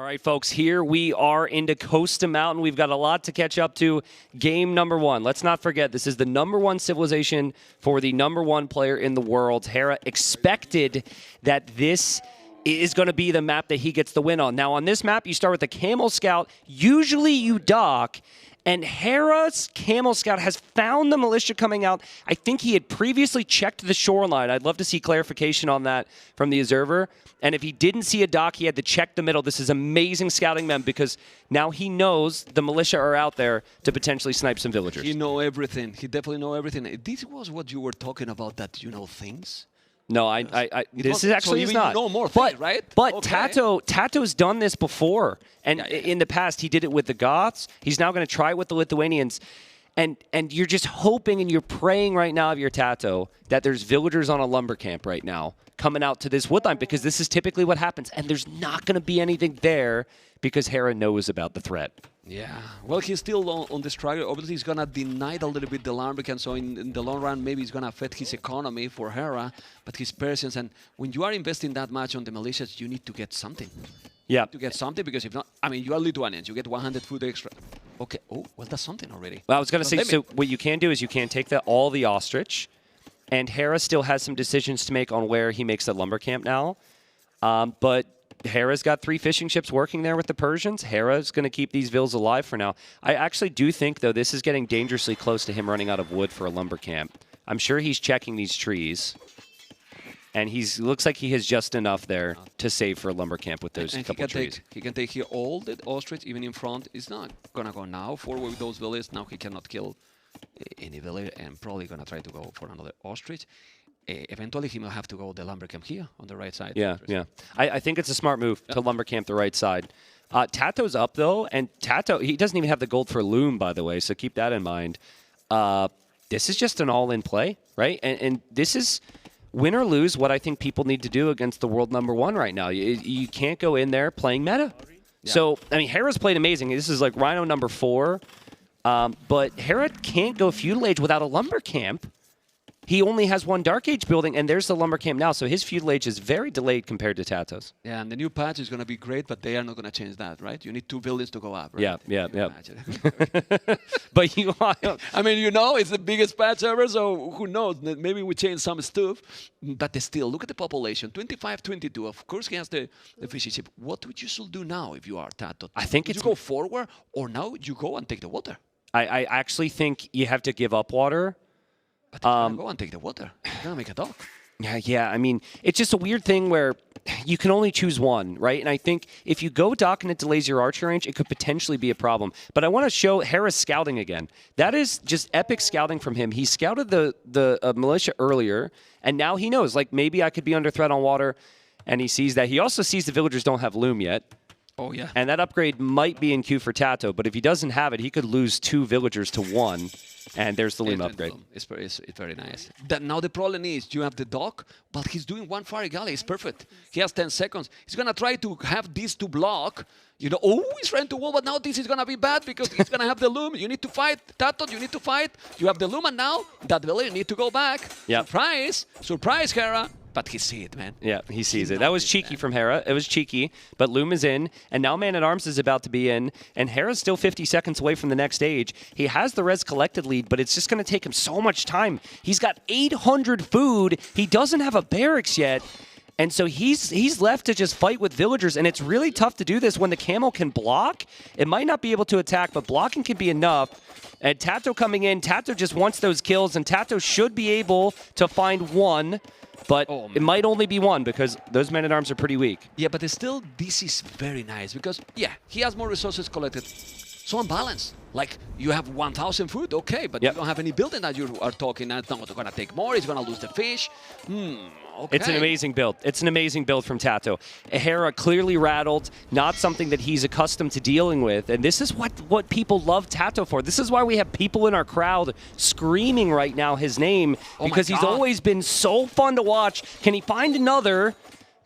All right, folks, here we are into Costa Mountain. We've got a lot to catch up to. Game number one. Let's not forget, this is the #1 civilization for the #1 player in the world. Hera expected that this is going to be the map that he gets the win on. Now, on this map, you start with the Camel Scout. Usually you dock, and Hera's Camel Scout has found the militia coming out. I think he had previously checked the shoreline. I'd love to see clarification on that from the observer. And if he didn't see a dock, he had to check the middle. This is amazing scouting, mem, because now he knows the militia are out there to potentially snipe some villagers. He know everything. He definitely know everything. This was what you were talking about, that you know things. No, this is actually so not. You know more things, right? But okay. TaToH's done this before, and in the past he did it with the Goths. He's now going to try it with the Lithuanians, and you're just hoping and you're praying right now of your TaToH that there's villagers on a lumber camp right now coming out to this woodline, because this is typically what happens, and there's not going to be anything there because Hera knows about the threat. Yeah, well, he's still on the struggle. Obviously, he's going to deny a little bit the lumber camp, so in the long run, maybe it's going to affect his economy for Hera, but his Persians, and when you are investing that much on the militias, you need to get something. Yeah. To get something, because if not, I mean, you are Lithuanians, you get 100 food extra. Okay, oh, well, that's something already. Well, I was going to say, so what you can do is you can take all the ostrich, and Hera still has some decisions to make on where he makes the lumber camp now, but Hera's got 3 fishing ships working there with the Persians. Hera's going to keep these vills alive for now. I actually do think, though, this is getting dangerously close to him running out of wood for a lumber camp. I'm sure he's checking these trees, and looks like he has just enough there to save for a lumber camp with those couple trees. He can take here all the ostrich, even in front. It's not going to go now forward with those villages. Now he cannot kill any village, and probably going to try to go for another ostrich. Eventually, he will have to go the lumber camp here on the right side. Yeah, yeah. I think it's a smart move to lumber camp the right side. TaToH's up, though, and TaToH, he doesn't even have the gold for loom, by the way, so keep that in mind. This is just an all-in play, right? And this is, win or lose, what I think people need to do against the world #1 right now. You can't go in there playing meta. Yeah. So, I mean, Hera's played amazing. This is like Rhino #4, but Hera can't go feudal age without a lumber camp. He only has 1 Dark Age building, and there's the lumber camp now, so his feudal age is very delayed compared to TaToH's. Yeah, and the new patch is going to be great, but they are not going to change that, right? You need 2 buildings to go up, right? Yeah. But you I mean, you know, it's the biggest patch ever, so who knows? Maybe we change some stuff, but still, look at the population, 25, 22. Of course, he has the fishing ship. What would you should do now if you are TaToH? I think you go forward, or now you go and take the water? I actually think you have to give up water. But go and take the water. You're going to make a dock. Yeah. I mean, it's just a weird thing where you can only choose one, right? And I think if you go dock and it delays your archer range, it could potentially be a problem. But I want to show Hera's scouting again. That is just epic scouting from him. He scouted the militia earlier, and now he knows, like, maybe I could be under threat on water, and he sees that. He also sees the villagers don't have loom yet. Oh, yeah. And that upgrade might be in queue for TaToH, but if he doesn't have it, he could lose 2 villagers to 1. And there's the loom upgrade. It's very nice. Now the problem is you have the dock, but he's doing 1 fire galley. It's perfect. He has 10 seconds. He's going to try to have these to block. You know, oh, he's trying to wall, but now this is going to be bad because he's going to have the loom. You need to fight. TaToH, you need to fight. You have the loom, and now that villager need to go back. Yep. Surprise, Hera. But he sees it, man. Yeah, he sees it. That was cheeky from Hera. It was cheeky, but loom is in, and now Man-at-Arms is about to be in, and Hera's still 50 seconds away from the next stage. He has the res collected lead, but it's just going to take him so much time. He's got 800 food. He doesn't have a barracks yet, and so he's left to just fight with villagers, and it's really tough to do this when the camel can block. It might not be able to attack, but blocking can be enough. And TaToH coming in, TaToH just wants those kills, and TaToH should be able to find 1. But it might only be 1 because those Men-at-Arms are pretty weak. Yeah, but still, this is very nice because, yeah, he has more resources collected. So unbalanced. Like, you have 1,000 food, okay, but you don't have any building that you are talking. That's not going to take more. He's going to lose the fish. Okay. It's an amazing build. It's an amazing build from TaToH. Hera clearly rattled, not something that he's accustomed to dealing with. And this is what people love TaToH for. This is why we have people in our crowd screaming right now his name, because he's always been so fun to watch. Can he find another?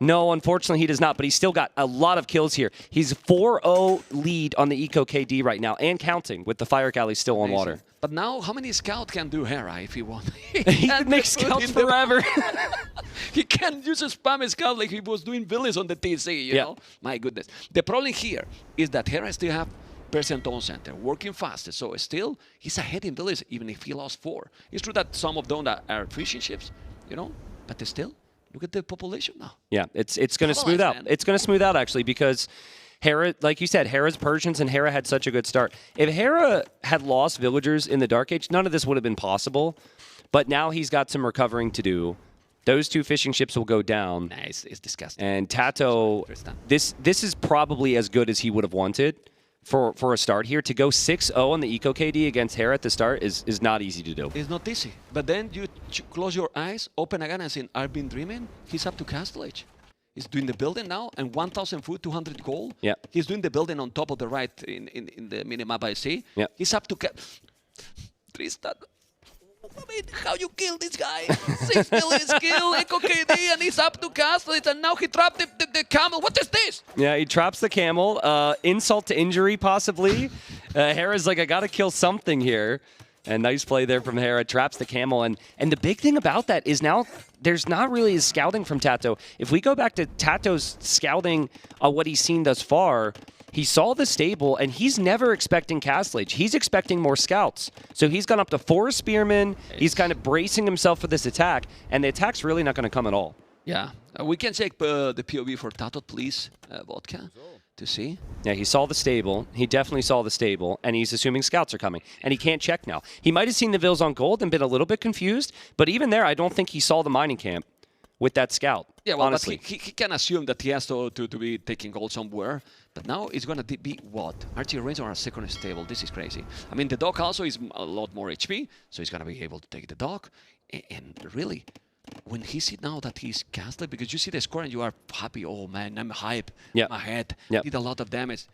No, unfortunately, he does not, but he's still got a lot of kills here. He's 4-0 lead on the Eco KD right now, and counting, with the Fire Galley still on water. But now, how many scouts can do Hera if he wants? He can make scouts forever. He can use a spam scout like he was doing villas on the TC, you know? My goodness. The problem here is that Hera still have percent on center, working faster, so still, he's ahead in villas, even if he lost 4. It's true that some of them are fishing ships, you know, but still, look at the population now. Yeah, it's going to smooth out. It's going to smooth out, actually, because Hera, like you said, Hera's Persians and Hera had such a good start. If Hera had lost villagers in the Dark Age, none of this would have been possible. But now he's got some recovering to do. Those 2 fishing ships will go down. Nice, it's disgusting. And TaToH, this is probably as good as he would have wanted for a start here. To go 6-0 on the Eco KD against Hera at the start is not easy to do. It's not easy. But then you close your eyes, open again and say, I've been dreaming. He's up to Castle Age. He's doing the building now, and 1,000 food, 200 gold. Yeah. He's doing the building on top of the right in the minimap I see. Yeah. He's up to Tristan. I mean, how you kill this guy? 6 million skill, Eco KD, and he's up to Castle Age, and now he trapped the camel. What is this? Yeah, he traps the camel. Insult to injury, possibly. Hera's like, I got to kill something here. And nice play there from Hera, traps the camel. And the big thing about that is now there's not really scouting from TaToH. If we go back to TaToH's scouting what he's seen thus far, he saw the stable, and he's never expecting Castle Age. He's expecting more scouts. So he's gone up to 4 spearmen. He's kind of bracing himself for this attack, and the attack's really not going to come at all. Yeah. We can check the POV for TaToH, please, Vodka, to see. Yeah, he saw the stable. He definitely saw the stable, and he's assuming scouts are coming. And he can't check now. He might have seen the vills on gold and been a little bit confused, but even there, I don't think he saw the mining camp with that scout. Yeah, well, honestly. But he can assume that he has to be taking gold somewhere. But now it's going to be what? Archie Reigns on a second stable. This is crazy. I mean, the dog also is a lot more HP, so he's going to be able to take the dog. And really, when he sees now that he's casted, because you see the score and you are happy, oh man, I'm hype, my head did a lot of damage.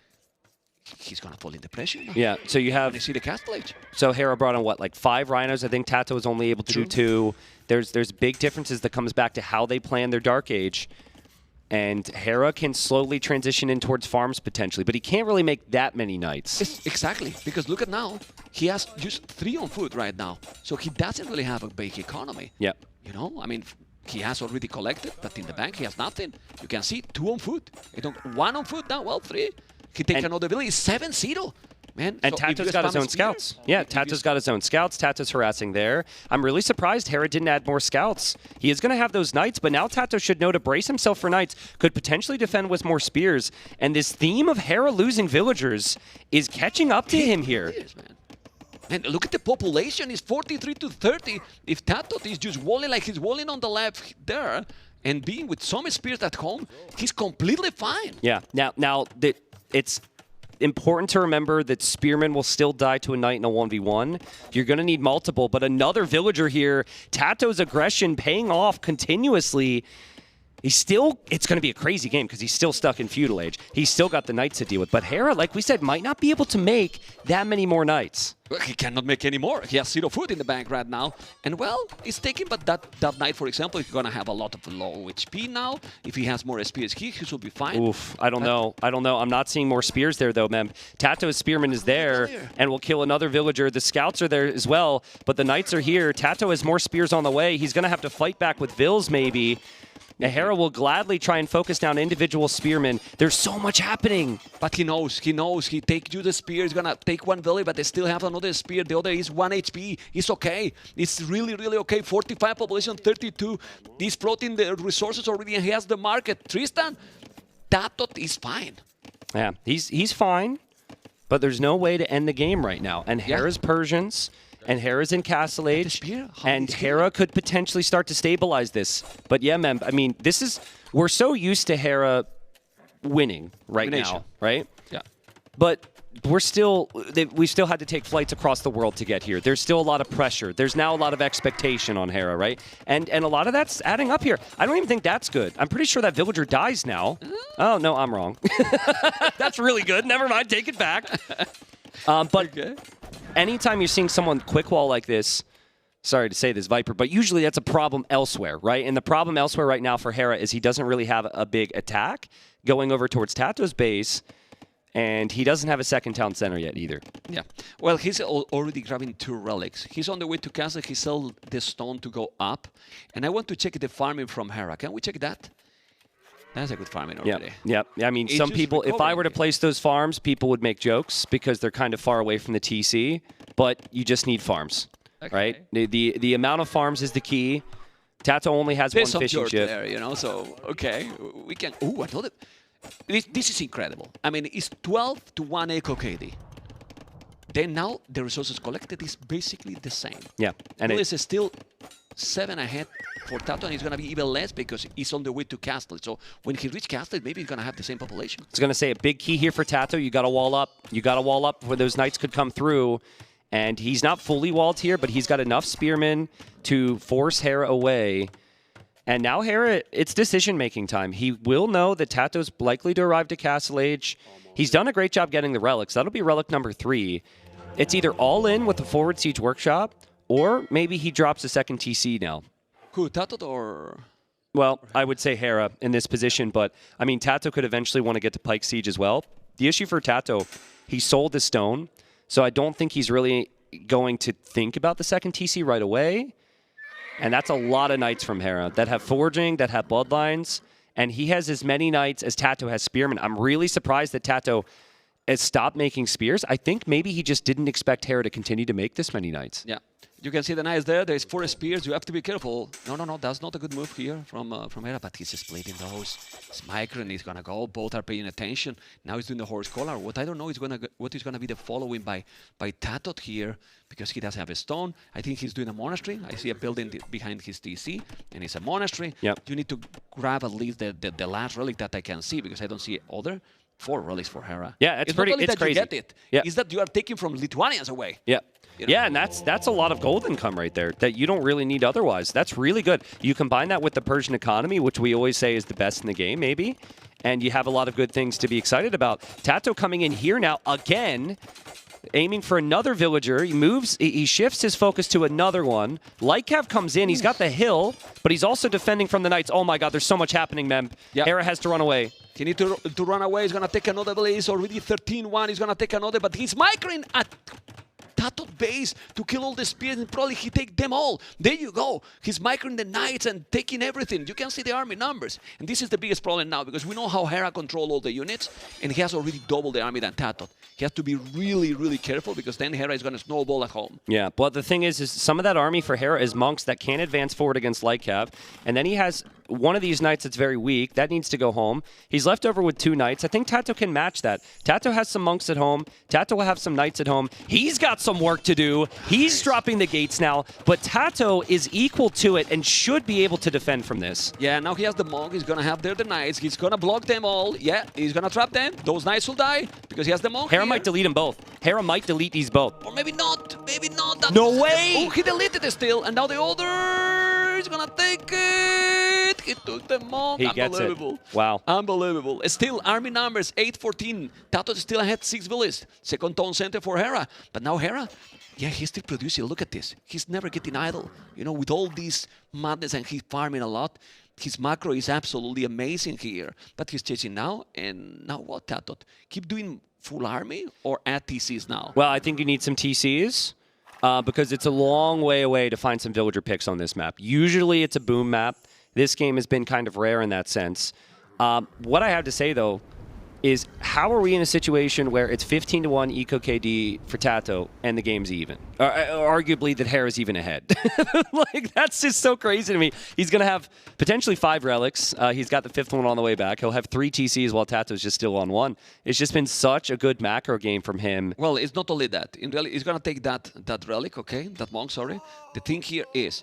He's going to fall into pressure now. Yeah, so you have... When you see the Castle Age. So Hera brought on, what, like 5 rhinos? I think TaToH was only able to do 2. There's big differences that comes back to how they plan their Dark Age. And Hera can slowly transition in towards farms potentially, but he can't really make that many knights. Exactly, because look at now, he has just 3 on foot right now, so he doesn't really have a big economy. Yeah. You know, I mean, he has already collected, but in the bank he has nothing. You can see 2 on foot, 1 on foot now, well, 3. He takes another village, 7-0. Man, and so TaToH's got his own scouts. Yeah, TaToH's got his own scouts. TaToH's harassing there. I'm really surprised Hera didn't add more scouts. He is going to have those knights, but now TaToH should know to brace himself for knights. Could potentially defend with more spears. And this theme of Hera losing villagers is catching up to him here. And look at the population. It's 43 to 30. If TaToH is just walling like he's walling on the left there and being with some spears at home, he's completely fine. Yeah. Now it's important to remember that spearmen will still die to a knight in a 1v1. You're going to need multiple, but another villager here. TaToH's aggression paying off continuously. It's going to be a crazy game because he's still stuck in Feudal Age. He's still got the knights to deal with. But Hera, like we said, might not be able to make that many more knights. Well, he cannot make any more. He has 0 food in the bank right now. And well, he's taking, but that knight, for example, is going to have a lot of low HP now. If he has more spears, he should be fine. Oof, I don't know. I'm not seeing more spears there, though, man. TaToH's spearman is there and will kill another villager. The scouts are there as well, but the knights are here. TaToH has more spears on the way. He's going to have to fight back with vills, maybe. Hera will gladly try and focus down individual spearmen. There's so much happening. But he knows. He takes you the spear. He's going to take 1 village, but they still have another spear. The other is 1 HP. It's okay. It's really, really okay. 45 population, 32. He's floating the resources already, and he has the market. Tristan, TaToH is fine. Yeah, he's fine, but there's no way to end the game right now. And Hera's Persians... And Hera's in Castle Age, and Hera could potentially start to stabilize this. But yeah, man, I mean, we're so used to Hera winning now, right? Yeah. But we still had to take flights across the world to get here. There's still a lot of pressure. There's now a lot of expectation on Hera, right? And a lot of that's adding up here. I don't even think that's good. I'm pretty sure that villager dies now. Oh, no, I'm wrong. That's really good. Never mind, take it back. But anytime you're seeing someone quick wall like this, sorry to say this, Viper, but usually that's a problem elsewhere, right? And the problem elsewhere right now for Hera is he doesn't really have a big attack going over towards TaToH's base, and he doesn't have a second town center yet either. Yeah. Well, he's already grabbing 2 relics. He's on the way to castle. He sell the stone to go up. And I want to check the farming from Hera. Can we check that? That's a good farming already. Yep. I mean, some people, if I were to place those farms, people would make jokes because they're kind of far away from the TC, but you just need farms, right? The amount of farms is the key. TaToH only has one fishing ship. There, you know, so, okay, we can... Ooh, I thought it... This is incredible. I mean, it's 12 to 1 Eco KD. Then now the resources collected is basically the same. Yeah. And it's still 7 ahead for TaToH, and it's going to be even less because he's on the way to Castle. So when he reaches Castle, maybe he's going to have the same population. I was going to say a big key here for TaToH, you got to wall up. You got to wall up where those knights could come through. And he's not fully walled here, but he's got enough spearmen to force Hera away. And now Hera, it's decision-making time. He will know that TaToH's likely to arrive to Castle Age. He's done a great job getting the relics. That'll be relic number 3. It's either all in with the forward siege workshop, or maybe he drops a second TC now. Who, TaToH or...? Well, I would say Hera in this position, but I mean, TaToH could eventually want to get to Pike Siege as well. The issue for TaToH, he sold the stone, so I don't think he's really going to think about the second TC right away. And that's a lot of knights from Hera that have forging, that have bloodlines, and he has as many knights as TaToH has spearmen. I'm really surprised that TaToH has stopped making spears. I think maybe he just didn't expect Hera to continue to make this many knights. Yeah. You can see the knights there. There's 4 spears. You have to be careful. No. That's not a good move here from Hera. But he's splitting those. His micro and he's gonna go. Both are paying attention. Now he's doing the horse collar. What I don't know is what is gonna be the following by TaToH here, because he doesn't have a stone. I think he's doing a monastery. I see a building behind his TC, and it's a monastery. Yep. You need to grab at least the last relic that I can see, because I don't see other. 4 relics for Hera. Yeah, it's pretty. Not only it's that crazy. You get it. Yeah. Is that you are taking from Lithuanians away. Yeah. You know? Yeah, and that's a lot of gold income right there that you don't really need otherwise. That's really good. You combine that with the Persian economy, which we always say is the best in the game, maybe, and you have a lot of good things to be excited about. TaToH coming in here now again, aiming for another villager. He moves, he shifts his focus to another one. Lycav comes in, he's got the hill, but he's also defending from the knights. Oh my god, there's so much happening, Mem. Yep. Hera has to run away. He needs to run away. He's going to take another blaze. Already 13-1. He's going to take another, but he's microing at TaToH base to kill all the spears, and probably he take them all. There you go. He's microing the knights and taking everything. You can see the army numbers. And this is the biggest problem now, because we know how Hera control all the units, and he has already doubled the army than TaToH. He has to be really, really careful, because then Hera is going to snowball at home. Yeah, but the thing is some of that army for Hera is monks that can't advance forward against Lycav, and then he has one of these knights that's very weak. That needs to go home. He's left over with 2 knights. I think TaToH can match that. TaToH has some monks at home. TaToH will have some knights at home. He's got some work to do. He's dropping the gates now, but TaToH is equal to it and should be able to defend from this. Yeah, now he has the monk. He's going to have there the knights. He's going to block them all. Yeah, he's going to trap them. Those knights will die because he has the monk. Hera might delete them both. Hera might delete these both. Or maybe not. Maybe not. That's no way! Oh, he deleted it still. And now the other is going to take it. He took the monk. He gets it. Wow. Unbelievable. Still, army numbers 8-14. TaToH still ahead 6 villages. Second town center for Hera. But now Hera, yeah, he's still producing. Look at this. He's never getting idle. You know, with all this madness, and he's farming a lot. His macro is absolutely amazing here. But he's chasing now. And now what, TaToH? Keep doing full army or add TCs now? Well, I think you need some TCs. Because it's a long way away to find some villager picks on this map. Usually it's a boom map. This game has been kind of rare in that sense. What I have to say, though, is how are we in a situation where it's 15-1 Eco KD for TaToH and the game's even? Arguably that Hera's even ahead. Like, that's just so crazy to me. He's going to have potentially 5 relics. He's got the 5th one on the way back. He'll have 3 TCs while TaToH's just still on 1. It's just been such a good macro game from him. Well, it's not only that. In reality, he's going to take that relic, okay? That monk, sorry. The thing here is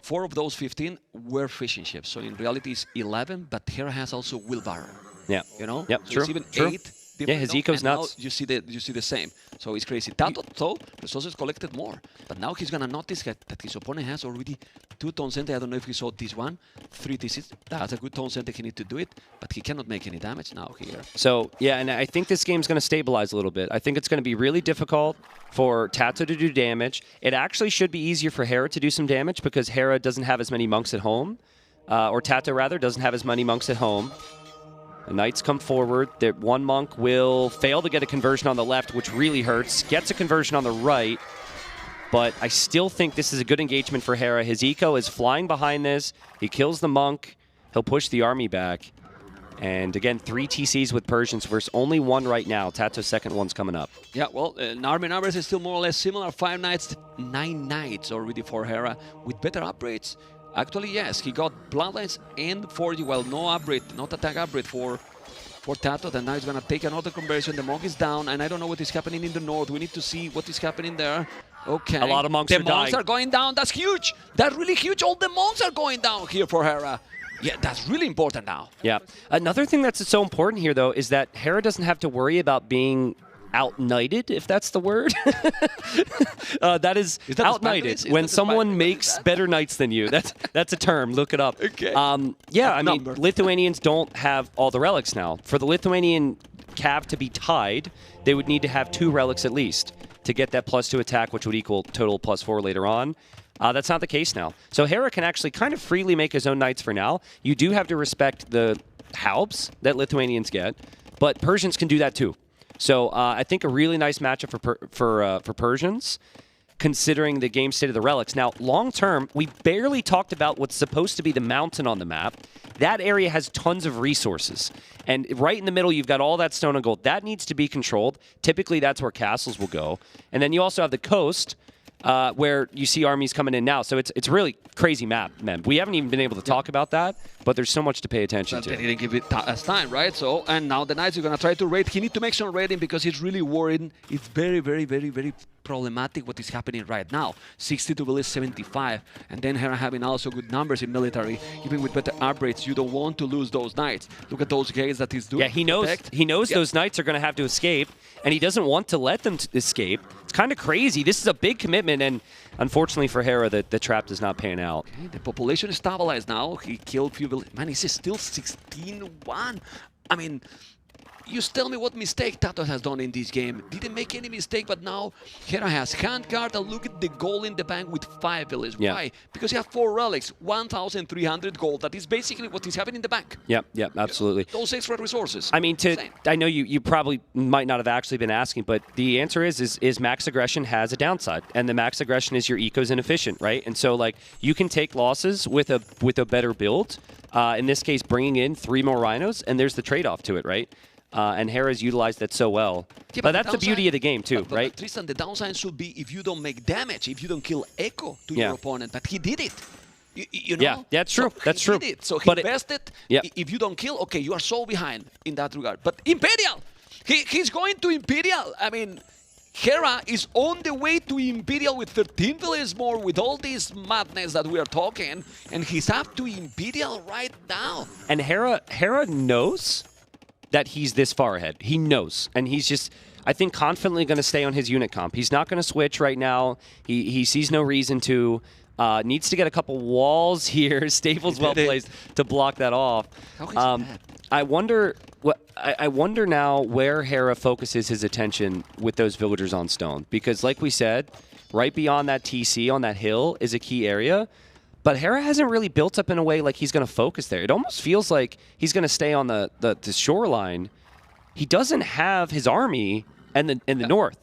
4 of those 15 were fishing ships. So in reality, it's 11, but Hera has also wheelbarrow. Yeah. You know? Yep, So true. it's even true. 8. different. his now, eco's and now nuts. you see the same. So it's crazy. TaToH, though, resources collected more. But now he's gonna notice that his opponent has already 2 Tone Center. I don't know if he saw this one. 3 TCs. That's a good Tone Center. He needs to do it. But he cannot make any damage now here. So, yeah, and I think this game's going to stabilize a little bit. I think it's going to be really difficult for TaToH to do damage. It actually should be easier for Hera to do some damage because Hera doesn't have as many monks at home. Or TaToH, rather, doesn't have as many monks at home. The Knights come forward. One monk will fail to get a conversion on the left, which really hurts. Gets a conversion on the right. But I still think this is a good engagement for Hera. His eco is flying behind this. He kills the monk. He'll push the army back. And again, 3 TCs with Persians versus only 1 right now. TaToH's second one's coming up. Yeah, well, army numbers is still more or less similar. 5 Knights, 9 Knights already for Hera with better upgrades. Actually, yes, he got Bloodlines and 40. Well, no upgrade, not attack upgrade for TaToH. And now he's going to take another conversion. The monk is down, and I don't know what is happening in the north. We need to see what is happening there. Okay. A lot of monks the are dying. monks are going down. That's huge. That's really huge. All the monks are going down here for Hera. Yeah, that's really important now. Yeah. Another thing that's so important here, though, is that Hera doesn't have to worry about being out-knighted, if that's the word. That is out-knighted. When someone makes better knights than you. That's a term. Look it up. Okay. Yeah, I mean, Lithuanians don't have all the relics now. For the Lithuanian cav to be tied, they would need to have 2 relics at least to get that +2 attack, which would equal total +4 later on. That's not the case now. So Hera can actually kind of freely make his own knights for now. You do have to respect the halbs that Lithuanians get, but Persians can do that too. So I think a really nice matchup for Persians, considering the game state of the relics. Now, long term, we barely talked about what's supposed to be the mountain on the map. That area has tons of resources. And right in the middle, you've got all that stone and gold. That needs to be controlled. Typically, that's where castles will go. And then you also have the coast, where you see armies coming in now. So it's a really crazy map, man. We haven't even been able to talk about that, but there's so much to pay attention to. They didn't give it as time, right? So, and now the Knights are going to try to raid. He needs to make some raiding because he's really worried. It's very, very, very, very problematic what is happening right now. 60 to village 75, and then Hera having also good numbers in military. Even with better upgrades, you don't want to lose those Knights. Look at those gates that he's doing. Yeah, he knows those Knights are going to have to escape, and he doesn't want to let them escape. It's kind of crazy. This is a big commitment, and unfortunately for Hera, the trap does not pan out. Okay, the population is stabilized now. He killed few villages. Man, he's still 16-1. I mean, you tell me what mistake TaToH has done in this game. Didn't make any mistake, but now Hera has hand guard, and look at the gold in the bank with 5 villages. Yeah. Why? Because he has 4 relics, 1,300 gold. That is basically what is having in the bank. Yep, absolutely. Those extra resources. I mean, I know you probably might not have actually been asking, but the answer is max aggression has a downside, and the max aggression is your eco's inefficient, right? And so like you can take losses with a better build. In this case, bringing in 3 more rhinos, and there's the trade-off to it, right? And Hera's utilized that so well. Yeah, but that's the beauty of the game too, right? Tristan, the downside should be if you don't make damage, if you don't kill Echo to your opponent. But he did it. You know? Yeah, that's true. So that's true. Did it. So he invested. Yeah. If you don't kill, okay, you are so behind in that regard. But Imperial, he's going to Imperial. I mean, Hera is on the way to Imperial with 13 villages more, with all this madness that we are talking, and he's up to Imperial right now. And Hera knows that he's this far ahead. He knows, and he's just, I think, confidently going to stay on his unit comp. He's not going to switch right now. He sees no reason to. Needs to get a couple walls here. Staples well placed to block that off. I wonder now where Hera focuses his attention with those villagers on stone, because like we said, right beyond that TC on that hill is a key area. But Hera hasn't really built up in a way like he's going to focus there. It almost feels like he's going to stay on the shoreline. He doesn't have his army in the north.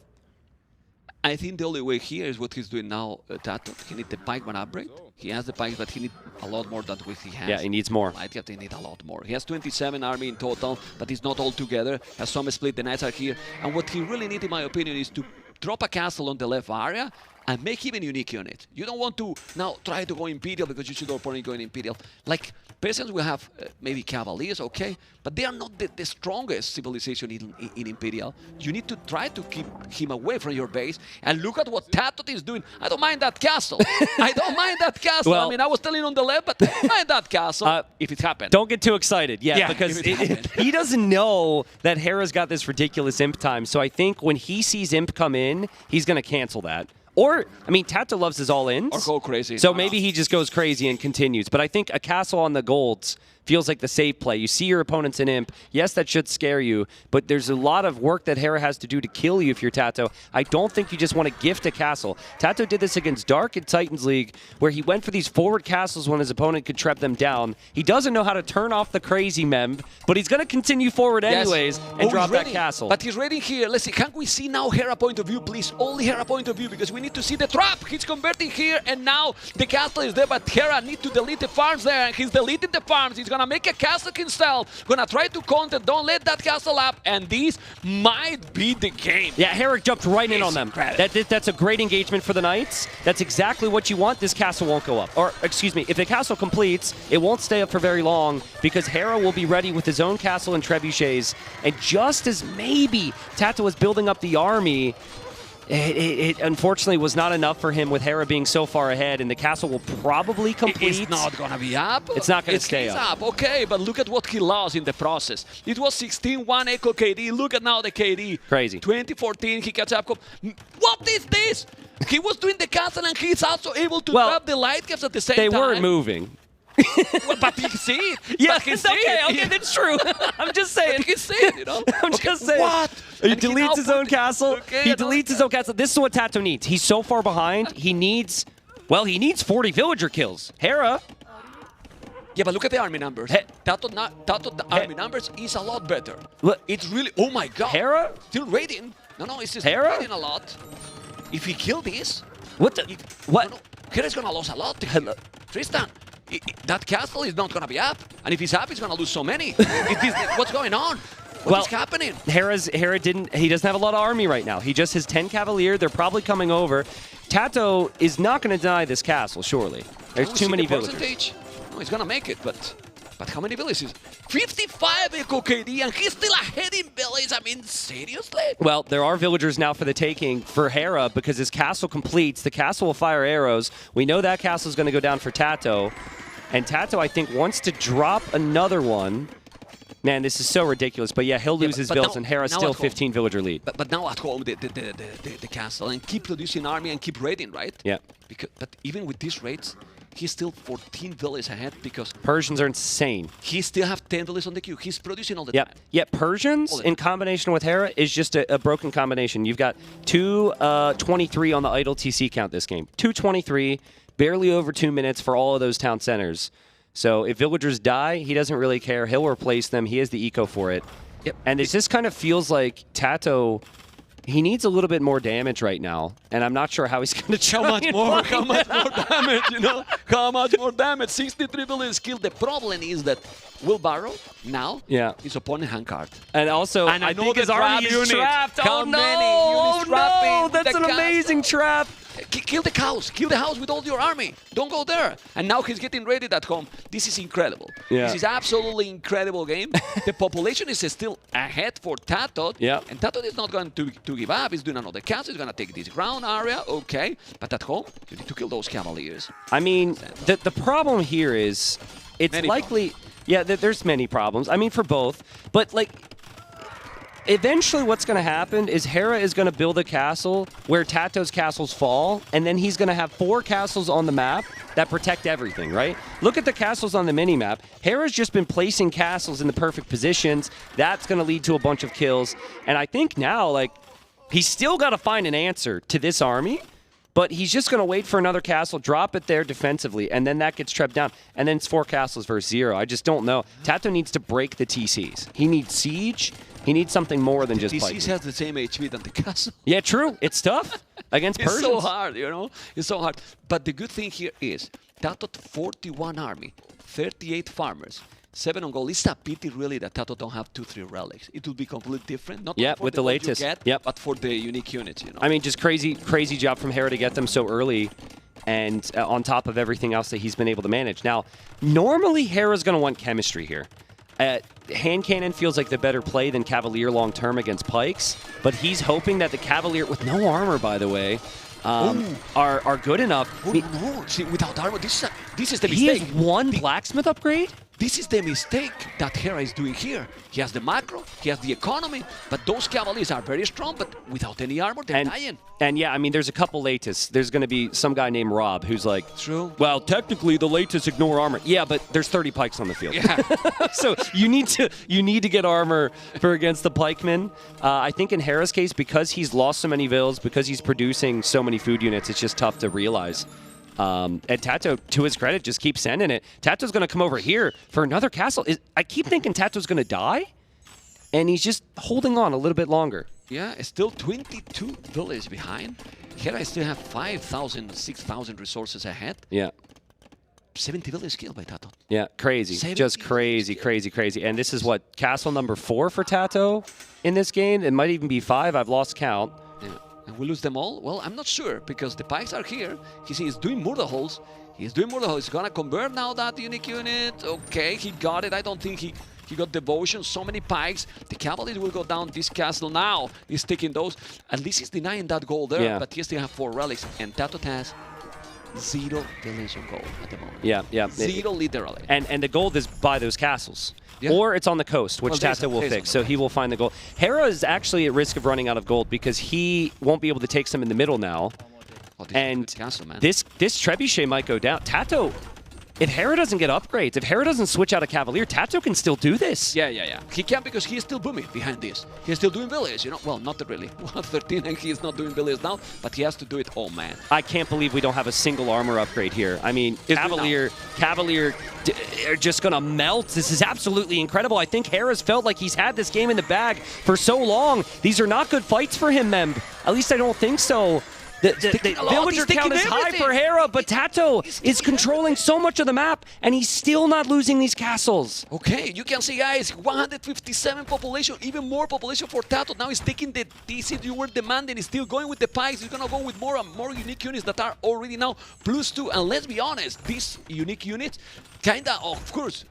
I think the only way here is what he's doing now, TaToH. He needs the pikeman upgrade. He has the pikes, but he needs a lot more than what he has. Yeah, he needs more. Light Captain need a lot more. He has 27 army in total, but he's not all together. Has some split, the knights are here. And what he really needs, in my opinion, is to drop a castle on the left area and make even unique units. You don't want to now try to go Imperial because you see the opponent going Imperial. Like, peasants will have maybe Cavaliers, okay, but they are not the strongest civilization in Imperial. You need to try to keep him away from your base. And look at what TaToH is doing. I don't mind that castle. I don't mind that castle. Well, I mean, I was telling on the left, but I don't mind that castle if it happened. Don't get too excited, Yeah, because if it happened. he doesn't know that Hera's got this ridiculous imp time. So I think when he sees imp come in, he's going to cancel that. Or, I mean, TaToH loves his all-ins. Or go crazy. So maybe he just goes crazy and continues. But I think a castle on the golds feels like the safe play. You see your opponent's an imp. Yes, that should scare you, but there's a lot of work that Hera has to do to kill you if you're TaToH. I don't think you just want to gift a castle. TaToH did this against Dark in Titans League, where he went for these forward castles when his opponent could trap them down. He doesn't know how to turn off the crazy mem, but he's going to continue forward anyways and drop that castle. But he's ready here. Let's see. Can we see now Hera point of view, please? Only Hera point of view, because we need to see the trap. He's converting here, and now the castle is there, but Hera needs to delete the farms there, and he's deleting the farms. He's going to make a castle himself. Gonna try to counter. Don't let that castle up, and this might be the game. Yeah, Hera jumped right in on them. That's a great engagement for the Knights. That's exactly what you want. This castle won't go up. Or, excuse me, if the castle completes, it won't stay up for very long because Hera will be ready with his own castle and trebuchets. And just as maybe TaToH was building up the army, it unfortunately was not enough for him with Hera being so far ahead, and the castle will probably complete. It's not going to be up. It's not going to stay up. Okay, but look at what he lost in the process. It was 16-1 Echo KD. Look at now the KD. Crazy. 2014, he catch up. What is this? He was doing the castle, and he's also able to grab the light caps at the same time. They weren't moving. Well, but he see it. Yeah, but he see okay, that's true. I'm just saying. But he see it, you know? I'm just saying. What? He deletes his own castle. He deletes his own castle. This is what TaToH needs. He's so far behind. He needs 40 villager kills. Hera. Yeah, but look at the army numbers. TaToH army numbers is a lot better. Look. It's really, oh my god. Hera? Still raiding. No, it's just Hera? raiding a lot. If he kill this, What? What? No, Hera's gonna lose a lot. Tristan, that castle is not gonna be up, and if he's up, he's gonna lose so many. What's going on? What's happening? Hera doesn't have a lot of army right now. He just has 10 Cavalier. They're probably coming over. TaToH is not going to deny this castle, surely. There's too many villagers. Percentage? No, he's gonna make it, but how many villages? 55 Echo KD, and he's still ahead in villages. I mean, seriously? Well, there are villagers now for the taking for Hera because his castle completes. The castle will fire arrows. We know that castle is going to go down for TaToH. And TaToH, I think, wants to drop another one. Man, this is so ridiculous. But yeah, he'll lose his vills, and Hera's still 15 villager lead. But now at home, the castle, and keep producing army and keep raiding, right? Yeah. But even with these raids, he's still 14 villages ahead because Persians are insane. He still have 10 villages on the queue. He's producing all the time. Yeah, Persians in combination with Hera is just a broken combination. You've got 223 on the idle TC count this game. 223, barely over 2 minutes for all of those town centers. So if villagers die, he doesn't really care. He'll replace them. He has the eco for it. Yep. And it just kind of feels like TaToH, he needs a little bit more damage right now, and I'm not sure how he's going to try. How much more damage, you know? How much more damage? 63 villages killed. The problem is that wheelbarrow now his opponent hand card. And also, I think his army is trapped. How oh no, that's an amazing trap. Kill the cows. Kill the house with all your army. Don't go there. And now he's getting ready at home. This is incredible. Yeah. This is absolutely incredible game. The population is still ahead for TaToH. Yeah. And TaToH is not going to give up. He's doing another castle. He's going to take this ground area. Okay. But at home, you need to kill those Cavaliers. I mean, the problem here is it's likely... Yeah, there's many problems. I mean, for both. But, like... Eventually what's going to happen is Hera is going to build a castle where TaToH's castles fall, and then he's going to have 4 castles on the map that protect everything, right? Look at the castles on the mini-map. Hera's just been placing castles in the perfect positions. That's going to lead to a bunch of kills. And I think now, like, he's still got to find an answer to this army, but he's just going to wait for another castle, drop it there defensively, and then that gets trepped down. And then it's 4 castles versus 0. I just don't know. TaToH needs to break the TCs. He needs siege. He needs something more than just TCs has the same HP than the castle. Yeah, true. It's tough against Persians. It's so hard, you know? It's so hard. But the good thing here is TaToH 41 army, 38 farmers. 7 on gold. It's a pity, really, that TaToH don't have 2-3 relics. It will be completely different. Not Yeah, only for with the gold you latest. get, Yep. but for the unique units, you know. I mean, just crazy job from Hera to get them so early, and on top of everything else that he's been able to manage. Now, normally Hera's going to want chemistry here. Hand Cannon feels like the better play than Cavalier long-term against Pikes, but he's hoping that the Cavalier, with no armor, by the way, are good enough. Oh, no. See, without armor, this is the He mistake. has one blacksmith upgrade? This is the mistake that Hera is doing here. He has the macro, he has the economy, but those Cavaliers are very strong, but without any armor, they're dying. And yeah, I mean, there's a couple latest. There's going to be some guy named Rob who's like, True. well, technically the latest ignore armor. Yeah, but there's 30 pikes on the field. Yeah. So you need to get armor for against the pikemen. I think in Hera's case, because he's lost so many vills, because he's producing so many food units, it's just tough to realize. And TaToH, to his credit, just keeps sending it. TaToH's going to come over here for another castle. I keep thinking TaToH's going to die, and he's just holding on a little bit longer. Yeah, it's still 22 villages behind. Hera still have 5,000, 6,000 resources ahead. Yeah. 70 villages killed by TaToH. Yeah, crazy. Just crazy, crazy, crazy. And this is what, castle number 4 for TaToH in this game? It might even be 5. I've lost count. Yeah. And we lose them all? Well, I'm not sure, because the pikes are here. He's doing murder holes. He's doing murder holes. He's gonna convert now that unique unit. Okay, he got it. I don't think he got devotion. So many pikes. The Cavaliers will go down this castle now. He's taking those. At least he's denying that gold there, but he still have 4 relics. And TaToH has 0 villains on gold at the moment. Yeah, yeah. 0 literally. And the gold is by those castles. Yeah. Or it's on the coast, which TaToH will fix, so he will find the gold. Hera is actually at risk of running out of gold because he won't be able to take some in the middle now. Oh, And castle, man. this Trebuchet might go down. TaToH, if Hera doesn't get upgrades, if Hera doesn't switch out a Cavalier, TaToH can still do this. Yeah. He can, because he is still booming behind this. He's still doing villages, you know. Well, not really. 113 and he is not doing villages now, but he has to do it. Oh, man. I can't believe we don't have a single armor upgrade here. I mean, Cavalier are just going to melt. This is absolutely incredible. I think Hera's felt like he's had this game in the bag for so long. These are not good fights for him, Memb. At least I don't think so. The villager count is high for Hera, but TaToH is controlling so much of the map, and he's still not losing these castles. Okay, you can see, guys, 157 population, even more population for TaToH. Now he's taking the DC you were demanding. He's still going with the pikes. He's going to go with more and more unique units that are already now +2. And let's be honest, these unique units, of course,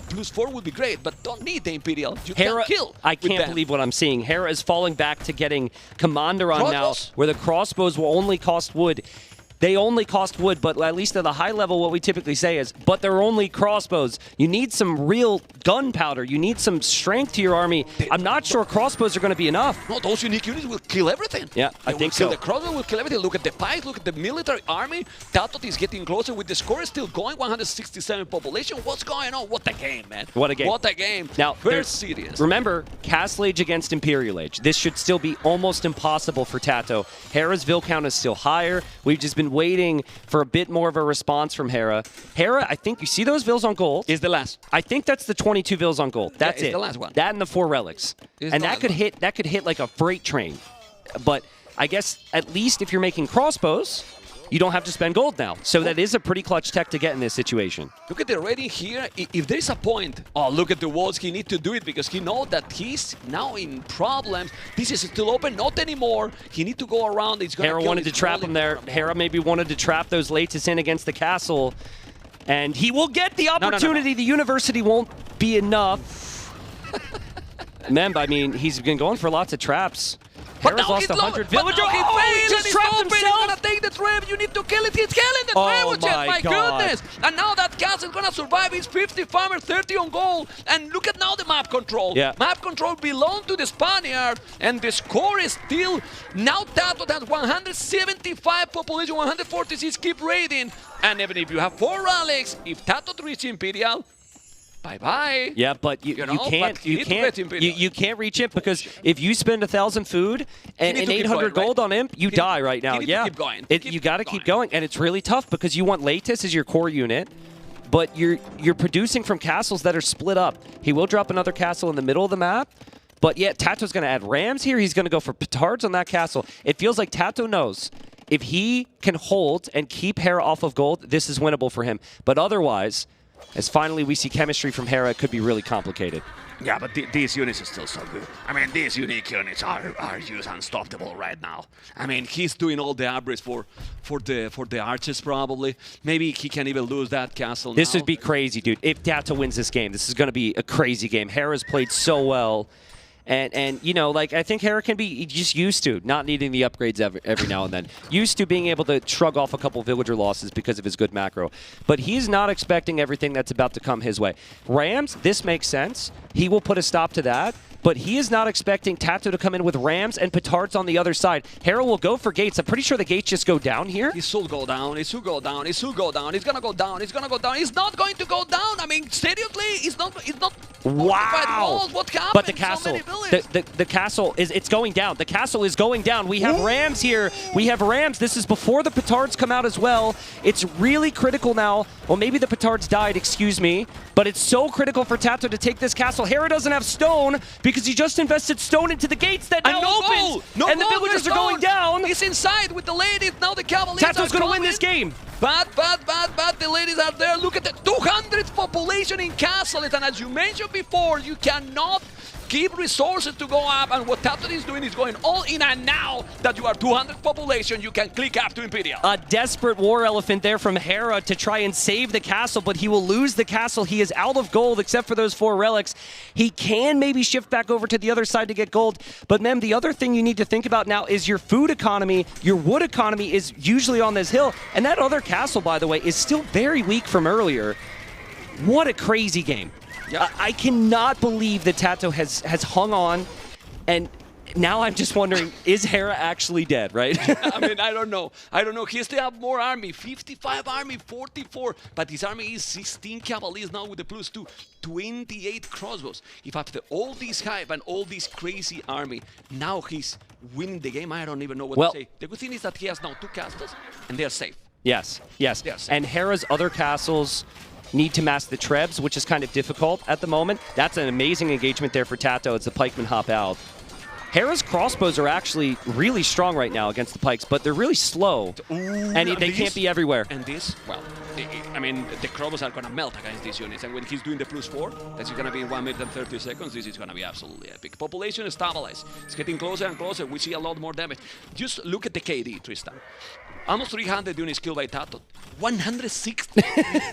+4 would be great, but don't need the Imperial. You Hera, can kill. I can't believe what I'm seeing. Hera is falling back to getting Commander on now, where the crossbows will only cost wood. They only cost wood, but at least at a high level, what we typically say is, but they're only crossbows. You need some real gunpowder. You need some strength to your army. I'm not sure crossbows are going to be enough. No, those unique units will kill everything. Yeah, I think so. The crossbow will kill everything. Look at the pikes, look at the military army. TaToH is getting closer with the score still going. 167 population. What's going on? What a game, man. What a game. What a game. Now, very serious. Remember, Castle Age against Imperial Age. This should still be almost impossible for TaToH. Hera's Vill count is still higher. We've just been waiting for a bit more of a response from Hera. Hera, I think you see those Vills on gold. Is the last. I think that's the 22 Vills on gold. That's it. The last one. That and the 4 relics. And that could hit like a freight train. But I guess at least if you're making crossbows, you don't have to spend gold now. So that is a pretty clutch tech to get in this situation. Look at the rating here. If there is a point, oh, look at the walls. He needs to do it because he knows that he's now in problems. This is still open, not anymore. He needs to go around. Hera wanted to trap him there. Hera maybe wanted to trap those Latus in against the castle. And he will get the opportunity. No. The university won't be enough. Memb, I mean, he's been going for lots of traps. Hera's lost 100 villagers. He just trapped himself. He's gonna take the trap. You need to kill it. He's killing the trap. My goodness. And now that castle is gonna survive. He's 50 farmer, 30 on gold. And look at now the map control. Yeah. Map control belongs to the Spaniard. And the score is still, now TaToH has 175 population, 146. Keep raiding. And even if you have 4 relics, if TaToH reaches Imperial, bye-bye. Yeah, but you can't reach it because if you spend 1,000 food and 800 gold on Imp, you die right now. Yeah, keep going. You got to keep going, and it's really tough because you want Latus as your core unit, but you're producing from castles that are split up. He will drop another castle in the middle of the map, but yeah, TaToH's going to add rams here. He's going to go for petards on that castle. It feels like TaToH knows if he can hold and keep Hera off of gold, this is winnable for him. But otherwise, As finally we see chemistry from Hera, it could be really complicated. Yeah, but these units are still so good. I mean, these unique units are just unstoppable right now. I mean, he's doing all the upgrades for the archers probably. Maybe he can even lose that castle This now. would be crazy, dude. If TaToH wins this game, this is going to be a crazy game. Hera's played so well. And you know, like, I think Hera can be just used to not needing the upgrades every now and then. Used to being able to shrug off a couple villager losses because of his good macro. But he's not expecting everything that's about to come his way. Rams, this makes sense. He will put a stop to that. But he is not expecting TaToH to come in with Rams and Petards on the other side. Hera will go for gates. I'm pretty sure the gates just go down here. He should go down. He should go down. He should go down. He's gonna go down. He's gonna go down. He's not going to go down. I mean, seriously, he's not. Wow. What happened? But the castle, So the castle it's going down. The castle is going down. We have Rams here. We have Rams. This is before the Petards come out as well. It's really critical now. Well, maybe the Petards died, excuse me. But it's so critical for TaToH to take this castle. Hera doesn't have stone because he just invested stone into the gates that now opens. And the villagers are going down. He's inside with the ladies. Now the Cavaliers TaToH's going to win this game. But the ladies are there. Look at the 200 population in Castle. And as you mentioned before, you cannot give resources to go up. And what TaToH is doing is going all in. And now that you are 200 population, you can click up to Imperial. A desperate war elephant there from Hera to try and save the castle, but he will lose the castle. He is out of gold except for those 4 relics. He can maybe shift back over to the other side to get gold. But, Mem, the other thing you need to think about now is your food economy. Your wood economy is usually on this hill. And that other castle, by the way, is still very weak from earlier. What a crazy game. Yep. I cannot believe that TaToH has hung on, and now I'm just wondering, is Hera actually dead, right? I mean, I don't know. He still have more army. 55 army, 44. But his army is 16 cavaliers now with the +2. 28 crossbows. If after all this hype and all this crazy army, now he's winning the game, I don't even know what to say. The good thing is that he has now 2 castles, and they're safe. Yes. Yes. And Hera's other castles need to mask the Trebs, which is kind of difficult at the moment. That's an amazing engagement there for TaToH as the pikemen hop out. Hera's crossbows are actually really strong right now against the pikes, but they're really slow, and they can't be everywhere. And this, well, I mean, the crossbows are going to melt against these units, and when he's doing the +4, that's going to be in 1 minute and 30 seconds, this is going to be absolutely epic. Population is stabilized. It's getting closer and closer. We see a lot more damage. Just look at the KD, Tristan. Almost 300 units killed by TaToH. 160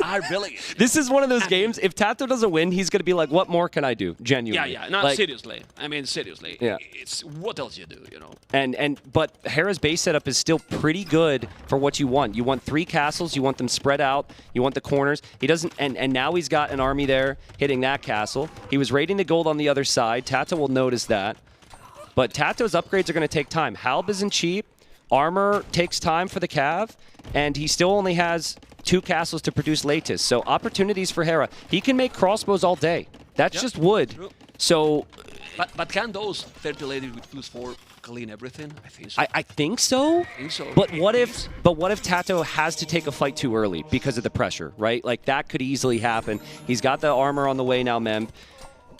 are really. This is one of those games, if TaToH doesn't win, he's going to be like, what more can I do? Genuinely. Yeah. No, like, seriously. I mean, seriously. Yeah. It's what else you do, you know? But Hera's base setup is still pretty good for what you want. You want 3 castles, you want them spread out, you want the corners. He doesn't, and now he's got an army there hitting that castle. He was raiding the gold on the other side. TaToH will notice that. But TaToH's upgrades are going to take time. Halb isn't cheap. Armor takes time for the Cav, and he still only has 2 castles to produce Latus. So opportunities for Hera. He can make crossbows all day. That's just wood. True. So, But can those 30 ladies with +4 clean everything? I think so. I think so. I think so. But what if TaToH has to take a fight too early because of the pressure, right? Like that could easily happen. He's got the armor on the way now, Mem.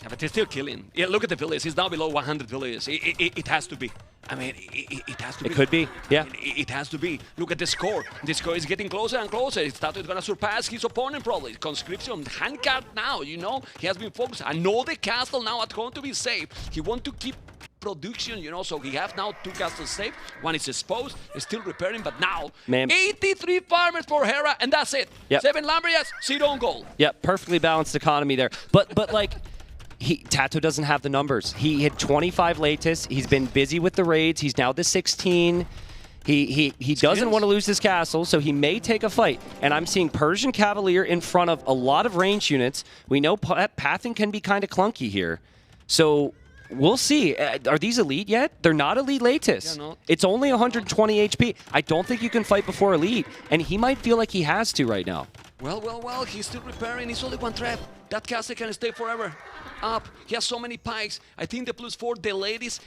Yeah, but they're still killing. Yeah, look at the village. He's now below 100 villages. It has to be. I mean, it has to be. It could be, yeah. It has to be. Look at the score. The score is getting closer and closer. TaToH is going to surpass his opponent probably. Conscription, handcart now, you know. He has been focused. I know the castle now at home to be safe. He wants to keep production, you know, so he has now 2 castles safe. One is exposed, is still repairing, but now 83 farmers for Hera, and that's it. Yep. 7 Lambrias, 0 on goal. Yep, perfectly balanced economy there. But like, TaToH doesn't have the numbers. He had 25 Latus. He's been busy with the raids. He's now to 16. He doesn't want to lose his castle, so he may take a fight. And I'm seeing Persian Cavalier in front of a lot of range units. We know pathing can be kind of clunky here. So we'll see. Are these elite yet? They're not elite Latus. Yeah, no. It's only 120 HP. I don't think you can fight before elite, and he might feel like he has to right now. Well, he's still repairing. It's only 1 trap. That castle can stay forever. Up. He has so many pikes. I think the +4, the ladies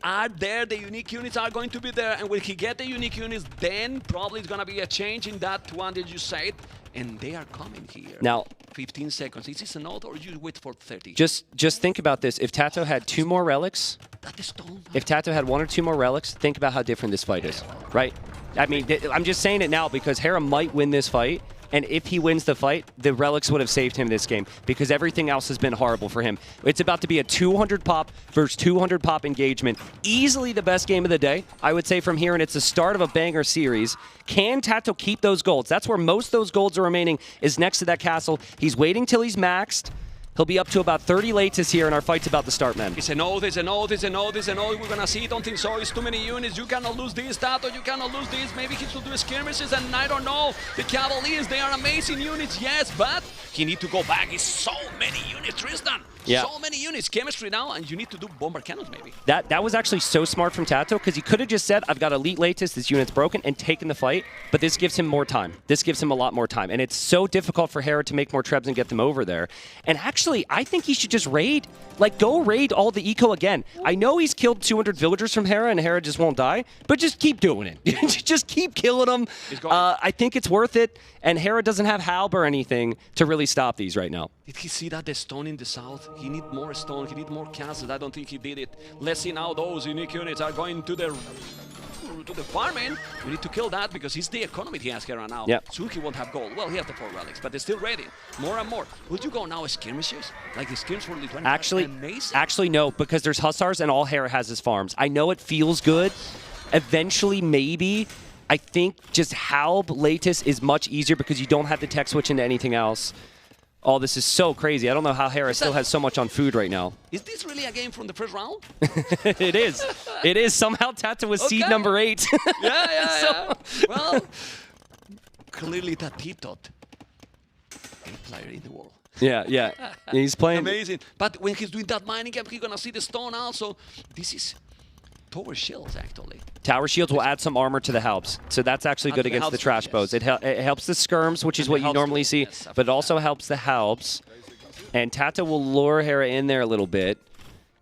are there. The unique units are going to be there. And when he get the unique units, then probably it's going to be a change in that one that you said. And they are coming here. Now, 15 seconds. Is this a note or you wait for 30? Just think about this. If TaToH had 2 more relics, That is stone. if TaToH had 1 or 2 more relics, think about how different this fight is, right? I mean, I'm just saying it now because Hera might win this fight And if he wins the fight, the relics would have saved him this game because everything else has been horrible for him. It's about to be a 200 pop versus 200 pop engagement. Easily the best game of the day, I would say, from here, and it's the start of a banger series. Can TaToH keep those golds? That's where most of those golds are remaining, is next to that castle. He's waiting till he's maxed. He'll be up to about 30 latest here, and our fight's about to start, man. It's an oath, it's an oath, it's an oath, it's an oath. We're gonna see, don't think so. It's too many units. You cannot lose this, TaToH. You cannot lose this. Maybe he should do skirmishes, and I don't know. The Cavaliers, they are amazing units, yes, but he need to go back. It's so many units, Tristan. Yeah. So many units. Chemistry now, and you need to do bomber cannons, maybe. That was actually so smart from TaToH because he could have just said, I've got elite latest, this unit's broken, and taken the fight, but this gives him more time. This gives him a lot more time, and it's so difficult for Hera to make more trebs and get them over there. And actually, I think he should just raid. Like, go raid all the eco again. I know he's killed 200 villagers from Hera, and Hera just won't die, but just keep doing it. Just keep killing them. I think it's worth it, and Hera doesn't have Halb or anything to really stop these right now. Did he see that the stone in the south? He need more stone, he need more castles. I don't think he did it. Let's see now those unique units are going to the farming. We need to kill that because it's the economy he has here now. Yep. Soon he won't have gold. Well, he has the 4 relics, but they're still ready. More and more. Would you go now skirmishes? Like the skirmishes for Lithuania? Actually, no, because there's Hussars and all Hera has is farms. I know it feels good. Eventually, maybe. I think just Halb latest is much easier because you don't have to tech switch into anything else. Oh, this is so crazy. I don't know how Hera still has so much on food right now. Is this really a game from the first round? It is. It is. Somehow TaToH was seed number 8. Yeah. Well, clearly the TaToH, a player in the world. Yeah. He's playing. Amazing. But when he's doing that mining camp, he's going to see the stone also. This is tower shields, actually. Tower shields will add some armor to the Halbs, so that's actually good against the trash bows. It helps the skirms, which is what you normally see, but it also helps the Halbs. And TaToH will lure Hera in there a little bit.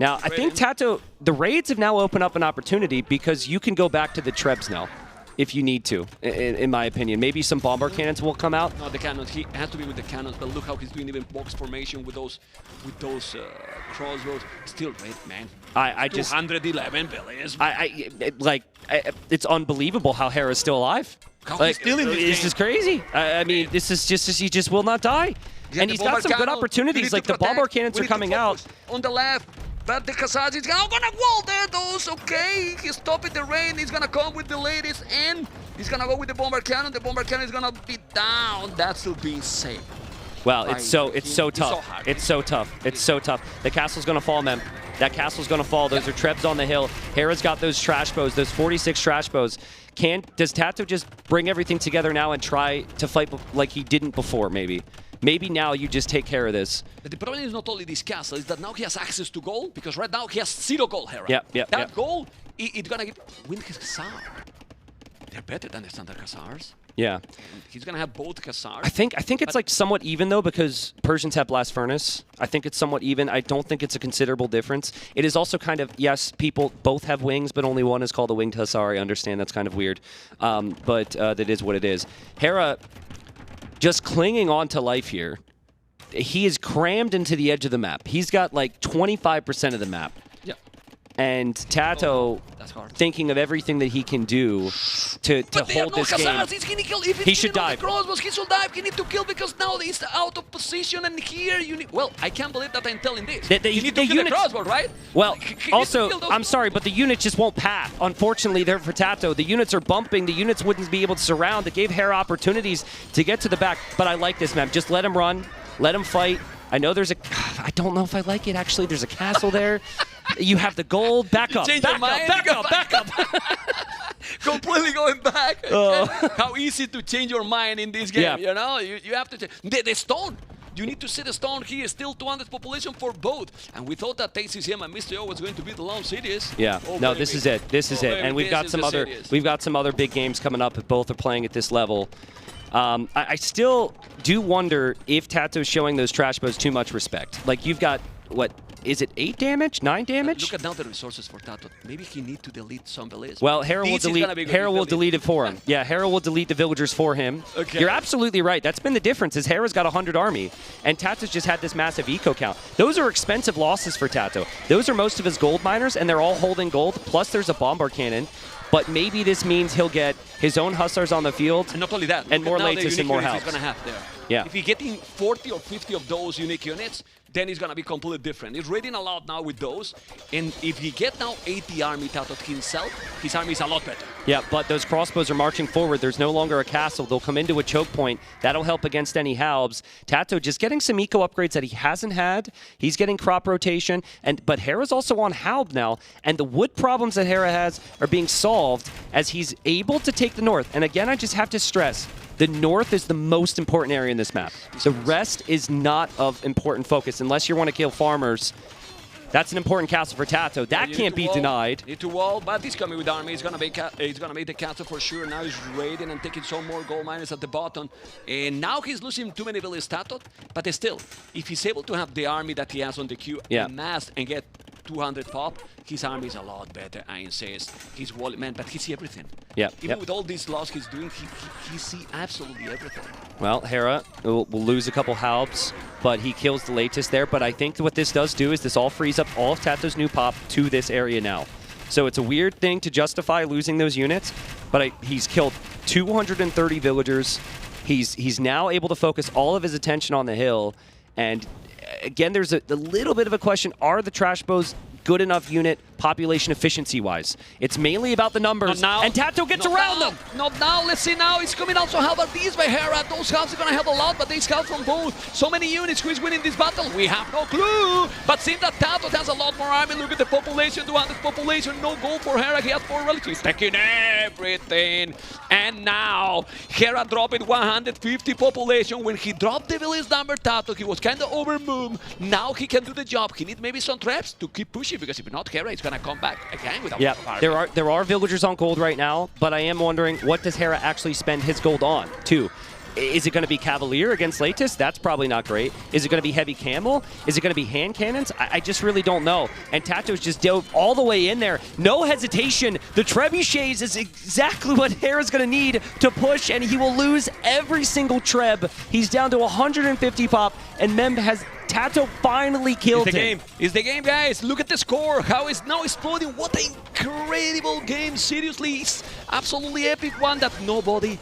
Now, I think TaToH, the raids have now opened up an opportunity because you can go back to the trebs now, if you need to, in my opinion. Maybe some bomber cannons will come out. No, the cannons. He has to be with the cannons, but look how he's doing even box formation with those crossbows. Still red, man. I just 211 billions. It's unbelievable how Hera's still alive. How he's still in this is crazy. I mean, this is just he just will not die. And he's got some good opportunities. Like the bomber cannons are coming out. On the left. But the Khazars is gonna wall there, those. Okay, he's stopping the rain. He's gonna come with the ladies, and he's gonna go with the bomber cannon. The bomber cannon is gonna be down. That's still being safe. Well, it's so tough. It's so tough. The castle's gonna fall, man. That castle's gonna fall. Those are trebs on the hill. Hera's got those trash bows, those 46 trash bows. Does TaToH just bring everything together now and try to fight like he didn't before, maybe? Maybe now you just take care of this. But the problem is not only this castle, is that now he has access to gold, because right now he has 0 gold, Hera. That gold, it's gonna win his Khazar. They're better than the standard Khazars. Yeah. And he's gonna have both Khazars. I think it's like somewhat even though, because Persians have blast furnace. I think it's somewhat even. I don't think it's a considerable difference. It is also kind of, yes, people both have wings, but only one is called a winged Hussar. I understand that's kind of weird, but that is what it is. Hera just clinging on to life here. He is crammed into the edge of the map. He's got like 25% of the map. Yeah. And TaToH thinking of everything that he can do to hold this game. He should dive. He should dive. He needs to kill because now he's out of position, and here you need... Well, I can't believe that I'm telling this. You need to kill the crossbow, right? Well, also, I'm sorry, but the units just won't pass. Unfortunately, there for TaToH. The units are bumping. The units wouldn't be able to surround. It gave Hera opportunities to get to the back. But I like this, man. Just let him run. Let him fight. I know there's a... I don't know if I like it, actually. There's a castle there. You have the gold. Back up. Back up. Completely going back. How easy to change your mind in this game, you know? You have to change. The stone. You need to see the stone here. Still 200 population for both. And we thought that TaCCM and Mr. O was going to be the lone cities. Yeah. No, this is it. This is it. And we've got some other big games coming up if both are playing at this level. I still do wonder if TaToH's showing those trash bows too much respect. Like, you've got, what, is it 8 damage, 9 damage? Look at now the resources for TaToH. Maybe he need to delete some villages. Well, Hera will delete it for him. Yeah, Hera will delete the villagers for him. Okay. You're absolutely right. That's been the difference. Is Hera's got 100 army, and TaToH's just had this massive eco count. Those are expensive losses for TaToH. Those are most of his gold miners, and they're all holding gold. Plus, there's a bombard cannon. But maybe this means he'll get his own Hussars on the field. And not only that, and more Latus and more help. He's gonna have there. Yeah. If he's getting 40 or 50 of those unique units, then he's gonna be completely different. He's raiding a lot now with those, and if he get now 80 army TaToH himself, his army is a lot better. Yeah, but those crossbows are marching forward. There's no longer a castle. They'll come into a choke point. That'll help against any halbs. TaToH just getting some eco upgrades that he hasn't had. He's getting crop rotation, but Hera's also on halb now, and the wood problems that Hera has are being solved as he's able to take the north. And again, I just have to stress, the north is the most important area in this map. The rest is not of important focus unless you want to kill farmers. That's an important castle for TaToH. That can't be denied. Need to wall, but he's coming with army. He's gonna make the castle for sure. Now he's raiding and taking some more gold miners at the bottom. And now he's losing too many villages TaToH. But still, if he's able to have the army that he has on the queue amassed and get 200 pop, his army is a lot better, I insist. He's wall man, but he see everything. Yeah. Even with all these loss he's doing, he see absolutely everything. Well, Hera will lose a couple halbs, but he kills the latest there. But I think what this does do is this all frees up all of TaToH's new pop to this area now. So it's a weird thing to justify losing those units, but he's killed 230 villagers. He's now able to focus all of his attention on the hill. And again, there's a little bit of a question. Are the trash bows good enough unit population efficiency-wise? It's mainly about the numbers, and TaToH gets around them. Not now, let's see now, it's coming also how about these by Hera? Those scouts are gonna help a lot, but they scout from both. So many units, who is winning this battle? We have no clue, but seems that TaToH has a lot more army. Look at the population, 200 population, no gold for Hera. He has 4 relatives, taking everything. And now, Hera dropped 150 population. When he dropped the village number TaToH, he was kind of overmoved. Now he can do the job. He needs maybe some traps to keep pushing, because if not, Hera is gonna come back again with a lot of army. There are villagers on gold right now, but I am wondering, what does Hera actually spend his gold on, too? Is it going to be Cavalier against Latus? That's probably not great. Is it going to be Heavy Camel? Is it going to be hand cannons? I just really don't know. And TaToH just dove all the way in there. No hesitation. The trebuchets is exactly what Hera's going to need to push, and he will lose every single treb. He's down to 150 pop, and Mem has TaToH finally killed him. It's the game, guys. Look at the score. How it's now exploding. What an incredible game. Seriously, it's absolutely epic one that nobody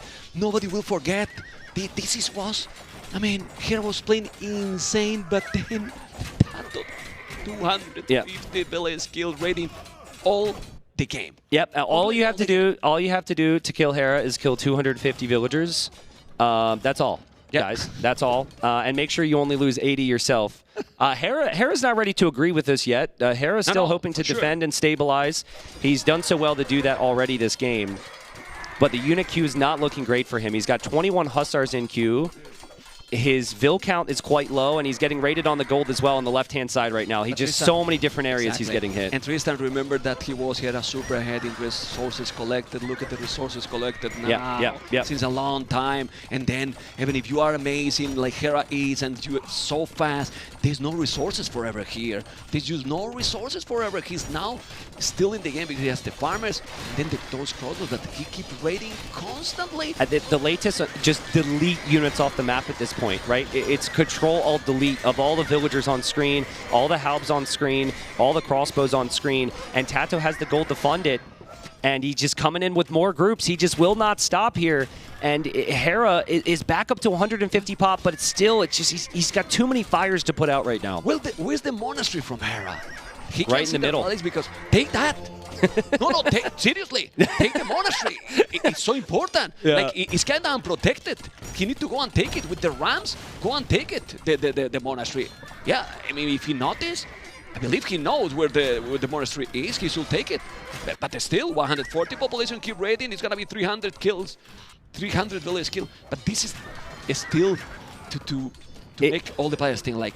will forget. This was, I mean, Hera was playing insane, but then TaToH 250 village kill rating all the game. Yep. All you have to do to kill Hera is kill 250 villagers. That's all. Guys, that's all. And make sure you only lose 80 yourself. Hera's not ready to agree with this yet. Hera's still hoping to defend and stabilize. He's done so well to do that already this game. But the unit queue is not looking great for him. He's got 21 Hussars in queue. His Vil count is quite low, and he's getting rated on the gold as well on the left-hand side right now. He just so many different areas he's getting hit. And Tristan, remember that he had a super ahead in resources collected. Look at the resources collected now since a long time. And then, even if you are amazing like Hera is, and you are so fast, there's no resources forever here. There's just no resources forever. He's now still in the game because he has the farmers, and then those crossbows that he keeps raiding constantly. The latest just delete units off the map at this point, right? It's Control-Alt-Delete of all the villagers on screen, all the halbs on screen, all the crossbows on screen, and TaToH has the gold to fund it, and he's just coming in with more groups. He just will not stop here, and Hera is back up to 150 pop, but it's just he's got too many fires to put out right now. Well, where's the monastery from Hera? He right in the middle. Because take that. No, seriously, take the monastery. It's so important. Like, it's kind of unprotected. He need to go and take it with the rams. Go and take it, the monastery. Yeah, I mean, if he noticed, I believe he knows where the monastery is. He should take it. But still, 140 population keep raiding. It's gonna be 300 kills, 300 village kill. But this is still to make all the players think like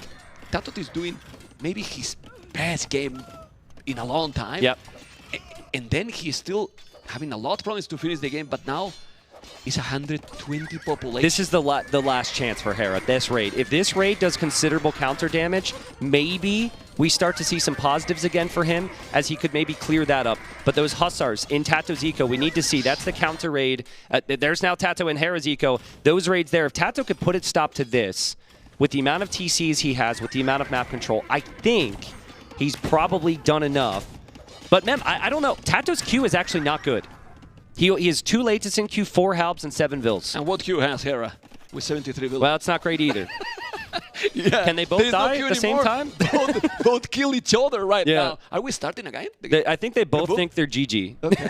TaToH is doing maybe his best game in a long time. Yep. And then he's still having a lot of problems to finish the game, but now It's 120 population. This is the last chance for Hera, this raid. If this raid does considerable counter damage, maybe we start to see some positives again for him, as he could maybe clear that up. But those Hussars in TaToH's eco, we need to see. That's the counter raid. There's now TaToH and Hera's eco. Those raids there, if TaToH could put it stop to this, with the amount of TCs he has, with the amount of map control, I think he's probably done enough. But Mem, I don't know. TaToH's Q is actually not good. He has 2 latest in Q, 4 Halbs, and 7 Vils. And what Q has Hera with 73 Vils? Well, it's not great either. Yeah. Can they both die at the same time? both kill each other right Yeah. now. Are we starting again? I think they both think they're GG. Okay.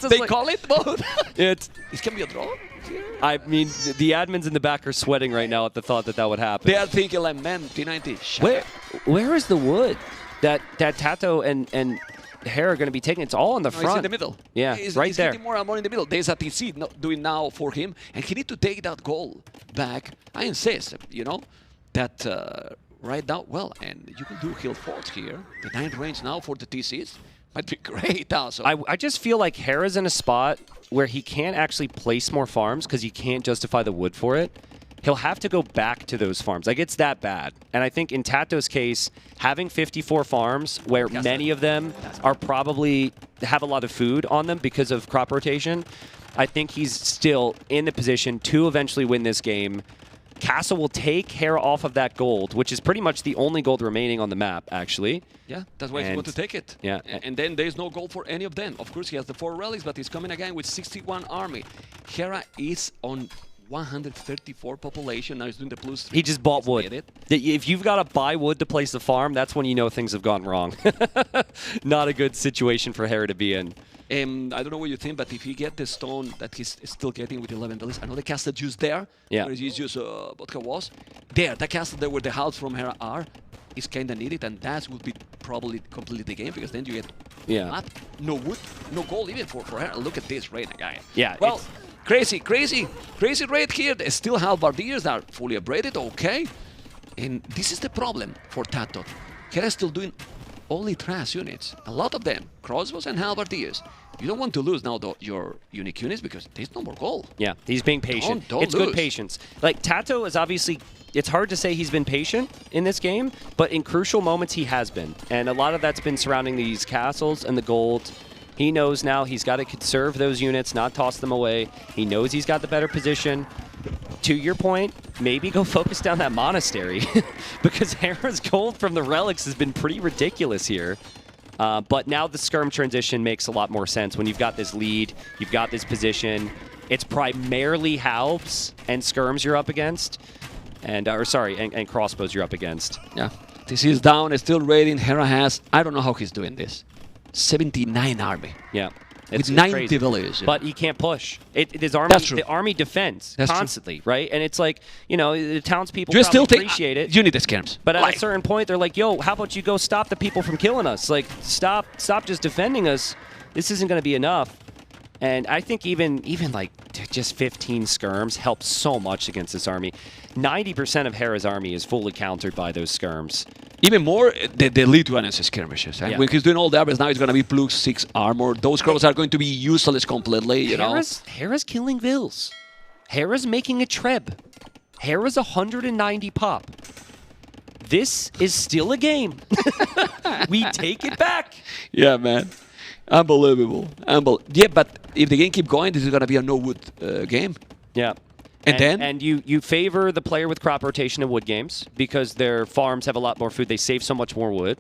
They call it both? It can be a draw? I mean, the admins in the back are sweating right now at the thought that that would happen. They are thinking like, man, T90. Where is the wood that TaToH and Hera are going to be taking? It's all in the front. It's in the middle. Yeah, it's right there. More and more in the middle. There's a TC doing now for him, and he need to take that goal back. I insist, you know, that right now, well, and you can do heal forts here. The 9 range now for the TCs might be great also. I just feel like Hera's in a spot where he can't actually place more farms because he can't justify the wood for it. He'll have to go back to those farms. Like, it's that bad. And I think in TaToH's case, having 54 farms, where many of them are probably have a lot of food on them because of crop rotation, I think he's still in the position to eventually win this game. Castle will take Hera off of that gold, which is pretty much the only gold remaining on the map, actually. Yeah, that's why he's going to take it. Yeah. And then there's no gold for any of them. Of course, he has the 4 relics, but he's coming again with 61 army. Hera is on 134 population. Now he's doing the +3. He just bought wood. If you've got to buy wood to place the farm, that's when you know things have gone wrong. Not a good situation for Hera to be in. I don't know what you think, but if you get the stone that he's still getting with 11 villas, I know the castle just there, where he's just vodka was. There, that castle there where the house from Hera are, is kind of needed, and that would be probably complete the game, because then you get no wood, no gold even for Hera. Look at this raid again. Yeah. Well, crazy raid here. They still have Bardiers that are fully upgraded, okay. And this is the problem for TaToH. Hera's still doing only trash units. A lot of them, crossbows and halberdiers. You don't want to lose now your unique units because there's no more gold. Yeah, he's being patient. It's lose. good patience. Like, TaToH is obviously, it's hard to say he's been patient in this game, but in crucial moments he has been. And a lot of that's been surrounding these castles and the gold. He knows now he's got to conserve those units, not toss them away. He knows he's got the better position. To your point, maybe go focus down that monastery because Hera's gold from the relics has been pretty ridiculous here. But now the skirm transition makes a lot more sense when you've got this lead, you've got this position. It's primarily halbs and skirms you're up against, and and crossbows you're up against. Yeah, this is down. It's still raiding. Hera has, I don't know how he's doing this, 79 army. Yeah. With 90 villages. But he can't push. His army, That's true. The army defends That's constantly, right? And it's like, you know, the townspeople You probably still appreciate it. You need the scams. But at a certain point, they're like, yo, how about you go stop the people from killing us? Like, stop just defending us. This isn't going to be enough. And I think even like just 15 skirms helps so much against this army. 90% of Hera's army is fully countered by those skirms. Even more, the lead one is skirmishes. And when he's doing all the armors, now it's going to be +6 armor. Those crows are going to be useless completely, you know. Hera's killing Vils. Hera's making a treb. Hera's 190 pop. This is still a game. We take it back. Yeah, man. Unbelievable. Yeah, but if the game keep going, this is going to be a no-wood game. Yeah. And you favor the player with crop rotation in wood games because their farms have a lot more food. They save so much more wood.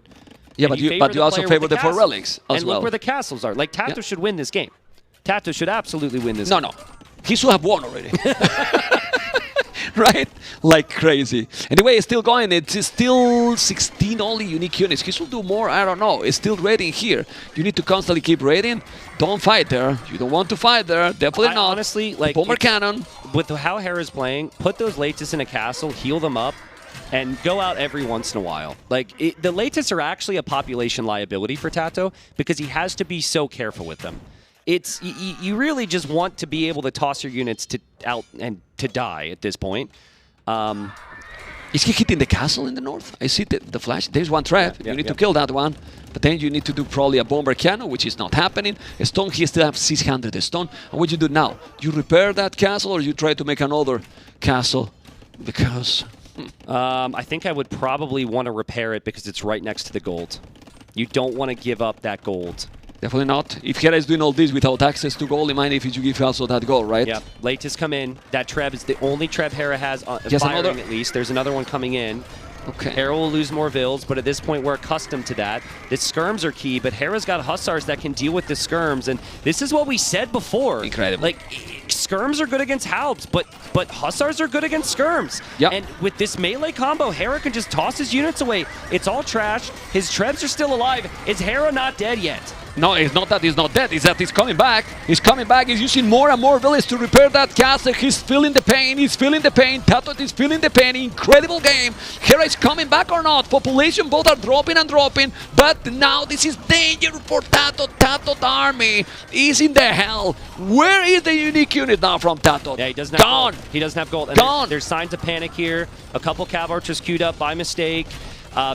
Yeah, but you also favor the 4 relics as well. And look where the castles are. Like, TaToH should win this game. TaToH should absolutely win this game. No. He should have won already. Right? Like crazy. Anyway, it's still going. It's still 16 only unique units. He should do more. I don't know. It's still raiding here. You need to constantly keep raiding. Don't fight there. You don't want to fight there. Definitely not. Honestly, like, bomber cannon. With how Hera's playing, put those Latus in a castle, heal them up, and go out every once in a while. Like, the Latus are actually a population liability for TaToH because he has to be so careful with them. It's you really just want to be able to toss your units out and to die at this point. Is he hitting the castle in the north? I see the flash. There's one trap. You need to kill that one. But then you need to do probably a bomber cannon, which is not happening. A stone, he still has 600 stone. And what you do now? You repair that castle or you try to make another castle? Because... I think I would probably want to repair it because it's right next to the gold. You don't want to give up that gold. Definitely not. If Hera is doing all this without access to gold, mind if you give also that gold, right? Yeah, late has come in. That Treb is the only Treb Hera has firing at least. There's another one coming in. Okay. Hera will lose more vills, but at this point we're accustomed to that. The skirms are key, but Hera's got Hussars that can deal with the skirms, and this is what we said before. Incredible. Like, skirms are good against halbs, but Hussars are good against skirms. Yep. And with this melee combo, Hera can just toss his units away. It's all trash. His Trebs are still alive. Is Hera not dead yet? No, it's not that he's not dead, it's that he's coming back. He's coming back, he's using more and more villages to repair that castle. He's feeling the pain, he's feeling the pain. TaToH is feeling the pain. Incredible game. Hera is coming back or not. Population both are dropping and dropping, but now this is danger for TaToH. TaToH army is in the hell. Where is the unique unit now from TaToH? Yeah, he doesn't have Gone. gold. He doesn't have gold. And Gone. There's signs of panic here. A couple cav archers queued up by mistake.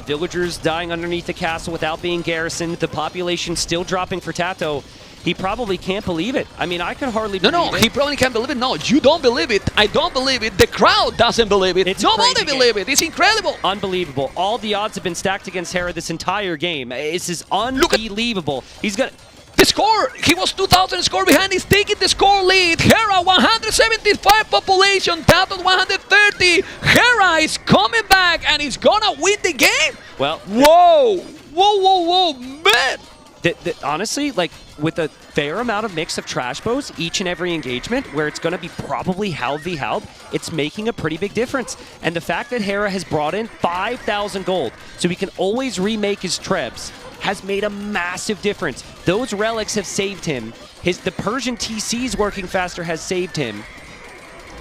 Villagers dying underneath the castle without being garrisoned. The population still dropping for TaToH. He probably can't believe it. I mean, I can hardly believe it. No, he probably can't believe it. No, you don't believe it. I don't believe it. The crowd doesn't believe it. Nobody believes it. It's incredible. Unbelievable. All the odds have been stacked against Hera this entire game. This is unbelievable. He's got... The score! He was 2,000 score behind. He's taking the score lead. Hera 175 population. TaToH 130. Hera is coming back and he's gonna win the game. Well, whoa, man! Honestly, like with a fair amount of mix of trash bows each and every engagement, where it's going to be probably halb v halb, it's making a pretty big difference. And the fact that Hera has brought in 5,000 gold, so he can always remake his Trebs, has made a massive difference. Those relics have saved him. The Persian TCs working faster has saved him.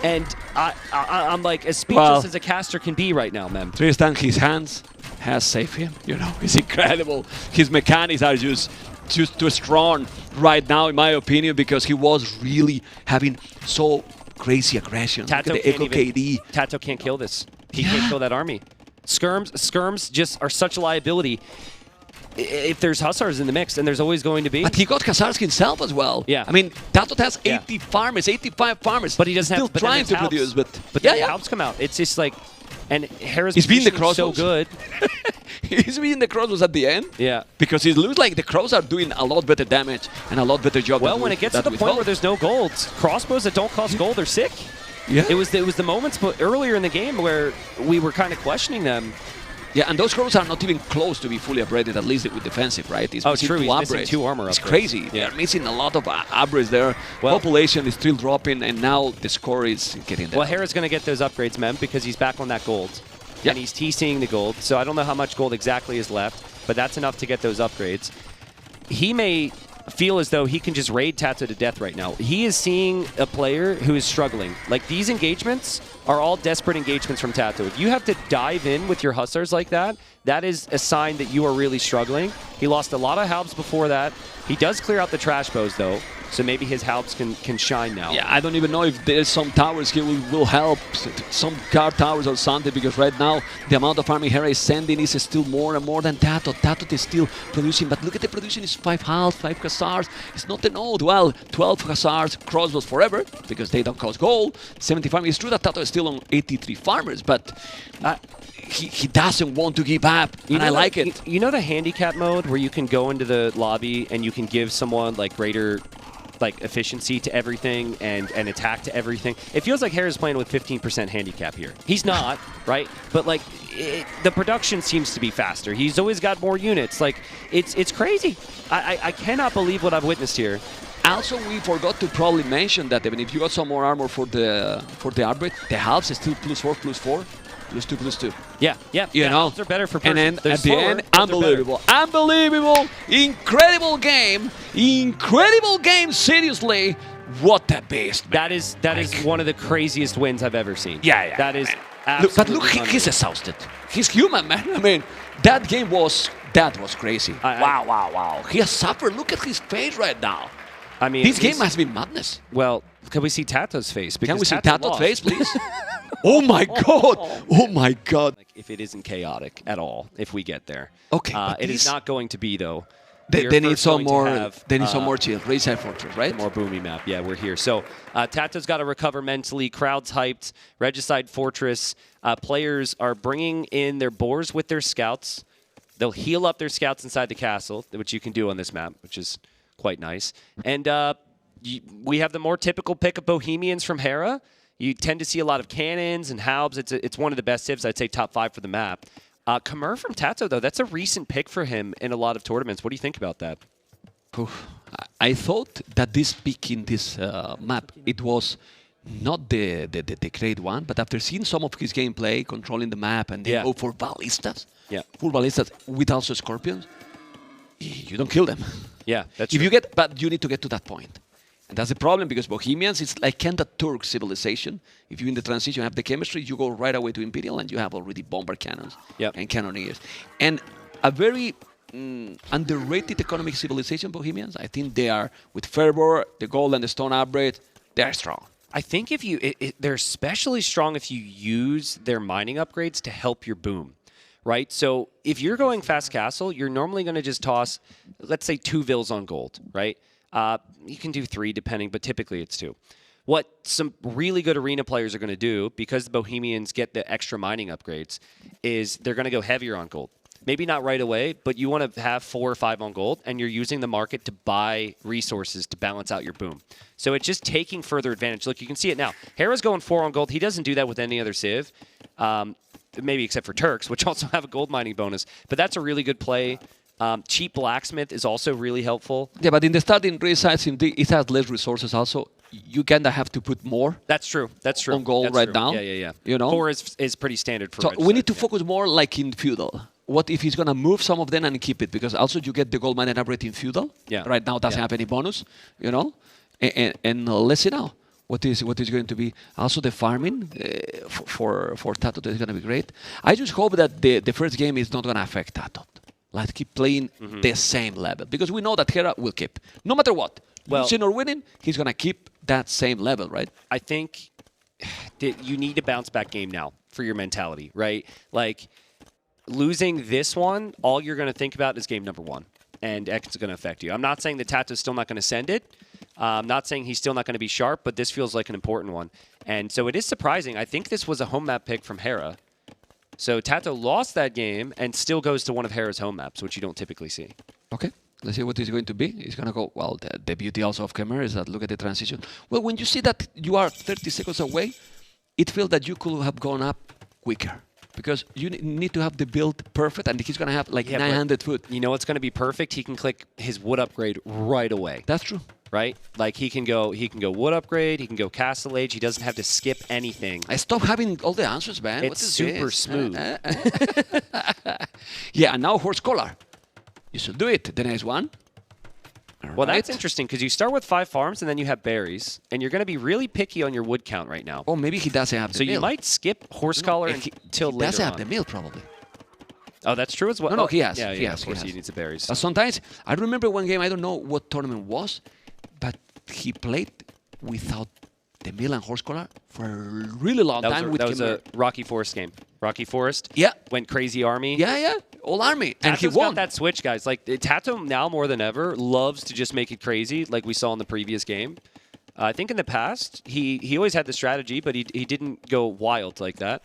And I'm like as speechless as a caster can be right now, man. Tristan, his hands has saved him. You know, it's incredible. His mechanics are just too strong right now, in my opinion, because he was really having so crazy aggression. Look at the Echo KD. TaToH can't kill this. He can't kill that army. Skirms just are such a liability. If there's Hussars in the mix, and there's always going to be. But he got Hussars himself as well. Yeah. I mean, TaToH has 80 farmers, 85 farmers. But he doesn't still have... trying to produce, but then halbs come out. It's just like... And Hera's he's being the cross so good. He's being the crossbows at the end. Yeah. Because it looks like the crows are doing a lot better damage and a lot better job. Well, when it gets to the point where there's no gold, crossbows that don't cost gold are sick. Yeah. It was the moments earlier in the game where we were kind of questioning them. Yeah, and those crows are not even close to be fully upgraded, at least with defensive, right? It's true. He's missing 2 armor upgrades. It's crazy. Yeah. They're missing a lot of upgrades there. Well, population is still dropping, and now the score is getting there. Well, Hera's going to get those upgrades, Mem, because he's back on that gold. Yep. And he's TCing the gold, so I don't know how much gold exactly is left, but that's enough to get those upgrades. He may feel as though he can just raid TaToH to death right now. He is seeing a player who is struggling. Like, these engagements are all desperate engagements from TaToH. If you have to dive in with your Hussars like that, that is a sign that you are really struggling. He lost a lot of halbs before that. He does clear out the trash bows, though, so maybe his halbs can shine now. Yeah, I don't even know if there's some towers here will help, some guard towers or something, because right now the amount of army Hera is sending is still more and more than TaToH. TaToH is still producing, but look at the production, it's 5 halbs, 5 Hussars. It's not an old, well, 12 Hussars, crossbows forever, because they don't cost gold. 70 farmers. It's true that TaToH is still on 83 farmers, but he doesn't want to give up, and I like it. You know the handicap mode where you can go into the lobby and you can give someone like greater efficiency to everything and attack to everything? It feels like Hera's playing with 15% handicap here. He's not, right? But like the production seems to be faster. He's always got more units. Like it's crazy. I cannot believe what I've witnessed here. Also, we forgot to probably mention that even if you got some more armor for the upgrade, the halves is still +4, +4. +2, +2. Yeah. You know, halbs are better for Persian. And then at the end, unbelievable, incredible game. Seriously, what a beast, man. That is one of the craziest wins I've ever seen. Yeah. That is absolutely. But look, he's exhausted. He's human, man. I mean, that game was crazy. Wow. He has suffered. Look at his face right now. I mean, this game has been madness. Well, can we see TaToH's face? Can we see TaToH's face, please? Oh my god! Oh my god! Like, if it isn't chaotic at all, if we get there. Okay, but it is this- not going to be, though. They need first some going to more. have, They need some more chill. Rayside Fortress, right? more boomy map. Yeah, we're here. So TaToH's got to recover mentally. Crowd's hyped. Regicide Fortress. Players are bringing in their boars with their scouts. They'll heal up their scouts inside the castle, which you can do on this map, which is quite nice. And we have the more typical pick of Bohemians from Hera. You tend to see a lot of cannons and halbs. It's one of the best civs. I'd say top 5 for the map. Khmer from TaToH, though, that's a recent pick for him in a lot of tournaments. What do you think about that? I thought that this pick in this map, it was not the great one, but after seeing some of his gameplay, controlling the map, and then go for ballistas, full ballistas with also scorpions, you don't kill them. Yeah, that's if true. you get, but you need to get to that point. And that's the problem, because Bohemians, it's like kind of Turk civilization. If you're in the transition, have the chemistry, you go right away to Imperial, and you have already bomber cannons and cannoneers. And a very underrated economic civilization, Bohemians. I think they are, with Fervor, the gold and the stone upgrade, they're strong. I think if you, they're especially strong if you use their mining upgrades to help your boom, right? So if you're going fast castle, you're normally going to just toss, let's say, 2 vills on gold, right? You can do 3 depending, but typically it's 2. What some really good arena players are going to do, because the Bohemians get the extra mining upgrades, is they're going to go heavier on gold. Maybe not right away, but you want to have 4 or 5 on gold, and you're using the market to buy resources to balance out your boom. So it's just taking further advantage. Look, you can see it now. Hera's going 4 on gold. He doesn't do that with any other civ, maybe except for Turks, which also have a gold mining bonus. But that's a really good play. Cheap blacksmith is also really helpful. Yeah, but in the starting resides, it has less resources also. You kind of have to put more. That's true. That's true. On gold That's right true. now. Yeah. You know? 4 is pretty standard for So Regicide, we need to focus more like in feudal. What if he's going to move some of them and keep it? Because also you get the gold mining upgrade in feudal. Yeah. Right now doesn't have any bonus, you know? And let's see now what is going to be. Also the farming for TaToH is going to be great. I just hope that the first game is not going to affect TaToH. Like keep playing the same level. Because we know that Hera will keep. No matter what. Well, losing or winning, he's going to keep that same level, right? I think that you need a bounce back game now for your mentality, right? Like, losing this one, all you're going to think about is game number 1. And X is going to affect you. I'm not saying that TaToH's still not going to send it. I'm not saying he's still not going to be sharp, but this feels like an important one. And so it is surprising. I think this was a home map pick from Hera. So TaToH lost that game and still goes to one of Hera's home maps, which you don't typically see. Okay. Let's see what it's going to be. It's going to go, well, the beauty also of Khmer is that look at the transition. Well, when you see that you are 30 seconds away, it feels that you could have gone up quicker. Because you need to have the build perfect, and he's going to have like 900 foot. You know what's going to be perfect? He can click his wood upgrade right away. That's true. Right? Like he can go wood upgrade, he can go castle age, he doesn't have to skip anything. I stopped having all the answers, man. It's super smooth. Yeah, and now horse collar. You should do it. The next one. Well, that's interesting because you start with 5 farms and then you have berries, and you're going to be really picky on your wood count right now. Oh, maybe he doesn't have the So mill. you might skip horse collar until later. He doesn't have the mill, probably. Oh, that's true as well. No, he has. Yeah, he has. of course he needs the berries. Sometimes, I remember one game, I don't know what tournament was, but he played without the mill and horse collar for a really long time. That was a Rocky Forest game. Rocky Forest went crazy army. Yeah. All army. And he TaToH's won. got that switch, guys. Like, TaToH now more than ever loves to just make it crazy, like we saw in the previous game. I think in the past, he always had the strategy, but he didn't go wild like that.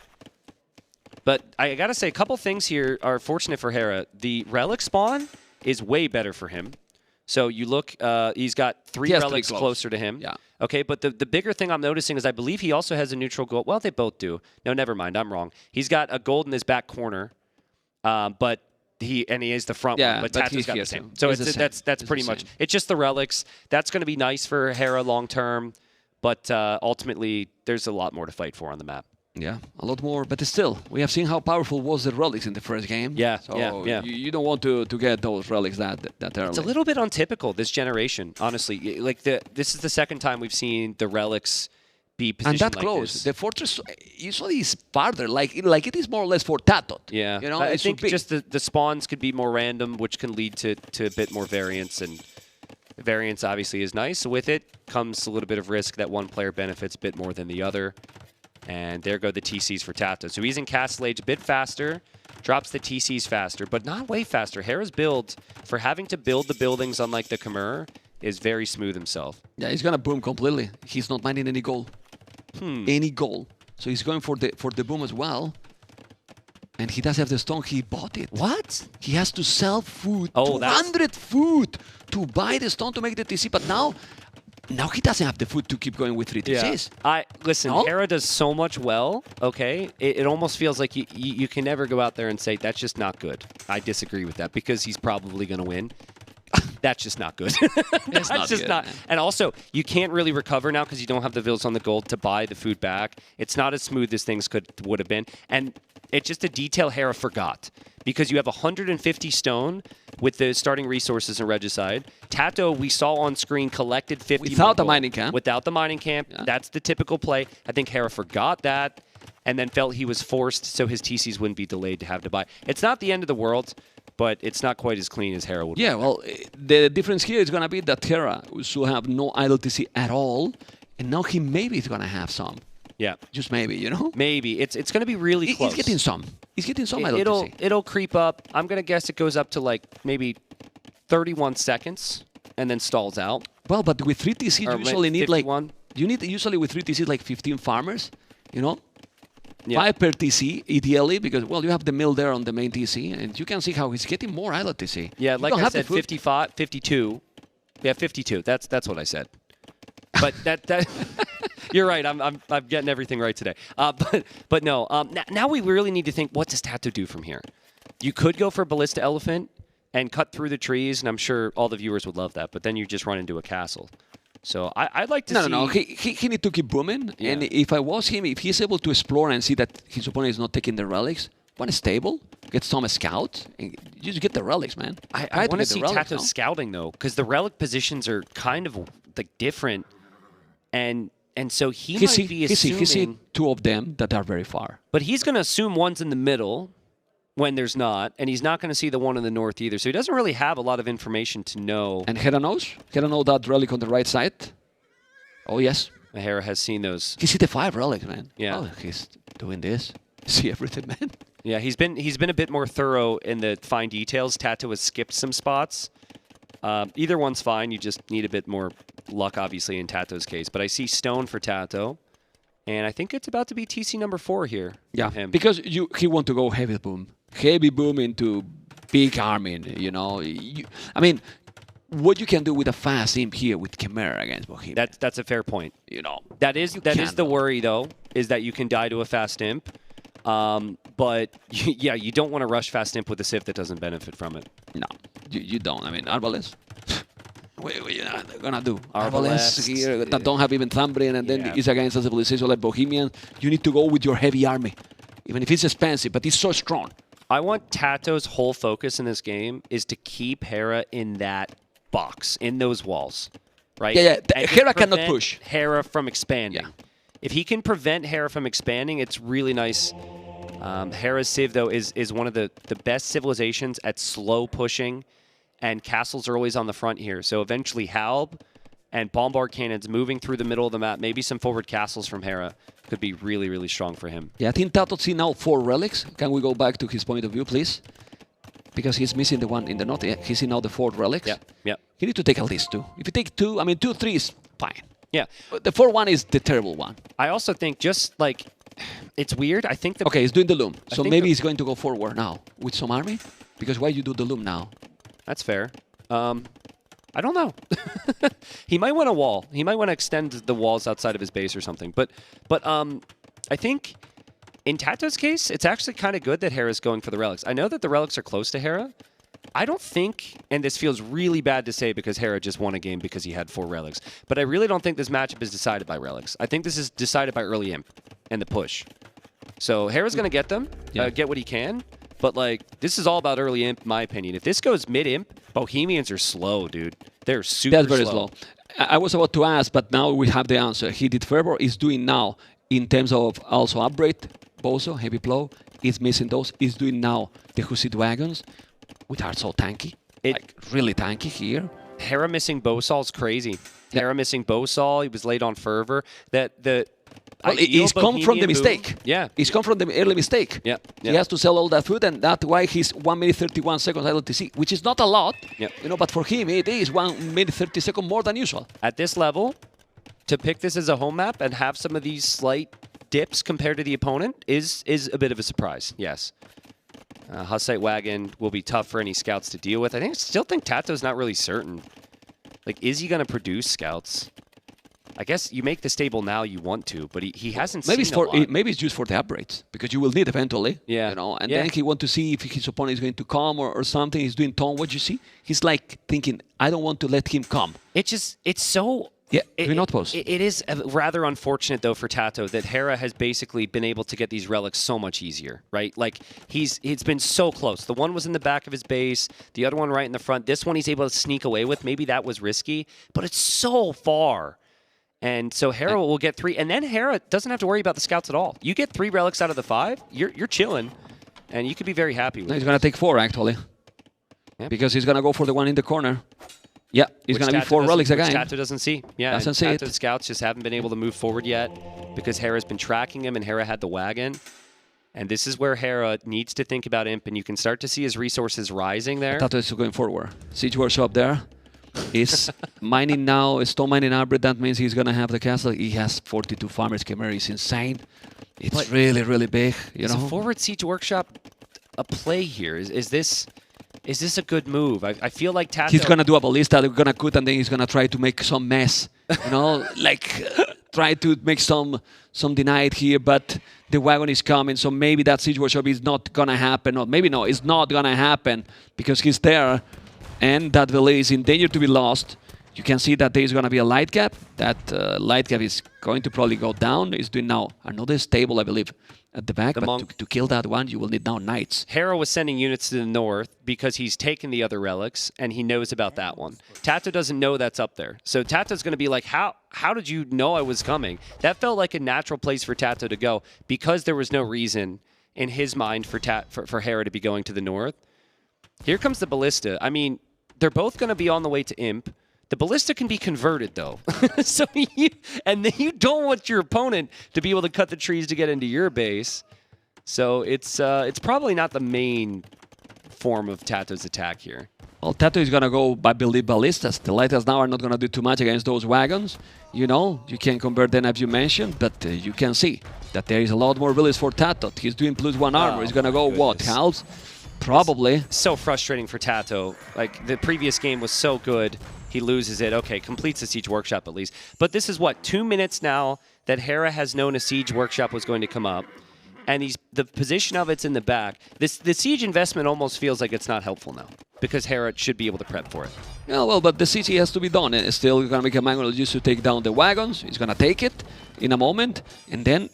But I got to say, a couple things here are fortunate for Hera. The relic spawn is way better for him. So you look, he's got 3 relics closer to him. Yeah. Okay, but the bigger thing I'm noticing is I believe he also has a neutral gold. Well, they both do. No, never mind. I'm wrong. He's got a gold in his back corner, but he is the front one. But TaToH's got the same. So that's pretty much. It's just the relics. That's going to be nice for Hera long term, but ultimately there's a lot more to fight for on the map. Yeah, a lot more, but still, we have seen how powerful was the relics in the first game. Yeah, so yeah. You don't want to get those relics that early. It's a little bit untypical this generation, honestly. Like this is the second time we've seen the relics be positioned and that like close. this. The fortress usually is farther, like it is more or less for TaToH. Yeah, you know, I think just the spawns could be more random, which can lead to a bit more variance, and variance obviously is nice. With it comes a little bit of risk that one player benefits a bit more than the other. And there go the TCs for TaToH. So he's in Castle Age a bit faster, drops the TCs faster, but not way faster. Hera's build, for having to build the buildings unlike the Khmer, is very smooth himself. Yeah, he's gonna boom completely. He's not minding any goal. Any goal. So he's going for the boom as well. And he does have the stone. He bought it. What? He has to sell food. Oh, 200 food to buy the stone to make the TC. But now he doesn't have the food to keep going with 3 TCs. Listen, No? Hera does so much well, okay? It almost feels like you can never go out there and say, that's just not good. I disagree with that because he's probably going to win. That's just not good. It's not just good, not. man. And also, you can't really recover now because you don't have the villas on the gold to buy the food back. It's not as smooth as things would have been. And it's just a detail Hera forgot because you have 150 stone with the starting resources in Regicide. TaToH, we saw on screen, collected 50 Without the gold. mining camp. Without the mining camp. Yeah. That's the typical play. I think Hera forgot that and then felt he was forced so his TCs wouldn't be delayed to have to buy. It's not the end of the world, but it's not quite as clean as Hera would. Yeah, well, the difference here is going to be that Hera should have no idle TC at all. And now he maybe is going to have some. Yeah. Just maybe, you know? Maybe. It's going to be really close. He's getting some. He's getting some idle TC. It'll creep up. I'm going to guess it goes up to like maybe 31 seconds and then stalls out. Well, but with 3 TC, Or you usually need 51. like... You need usually with 3 TC like 15 farmers, you know? Yeah. 5 per TC, ideally, because, well, you have the mill there on the main TC, and you can see how he's getting more idle TC. Yeah, You like don't I have the said, food. 55, 52. Yeah, 52. That's what I said. But that you're right. I'm getting everything right today. But no. Now we really need to think, what does TaToH do from here? You could go for Ballista Elephant and cut through the trees, and I'm sure all the viewers would love that. But then you just run into a castle. So I'd like to see... No. He need to keep booming. Yeah. And if I was him, if he's able to explore and see that his opponent is not taking the relics, one stable, get some scouts, and you just get the relics, man. I want to see relics, TaToH no? scouting, though, because the relic positions are kind of like different. And so he might be assuming... He see 2 of them that are very far. But he's going to assume one's in the middle when there's not, and he's not going to see the one in the north either. So he doesn't really have a lot of information to know. And Hera knows? Hera knows that relic on the right side? Oh, yes. Hera has seen those. He see the 5 relics, man. Yeah. Oh, he's doing this. See everything, man. Yeah, he's been a bit more thorough in the fine details. TaToH has skipped some spots. Either one's fine. You just need a bit more luck, obviously, in TaToH's case. But I see stone for TaToH. And I think it's about to be TC number 4 here. Yeah, from him. because he want to go heavy boom. Heavy boom into big army, you know. I mean, what you can do with a fast imp here with Khmer against Bohemian. That's a fair point. You know. That is can, the worry, though, is that you can die to a fast imp. But, yeah, you don't want to rush fast imp with a Civ that doesn't benefit from it. No, you don't. I mean, Arbalest. What are you gonna do? Arbalest, here that don't have even Thumbrian, and then Yeah. it's against a civilization like Bohemian. You need to go with your heavy army, even if it's expensive, but it's so strong. I want TaToH's whole focus in this game is to keep Hera in that box, in those walls, right? Yeah. And just Hera cannot prevent push. Hera from expanding. Yeah. If he can prevent Hera from expanding, it's really nice. Hera's Civ, though, is one of the best civilizations at slow pushing, and castles are always on the front here. So eventually Halb and bombard cannons moving through the middle of the map, maybe some forward castles from Hera, could be really, really strong for him. Yeah, I think TaToH see now 4 relics. Can we go back to his point of view, please? Because he's missing the one in the north. Yeah, he's in now the 4 relics. Yeah. He need to take at least 2. If you take 2, I mean, 2, 3 is fine. Yeah. But the 4th one is the terrible one. I also think just like, it's weird. I think the Okay, he's doing the loom. So think maybe he's going to go forward now with some army. Because why you do the loom now? That's fair. I don't know. He might want a wall. He might want to extend the walls outside of his base or something. But I think in TaToH's case, it's actually kind of good that Hera's going for the relics. I know that the relics are close to Hera. I don't think, and this feels really bad to say because Hera just won a game because he had 4 relics, but I really don't think this matchup is decided by relics. I think this is decided by early imp and the push. So Hera's going to get them, get what he can. But, like, this is all about early imp, in my opinion. If this goes mid-imp, Bohemians are slow, dude. They're super slow. That's very slow. I was about to ask, but now we have the answer. He did Fervor, is doing now in terms of also upgrade, Bozo, Heavy Plow, is missing those. Is doing now the Hussite Wagons, which are so tanky. Like, really tanky here. Hera missing Bosal's crazy. Hera missing Bosal, he was late on Fervor. Well, it's come from the mistake. Yeah. It's come from the early mistake. Yeah. He has to sell all that food, and that's why he's 1 minute 31 seconds LTC, which is not a lot. Yep. But for him, it is 1 minute 30 seconds more than usual. At this level, to pick this as a home map and have some of these slight dips compared to the opponent is a bit of a surprise, yes. Hussite Wagon will be tough for any scouts to deal with. I still think TaToH's not really certain. Like, is he going to produce scouts? I guess you make the stable now you want to, but he hasn't Maybe seen a lot. Maybe it's just for the upgrades, because you will need eventually. Yeah. And then he want to see if his opponent is going to come or something. He's doing tone. What you see? He's like thinking, I don't want to let him come. It's so... Yeah, we're not supposed. It is rather unfortunate, though, for TaToH that Hera has basically been able to get these relics so much easier, right? Like, it's been so close. The one was in the back of his base, the other one right in the front. This one he's able to sneak away with. Maybe that was risky, but it's so far. And so Hera will get 3, and then Hera doesn't have to worry about the scouts at all. You get 3 relics out of the 5, you're chilling, and you could be very happy with it. He's going to take 4, actually, because he's going to go for the one in the corner. Yeah, he's going to be 4 relics again. TaToH doesn't see. Yeah, doesn't see it. TaToH scouts just haven't been able to move forward yet because Hera's been tracking him, and Hera had the wagon. And this is where Hera needs to think about Imp, and you can start to see his resources rising there. TaToH is going forward. Siege Workshop there. Is mining now, stone mining hybrid. That means he's going to have the castle. He has 42 farmers. Khmer is insane. It's really, really big. You know, is a forward Siege Workshop a play here? Is this a good move? I feel like TaToH... He's going to do a ballista, they're going to cut, and then he's going to try to make some mess. You know, like try to make some denied here, but the wagon is coming, so maybe that Siege Workshop is not going to happen. Or maybe no, it's not going to happen because he's there, and that village is in danger to be lost. You can see that there is going to be a light gap. That light gap is going to probably go down. He's doing now another stable, I believe, at the back. But to kill that one, you will need now knights. Hera was sending units to the north because he's taken the other relics, and he knows about that one. TaToH doesn't know that's up there. So TaToH's going to be like, how did you know I was coming? That felt like a natural place for TaToH to go because there was no reason in his mind for Hera to be going to the north. Here comes the ballista. I mean, they're both going to be on the way to Imp. The ballista can be converted, though. And then you don't want your opponent to be able to cut the trees to get into your base. So it's probably not the main form of TaToH's attack here. Well, TaToH is going to go by building ballistas. The lighters now are not going to do too much against those wagons. You know, you can convert them as you mentioned, but you can see that there is a lot more villas for TaToH. He's doing +1 armor. He's going to go, what, halves? Probably. So frustrating for TaToH. Like, the previous game was so good. He loses it. Okay, completes the Siege Workshop at least. But this is what, 2 minutes now that Hera has known a Siege Workshop was going to come up. And the position of it's in the back. The Siege investment almost feels like it's not helpful now because Hera should be able to prep for it. Yeah, well, but the Siege has to be done. It's still going to make a manual just to take down the wagons. He's going to take it in a moment. And then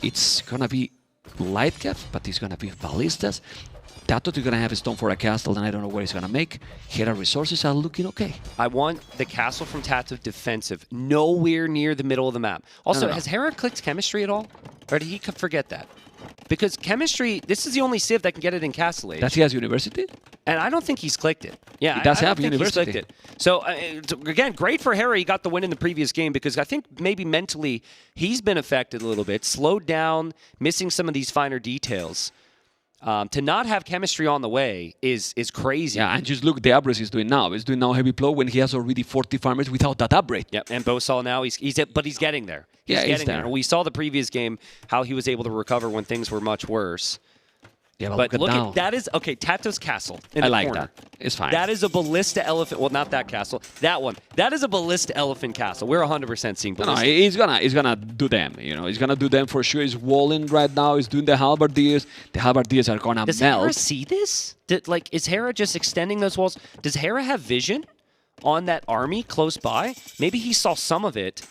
it's going to be light cap, but it's going to be ballistas. TaToH is going to have a stone for a castle, and I don't know where he's going to make. Hera resources are looking okay. I want the castle from TaToH defensive, nowhere near the middle of the map. Also, has Hera clicked chemistry at all? Or did he forget that? Because chemistry, this is the only civ that can get it in Castle Age. Does he has university? And I don't think he's clicked it. Yeah, he does have think university. He's clicked it. So, again, great for Hera. He got the win in the previous game because I think maybe mentally he's been affected a little bit, slowed down, missing some of these finer details. To not have chemistry on the way is crazy. Yeah, and just look the upgrades he's doing now. He's doing now heavy plow when he has already 40 farmers without that upgrade. Yep, and Bosal now, but he's getting there. He's getting there. We saw the previous game how he was able to recover when things were much worse. Yeah, but look at that is okay. TaToH's castle in the like corner. That. It's fine. That is a ballista elephant. Well, not that castle. That one. That is a ballista elephant castle. We're 100% seeing ballista. No, he's gonna do them. You know, he's gonna do them for sure. He's walling right now. He's doing the halberdiers. The halberdiers are gonna melt. Does Hera see this? Is Hera just extending those walls? Does Hera have vision on that army close by? Maybe he saw some of it.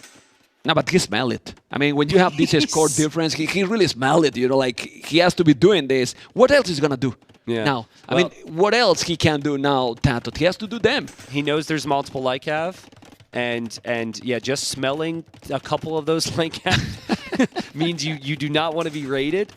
No, but he smelled it. I mean, when you have this score difference, he really smelled it. You know, like he has to be doing this. What else is gonna do? Yeah. Now, I mean, what else he can do now, TaToH? He has to do them. He knows there's multiple Lycav, and yeah, just smelling a couple of those Lycav means you do not want to be raided.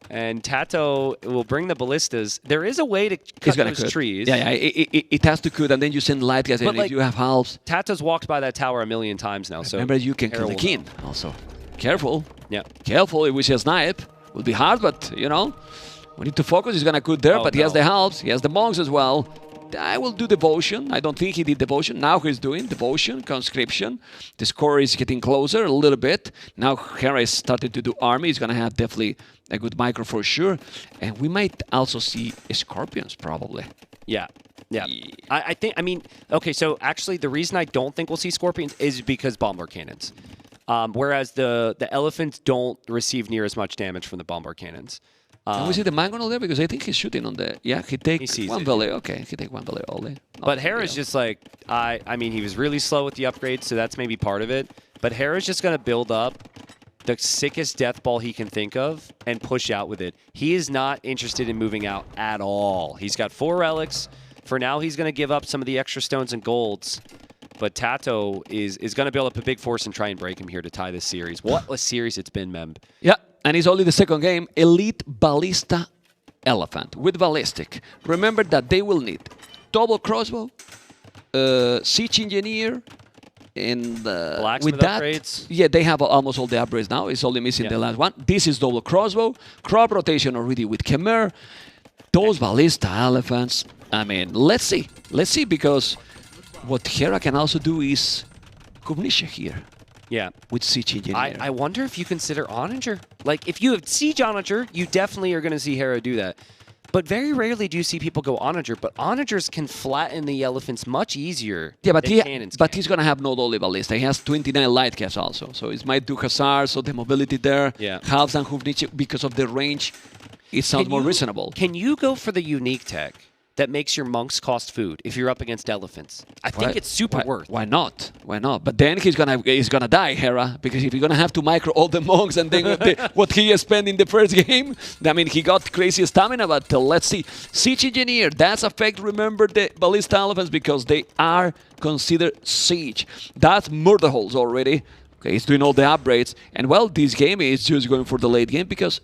And TaToH will bring the ballistas. There is a way to cut those trees. Yeah, it has to cut, and then you send light gas, and if you have halves. TaToH's walked by that tower a million times now. So remember, you can kill the king also. Careful. Yeah. Careful, if we see a snipe. Will be hard, but, you know, we need to focus. He's going to good there, Oh, but he has no. the helps. He has the monks as well. I will do devotion. I don't think he did devotion. Now he's doing devotion, conscription. The score is getting closer a little bit. Now Hera is starting to do army. He's going to have definitely a good micro for sure. And we might also see scorpions probably. Yeah. Yeah. I think, I mean, okay, so actually the reason I don't think we'll see scorpions is because bombard cannons. Whereas the elephants don't receive near as much damage from the bombard cannons. Can we see the mangonel there? Because I think he's shooting on the... Yeah, he takes one volley. Okay, he takes one volley only. But Hera's just like... I mean, he was really slow with the upgrades, so that's maybe part of it. But Hera's just going to build up the sickest death ball he can think of and push out with it. He is not interested in moving out at all. He's got 4 relics. For now, he's going to give up some of the extra stones and golds. But TaToH is going to build up a big force and try and break him here to tie this series. What a series it's been, Mem. Yeah, and it's only the second game. Elite Ballista Elephant with Ballistic. Remember that they will need double crossbow, Siege Engineer, and with that, upgrades. Yeah, they have almost all the upgrades now. It's only missing the last one. This is double crossbow, crop rotation already with Khmer. Those Ballista Elephants, I mean, let's see. Let's see, because what Hera can also do is Kubnisha here. Yeah. With Siege Engineer. I wonder if you consider Onager. Like, if you have Siege Onager, you definitely are going to see Hera do that. But very rarely do you see people go Onager. But Onagers can flatten the elephants much easier than cannons can. He's going to have not only Ballista. He has 29 light caps also. So it might do Hussars, so the mobility there. Yeah. Halves and Hufniche, because of the range, it sounds more reasonable. Can you go for the unique tech that makes your monks cost food if you're up against elephants? I think it's super worth. Why not? Why not? But then he's gonna die, Hera, because if you're gonna have to micro all the monks and then what he spent in the first game, I mean, he got crazy stamina. But let's see, Siege Engineer. That's affect. Remember the Ballista Elephants because they are considered siege. That's murder holes already. Okay, he's doing all the upgrades, and well, this game is just going for the late game because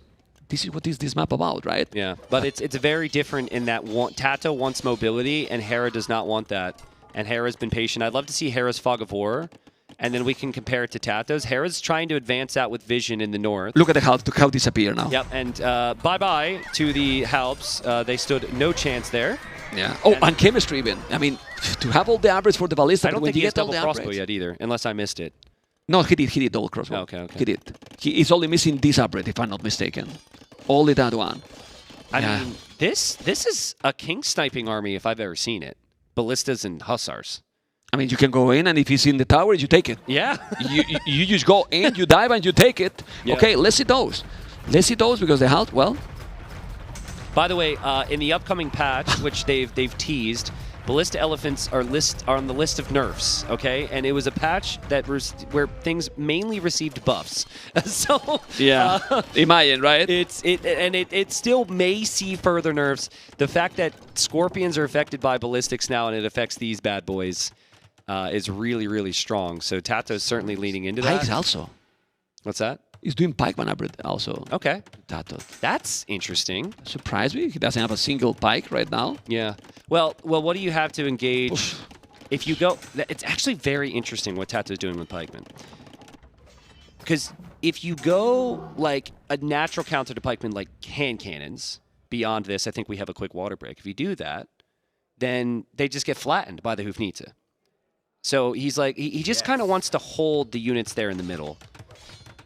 this is what is this map about, right? Yeah, but it's very different in that TaToH wants mobility, and Hera does not want that. And Hera's been patient. I'd love to see Hera's Fog of War, and then we can compare it to TaToH's. Hera's trying to advance out with Vision in the north. Look at the how disappear now. Yep, and bye-bye to the Halps. They stood no chance there. Yeah. Oh, and chemistry even. I mean, to have all the upgrades for the Ballista. I don't think he has double crossbow yet either, unless I missed it. No, he did double crossbow. Okay. He did. He is only missing this upgrade, if I'm not mistaken. Only that one. I mean, this is a king sniping army if I've ever seen it. Ballistas and Hussars. I mean, you can go in, and if he's in the tower, you take it. Yeah. you just go in, you dive, and you take it. Yeah. Okay, let's see those. Let's see those, because they help well. By the way, in the upcoming patch, which they've teased, Ballista Elephants are on the list of nerfs, okay? And it was a patch that where things mainly received buffs. So yeah, imagine, right? It still may see further nerfs. The fact that Scorpions are affected by ballistics now and it affects these bad boys is really, really strong. So TaToH is certainly leaning into that. Pikes also. What's that? He's doing pikeman upgrade also. Okay. TaToH. That's interesting. Surprised me. He doesn't have a single pike right now. Yeah. Well, what do you have to engage? Oof. If you go, it's actually very interesting what TaToH is doing with pikemen. Because if you go like a natural counter to pikemen like hand cannons, beyond this, I think we have a quick water break. If you do that, then they just get flattened by the Hufnita. So he's like, he just kind of wants to hold the units there in the middle.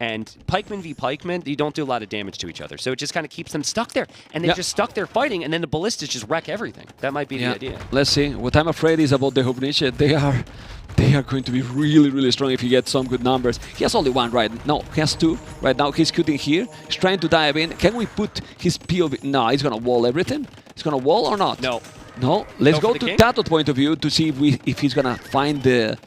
And pikeman v pikeman, you don't do a lot of damage to each other. So it just kind of keeps them stuck there. And they're just stuck there fighting, and then the ballistas just wreck everything. That might be the idea. Let's see. What I'm afraid is about the Hufnita. They are going to be really, really strong if he gets some good numbers. He has only one right now. He has two right now. He's cutting here. He's trying to dive in. Can we put his POV? No, he's going to wall everything. He's going to wall or not? No. No. Let's go to TaToH point of view to see if he's going to find the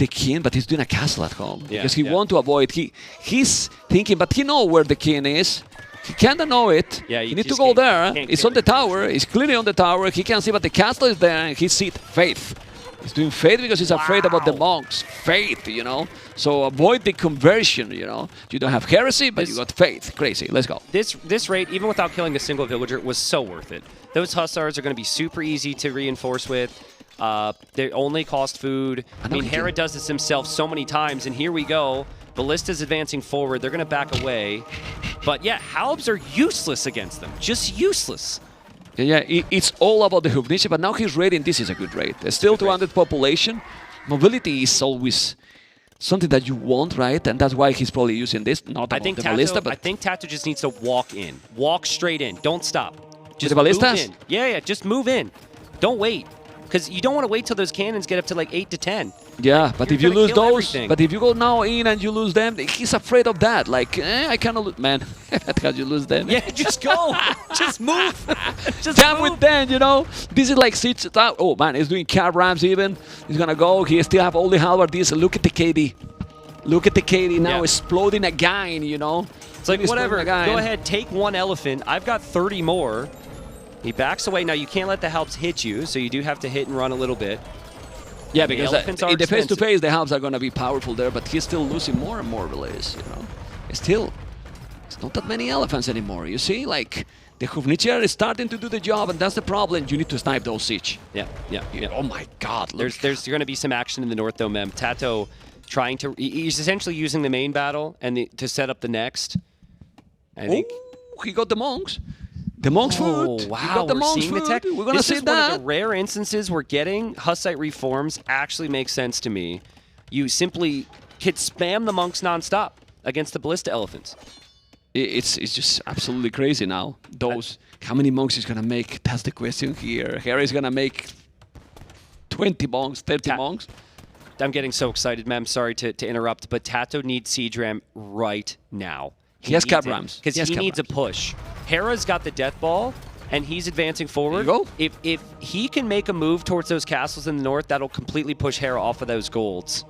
king, but he's doing a castle at home because he wants to avoid. He's thinking, but he knows where the king is. He kind of know it. Yeah, you need to go there. It's on the tower. It's clearly on the tower. He can see, but the castle is there, and he sees Faith. He's doing Faith because he's afraid about the monks. Faith, you know. So avoid the conversion, you know. You don't have heresy, but you got Faith. Crazy. Let's go. This raid, even without killing a single villager, was so worth it. Those Hussars are going to be super easy to reinforce with. They only cost food. I mean, Hera does this himself so many times, and here we go. Ballista's advancing forward. They're going to back away. But yeah, Halbs are useless against them. Just useless. Yeah, it's all about the Hufnice, but now he's raiding. This is a good raid. There's still 200 population. Mobility is always something that you want, right? And that's why he's probably using this. Not about the Ballista, but I think TaToH just needs to walk in. Walk straight in. Don't stop. Just the Ballistas? move in. Yeah, just move in. Don't wait. Because you don't want to wait till those cannons get up to like 8 to 10. Yeah, but if you gonna lose kill those, everything. but if you go now in and you lose them, he's afraid of that. Like, I cannot lose. Man, how you lose them? Yeah, just go. Just move. Just Damn move. with them, you know? This is like Siege. Oh, man, he's doing cab rams even. He's going to go. He still have all the halberdiers. Look at the KD. Look at the KD now exploding again, you know? It's like, whatever. Go ahead, take one elephant. I've got 30 more. He backs away. Now, you can't let the Halbs hit you, so you do have to hit and run a little bit. Yeah, because in the expensive. face-to-face, the Halbs are going to be powerful there, but he's still losing more and more relays, you know? Still, it's not that many elephants anymore, you see? Like, the Hufnice is starting to do the job, and that's the problem. You need to snipe those siege. Yeah. Oh my God, look. There's going to be some action in the north, though, Mem. TaToH trying to... He's essentially using the main battle and to set up the next. I think... Oh, he got the monks. The monks food. Wow, the we're monks seeing food. the tech. We're going to see This is that. one of the rare instances where getting Hussite reforms actually makes sense to me. You simply could spam the monks nonstop against the Ballista elephants. It's just absolutely crazy now. How many monks is going to make? That's the question here. Hera is going to make 20 monks, 30 monks. I'm getting so excited, Mem. Sorry to interrupt, but TaToH needs Siege Ram right now. He has cab rams. Because he needs a push. Hera's got the death ball, and he's advancing forward. There you go. If he can make a move towards those castles in the north, that'll completely push Hera off of those golds.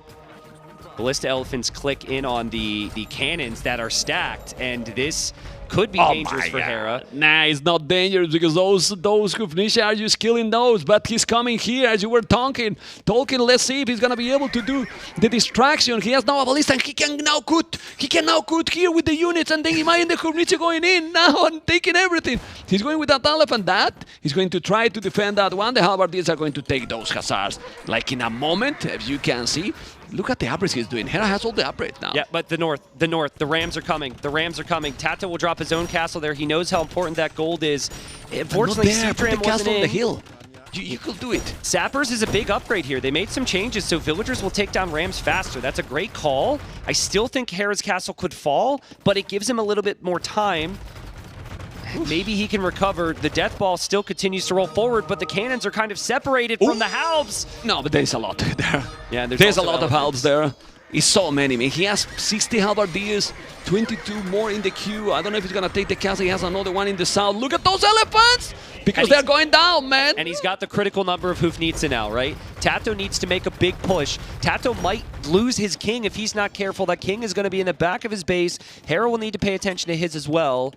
Ballista Elephants click in on the cannons that are stacked, and this could be dangerous for Hera. Nah, it's not dangerous because those Hufnice are just killing those. But he's coming here as you were talking. Let's see if he's gonna be able to do the distraction. He has now a ballista and he can now cut. He can now cut here with the units, and then imagine the Hufnice going in now and taking everything. He's going with that elephant. He's going to try to defend that one. The halberdiers are going to take those hussars like in a moment, as you can see. Look at the upgrades he's doing. Hera has all the upgrades now. Yeah, but the north, the Rams are coming. The Rams are coming. TaToH will drop his own castle there. He knows how important that gold is. Unfortunately, Put the castle on the hill. You could do it. Sappers is a big upgrade here. They made some changes, so villagers will take down Rams faster. That's a great call. I still think Hera's castle could fall, but it gives him a little bit more time. Maybe he can recover. The death ball still continues to roll forward, but the cannons are kind of separated from the Halbs. No, but there's a lot there. Yeah, there's a lot of Halbs there. It's so many, man. He has 60 halberdiers, 22 more in the queue. I don't know if he's going to take the castle. He has another one in the south. Look at those elephants! Because they're going down, man. And he's got the critical number of Hufnice now, right? TaToH needs to make a big push. TaToH might lose his king if he's not careful. That king is going to be in the back of his base. Hera will need to pay attention to his as well.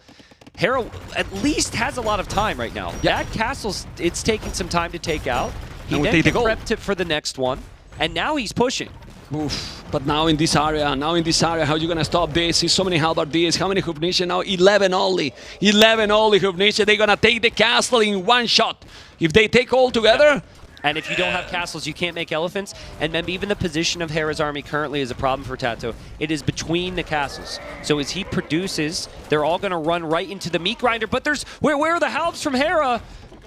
Hera at least has a lot of time right now. That castle's, it's taking some time to take out. He then can prep for the next one, and now he's pushing. Oof. But now in this area, how are you going to stop this? See so many halberdiers. How many Hufnice now? 11 only. 11 only Hufnice. They're going to take the castle in one shot. If they take all together... And if you don't have castles, you can't make elephants. And maybe even the position of Hera's army currently is a problem for TaToH. It is between the castles. So as he produces, they're all going to run right into the meat grinder. But there's... Where are the Halbs from Hera?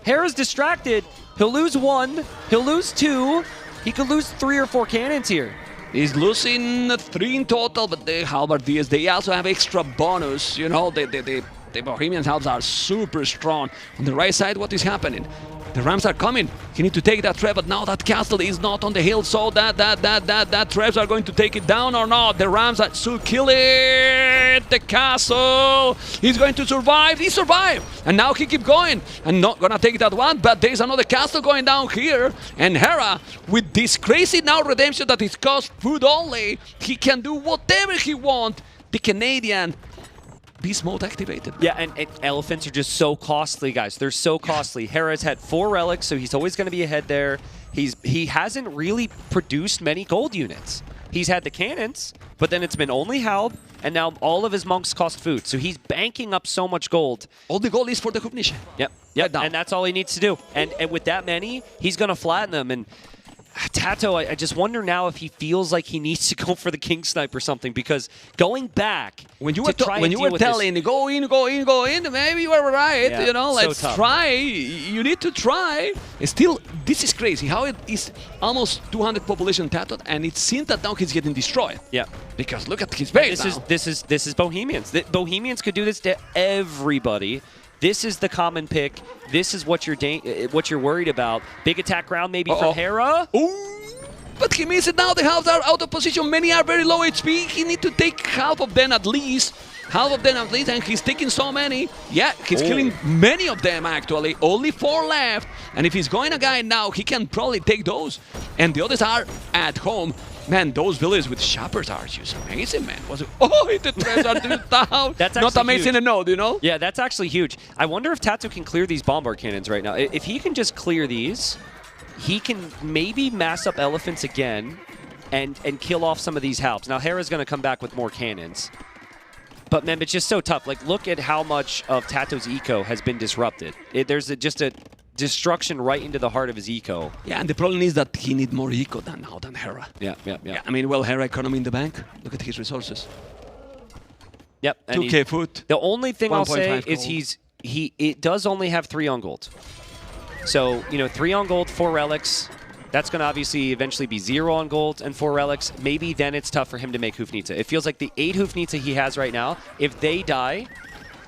Hera's distracted. He'll lose one. He'll lose two. He could lose 3 or 4 cannons here. He's losing 3 in total, but the halberdiers, they also have extra bonus. You know, the Bohemian Halbs are super strong. On the right side, what is happening? The Rams are coming. He needs to take that trap, but now that castle is not on the hill, so that traps are going to take it down or not. The Rams are to kill it. The castle. He's going to survive. He survived. And now he keep going. And not gonna take that one, but there's another castle going down here. And Hera, with this crazy now redemption that is cost food only, he can do whatever he wants. The Canadian beast mode activated. Yeah, and elephants are just so costly, guys. They're so costly. Hera's had 4 relics, so he's always going to be ahead there. He hasn't really produced many gold units. He's had the cannons, but then it's been only Halb, and now all of his monks cost food. So he's banking up so much gold. All the gold is for the Hufnice. Yep, and that's all he needs to do. And with that many, he's going to flatten them. And TaToH, I just wonder now if he feels like he needs to go for the King Snipe or something, because going back when you to were try when and you deal were with this- telling go in, maybe you were right. Yeah, You know, so let's tough. try. You need to try. Still, this is crazy. How it is almost 200 population TaToH, and it seems that now he's getting destroyed. Yeah. Because look at his base now. This is Bohemians. Bohemians could do this to everybody. This is the common pick. This is what you're worried about. Big attack round maybe from Hera. Ooh. But he missed it now. The halves are out of position. Many are very low HP. He need to take half of them at least. And he's taking so many. Yeah, he's killing many of them actually. Only 4 left. And if he's going a guy now, he can probably take those. And the others are at home. Man, those villagers with shoppers are just amazing, man. Hit the treasure down. That's not amazing huge. to know, you know? Yeah, that's actually huge. I wonder if TaToH can clear these bombard cannons right now. If he can just clear these, he can maybe mass up elephants again and kill off some of these halbs. Now, Hera's going to come back with more cannons. But, man, it's just so tough. Like, look at how much of TaToH's eco has been disrupted. There's just a destruction right into the heart of his eco. Yeah, and the problem is that he needs more eco than Hera. Yeah. I mean, well, Hera economy in the bank. Look at his resources. Yep. 2K foot. The only thing I'll say is gold. it does only have 3 on gold. So, 3 on gold, 4 relics. That's going to obviously eventually be 0 on gold and 4 relics. Maybe then it's tough for him to make Hufnita. It feels like the 8 Hufnita he has right now, if they die,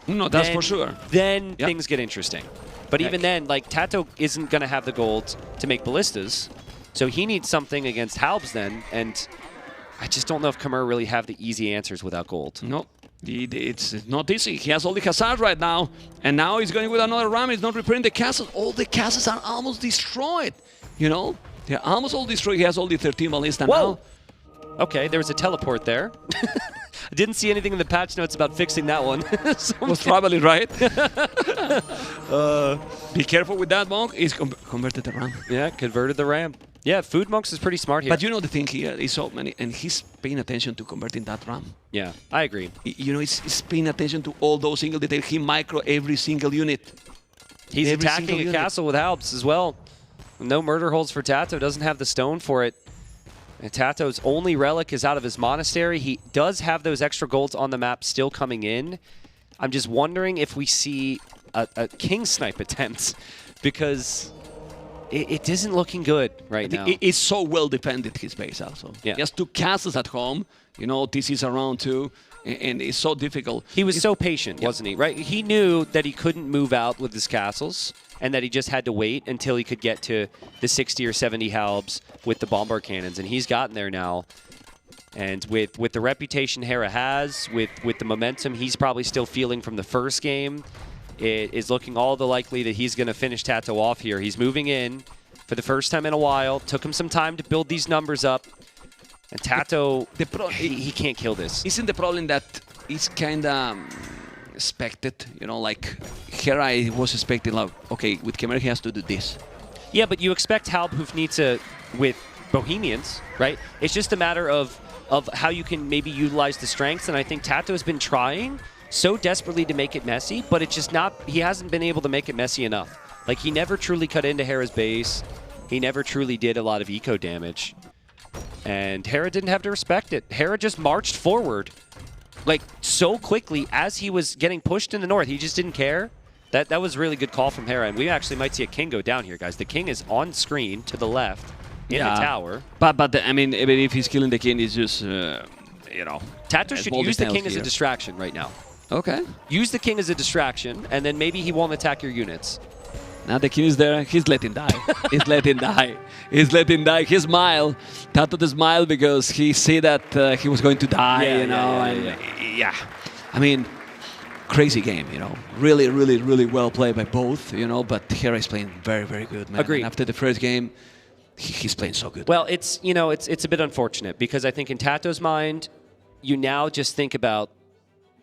no, that's for sure. Then things get interesting. But even then, like, TaToH isn't going to have the gold to make ballistas. So he needs something against halbs then. And I just don't know if Khmer really have the easy answers without gold. No. It's not easy. He has all the hazard right now. And now he's going with another ram. He's not repairing the castles. All the castles are almost destroyed. You know? They're almost all destroyed. He has all the 13 ballista now. Okay, there was a teleport there. I didn't see anything in the patch notes about fixing that one. Was probably right. Be careful with that, Monk. He's converted the ram. Yeah, converted the ram. Yeah, Food Monks is pretty smart here. But you know the thing here, he's so many, and he's paying attention to converting that ram. Yeah, I agree. You know, he's paying attention to all those single details. He micro every single unit. He's attacking a castle with halbs as well. No murder holes for TaToH. Doesn't have the stone for it. And TaToH's only relic is out of his monastery. He does have those extra golds on the map still coming in. I'm just wondering if we see a King Snipe attempt, because it isn't looking good right now. It's so well defended, his base also. Yeah. He has 2 castles at home. You know, this is around too. And it's so difficult. He was so patient, wasn't he? Right? He knew that he couldn't move out with his castles, and that he just had to wait until he could get to the 60 or 70 halbs with the bombard cannons, and he's gotten there now. And with the reputation Hera has, with the momentum he's probably still feeling from the first game, it is looking all the likely that he's going to finish TaToH off here. He's moving in for the first time in a while. Took him some time to build these numbers up. And TaToH, he can't kill this. Isn't the problem that it's kind of expected? You know, like Hera was expecting, like, okay, with Khmer he has to do this. Yeah, but you expect Halb Hufnita with Bohemians, right? It's just a matter of how you can maybe utilize the strengths, and I think TaToH has been trying so desperately to make it messy, but it's just not, he hasn't been able to make it messy enough. Like, he never truly cut into Hera's base. He never truly did a lot of eco damage. And Hera didn't have to respect it. Hera just marched forward, like, so quickly as he was getting pushed in the north. He just didn't care. That was a really good call from Hera, and we actually might see a king go down here, guys. The king is on screen to the left in the tower. But I mean, even if he's killing the king, it's just, you know. TaToH should use the king as a distraction right now. Okay. Use the king as a distraction, and then maybe he won't attack your units. Now the king is there. He's letting die. He's letting die. He's letting die. He smiled. TaToH smiled because he see that he was going to die, you know. Yeah. I mean, crazy game, you know. Really, really, really well played by both, you know. But Hera is playing very, very good, man. Agreed. And after the first game, he's playing so good. Well, it's, you know, it's a bit unfortunate because I think in TaToH's mind, you now just think about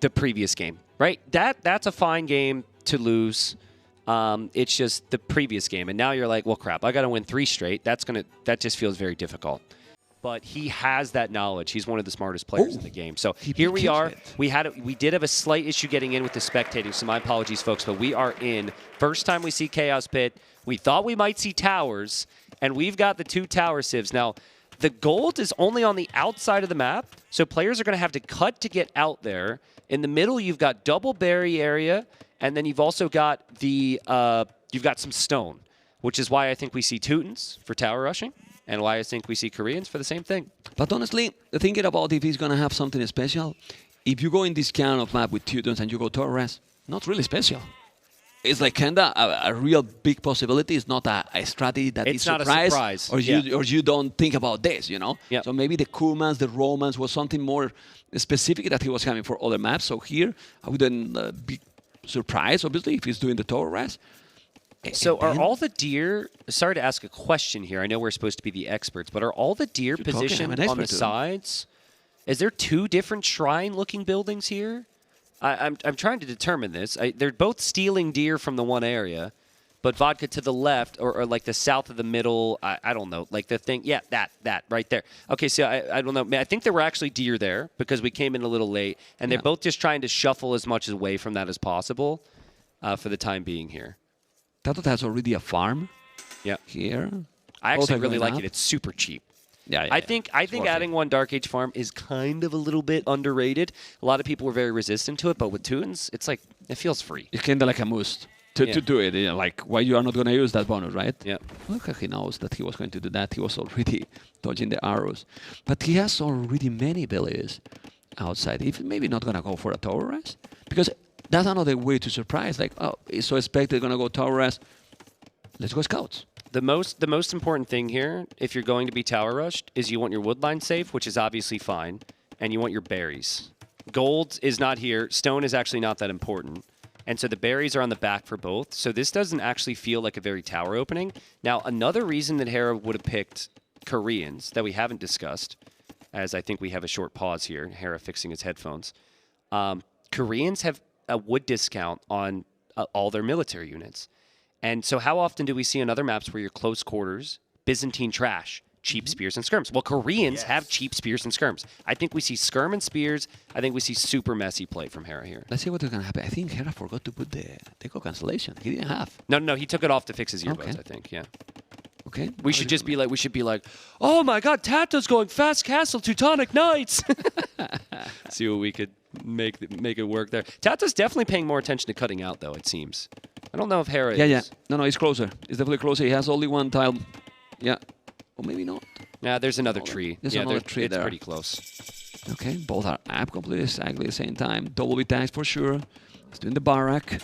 the previous game, right? That's a fine game to lose. It's just the previous game, and now you're like, well, crap, I got to win 3 straight. That just feels very difficult. But he has that knowledge. He's one of the smartest players in the game. So here we are. We did have a slight issue getting in with the spectating, so my apologies, folks. But we are in. First time we see Chaos Pit. We thought we might see towers, and we've got the 2 tower civs. Now, the gold is only on the outside of the map, so players are going to have to cut to get out there. In the middle, you've got double berry area, and then you've also got the you've got some stone, which is why I think we see Teutons for tower rushing, and why I think we see Koreans for the same thing. But honestly, thinking about if he's going to have something special, if you go in this kind of map with Teutons and you go Torres, not really special. It's like kinda a real big possibility. It's not a strategy that It's is not a surprise. or you don't think about this, you know. Yep. So maybe the Kumans, the Romans was something more specific that he was having for other maps. So here I wouldn't be surprised, obviously, if he's doing the Torres. So are all the deer, sorry to ask a question here, I know we're supposed to be the experts, but are all the deer positioned on the sides? Is there 2 different shrine-looking buildings here? I'm trying to determine this. They're both stealing deer from the one area, but vodka to the left, or like the south of the middle, I don't know, like the thing, yeah, that right there. Okay, so I don't know. I think there were actually deer there because we came in a little late, and they're both just trying to shuffle as much away from that as possible for the time being here. TaToH has already a farm here. I actually really like up. it. It's super cheap. Yeah, I think adding 1 Dark Age farm is kind of a little bit underrated. A lot of people were very resistant to it, but with Teutons, it's like it feels free. It's kind of like a must to do it. You know, like why you are not going to use that bonus, right? Yeah. Look, he knows that he was going to do that. He was already dodging the arrows, but he has already many abilities outside. If maybe not going to go for a Torres, because that's another way to surprise. Like, oh, it's so expected going to go Torres. Let's go scouts. The most important thing here, if you're going to be tower rushed, is you want your woodline safe, which is obviously fine, and you want your berries. Gold is not here. Stone is actually not that important. And so the berries are on the back for both. So this doesn't actually feel like a very tower opening. Now, another reason that Hera would have picked Koreans that we haven't discussed, as I think we have a short pause here, Hera fixing his headphones. Koreans have a wood discount on all their military units. And so how often do we see on other maps where you're close quarters, Byzantine trash, cheap spears and skirms? Well, Koreans have cheap spears and skirms. I think we see skirm and spears. I think we see super messy play from Hera here. Let's see what is going to happen. I think Hera forgot to put the deco cancellation. He didn't have. No, he took it off to fix his earbuds, Okay. I think, yeah. Okay. We should be like, oh my God, TaToH's going fast castle, Teutonic Knights. See what we could make it work there. TaToH's definitely paying more attention to cutting out, though, it seems. I don't know if Hera is. Yeah. No, he's closer. He's definitely closer. He has only 1 tile. Yeah. Or maybe not. Yeah, there's another tree. There's yeah, another tree it's there. pretty close. Okay, both are up completely exactly the same time. Double B tags for sure. He's doing the barrack.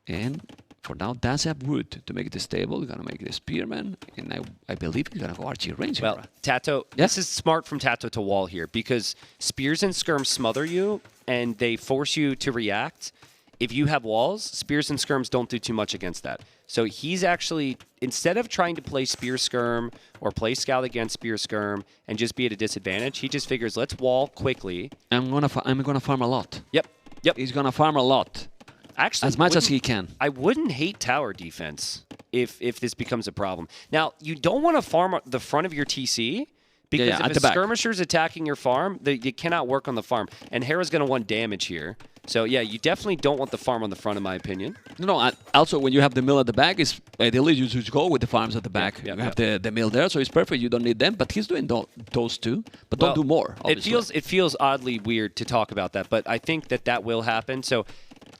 And for now, that's up wood to make it stable. We're going to make it a spearman. And I believe he's going to go archery range. Well, Hera. TaToH, this is smart from TaToH to wall here because spears and skirms smother you and they force you to react. If you have walls, spears and skirms don't do too much against that. So he's actually, instead of trying to play spear skirm or play scout against spear skirm and just be at a disadvantage, he just figures, let's wall quickly. I'm gonna farm a lot. Yep. He's gonna farm a lot. Actually, As much as he can. I wouldn't hate tower defense if this becomes a problem. Now, you don't want to farm the front of your TC because if a skirmisher's attacking your farm, you cannot work on the farm. And Hera's going to want damage here. So, yeah, you definitely don't want the farm on the front, in my opinion. No, also, when you have the mill at the back, it's ideally you just go with the farms at the back. You have the mill there, so it's perfect. You don't need them, but he's doing those two, but don't do more, obviously. It feels oddly weird to talk about that, but I think that will happen. So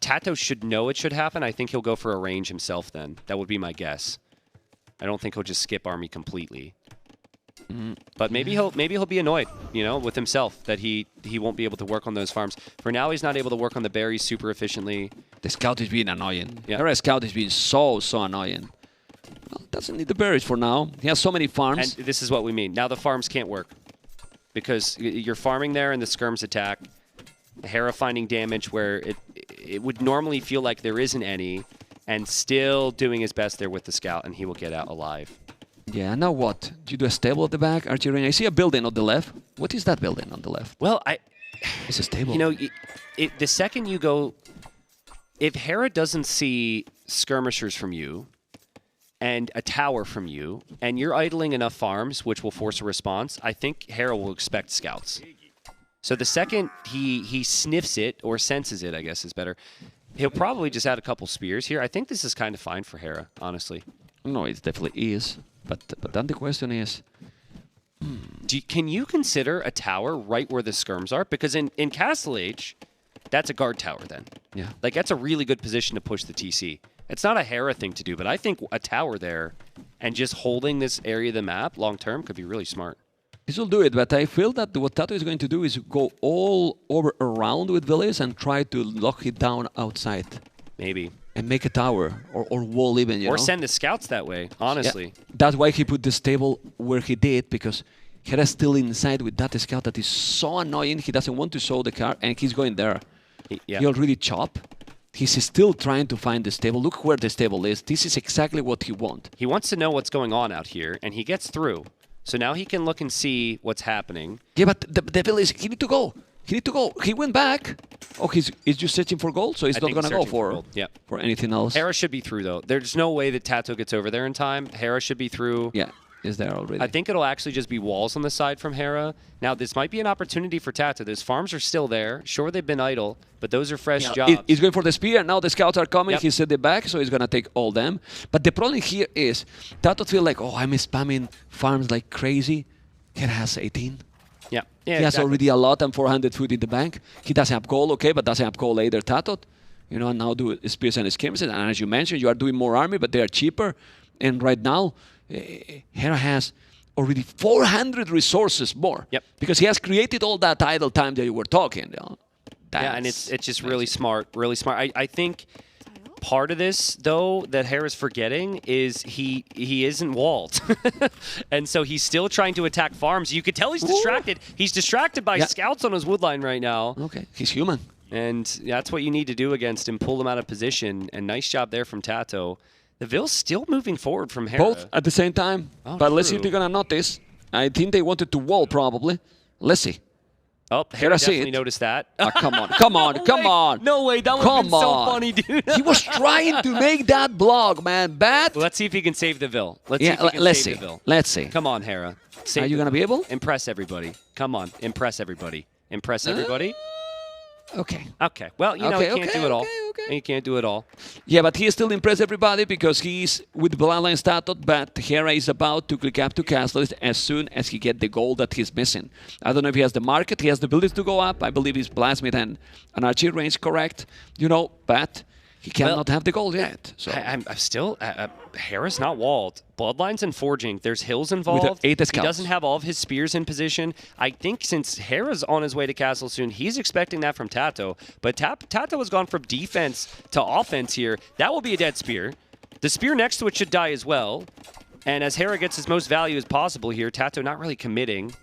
TaToH should know it should happen. I think he'll go for a range himself then. That would be my guess. I don't think he'll just skip army completely. But maybe he'll be annoyed, with himself that he won't be able to work on those farms. For now, he's not able to work on the berries super efficiently. The scout is being annoying. Yeah. Hera scout is being so annoying. Well, doesn't need the berries for now. He has so many farms. And this is what we mean. Now the farms can't work because you're farming there and the skirms attack. Hera finding damage where it would normally feel like there isn't any, and still doing his best there with the scout, and he will get out alive. Yeah, now what? Do you do a stable at the back, archery? I see a building on the left. What is that building on the left? Well, It's a stable. The second you go, if Hera doesn't see skirmishers from you and a tower from you, and you're idling enough farms, which will force a response, I think Hera will expect scouts. So the second he sniffs it, or senses it, I guess is better, he'll probably just add a couple spears here. I think this is kind of fine for Hera, honestly. No, it definitely is. But then the question is, Can you consider a tower right where the skirms are? Because in Castle Age, that's a guard tower then. yeah. Like, that's a really good position to push the TC. It's not a Hera thing to do, but I think a tower there and just holding this area of the map long-term could be really smart. This will do it, but I feel that what TaToH is going to do is go all over around with Villiers and try to lock it down outside. Maybe. And make a tower or wall even, you Or know? send the scouts that way, honestly. Yeah. That's why he put the stable where he did, because Hera's still inside with that scout that is so annoying. He doesn't want to show the car, and he's going there. Yeah. He already chopped. He's still trying to find the stable. Look where the stable is. This is exactly what he wants. He wants to know what's going on out here, and he gets through. So now he can look and see what's happening. Yeah, but the village, he need to go. He need to go. He went back. Oh, he's just searching for gold, so he's not going to go for anything else. Hera should be through, though. There's no way that TaToH gets over there in time. Hera should be through. Yeah, is there already. I think it'll actually just be walls on the side from Hera. Now, this might be an opportunity for TaToH. Those farms are still there. Sure, they've been idle, but those are fresh jobs. He's going for the spear. Now the scouts are coming. Yep. He set it back, so he's going to take all them. But the problem here is TaToH feel like, oh, I'm spamming farms like crazy. Hera has 18. Yeah, He has already a lot and 400 food in the bank. He doesn't have gold, okay, but doesn't have gold either, TaToH. You know, and now do spears and skirmishes. And as you mentioned, you are doing more army, but they are cheaper. And right now, Hera has already 400 resources more. Yep. Because he has created all that idle time that you were talking. You know? Yeah, and it's just really smart, really smart. I think part of this, though, that Hera's forgetting is he isn't walled. And so he's still trying to attack farms. You could tell he's distracted. He's distracted by scouts on his wood line right now. Okay, he's human. And that's what you need to do against him, pull him out of position. And nice job there from TaToH. The Ville's still moving forward from Hera. Both at the same time. Oh, but let's see if true. they're going to notice. I think they wanted to wall, probably. Let's see. Oh, Hera definitely noticed that. Come on, come on, come on. No way, that would have been so funny, dude. He was trying to make that block, man. Bad. Well, let's see if he can save the Ville. Let's see. the Ville. Let's see. Come on, Hera. Are you going to be able? Impress everybody. Come on, impress everybody. Impress everybody. Okay. Okay. Well, you know, he can't do it all. Okay. He can't do it all. Yeah, but he still impress everybody because he's with Bloodline TaToH, but Hera is about to click up to Castle as soon as he get the gold that he's missing. I don't know if he has the market, he has the ability to go up. I believe he's Plasmid and an archery range, correct? You know, but he cannot have the gold yet. So I'm still... Hera's not walled. Bloodlines and Forging. There's hills involved. With 8 he scouts. doesn't have all of his spears in position. I think since Hera's on his way to Castle soon, he's expecting that from TaToH. But TaToH has gone from defense to offense here. That will be a dead spear. The spear next to it should die as well. And as Hera gets as most value as possible here, TaToH not really committing.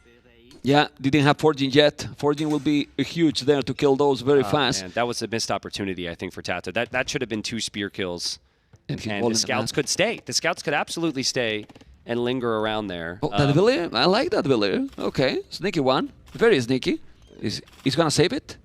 yeah, didn't have Forging yet. Forging will be huge there to kill those very fast. Man, that was a missed opportunity, I think, for TaToH. That should have been 2 spear kills. And And the scouts could stay. The scouts could absolutely stay and linger around there. Oh, that Villier? I like that Villier. Okay, sneaky one. Very sneaky. He's gonna save it.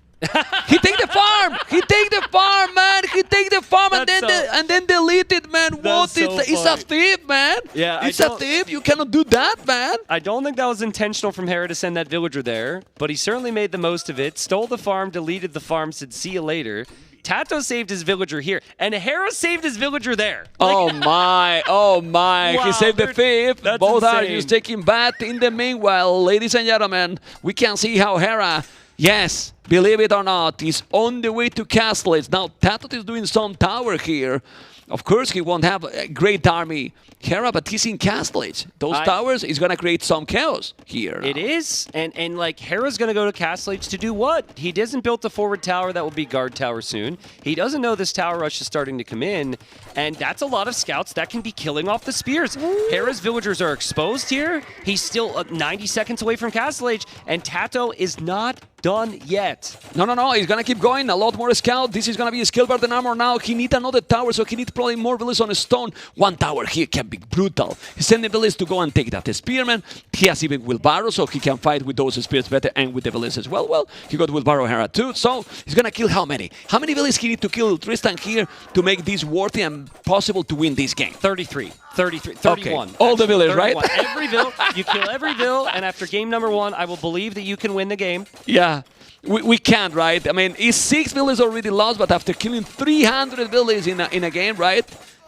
He take the farm. He take the farm, man. He take the farm and then delete it, man. What? So It's a thief, man. Yeah, it's a thief. You cannot do that, man. I don't think that was intentional from Hera to send that villager there, but he certainly made the most of it. Stole the farm, deleted the farm, said see you later. TaToH saved his villager here, and Hera saved his villager there. Oh my, oh my. Wow, he saved the thief. that's Both are insane. just taking bat. In the meanwhile, ladies and gentlemen, we can see how Hera, yes, believe it or not, is on the way to Castle. Now, TaToH is doing some tower here. Of course, he won't have a great army, Hera, but he's in Castle. Those towers is going to create some chaos here. It is, and like Hera's going to go to Castle Age to do what? He doesn't build the forward tower that will be guard tower soon. He doesn't know this tower rush is starting to come in, and that's a lot of scouts that can be killing off the spears. Hera's villagers are exposed here. He's still 90 seconds away from Castle Age, and TaToH is not done yet. No, he's going to keep going. A lot more scout. This is going to be a skill bar than armor now. He needs another tower, so he needs probably more villagers on a stone. One tower here can be brutal. He's sending villagers to go and take that. The spearman, he has even wheelbarrow, so he can fight with those spears better and with the villagers as well. Well, he got wheelbarrow Hera too, so he's going to kill how many? How many villagers he need to kill Tristan here to make this worthy and possible to win this game? 33, 31. All the villagers, right? Every vill, you kill every vill, and after game number 1, I will believe that you can win the game. Yeah. We can't, right? I mean, it's 6 villagers already lost, but after killing 300 villagers in a game, right?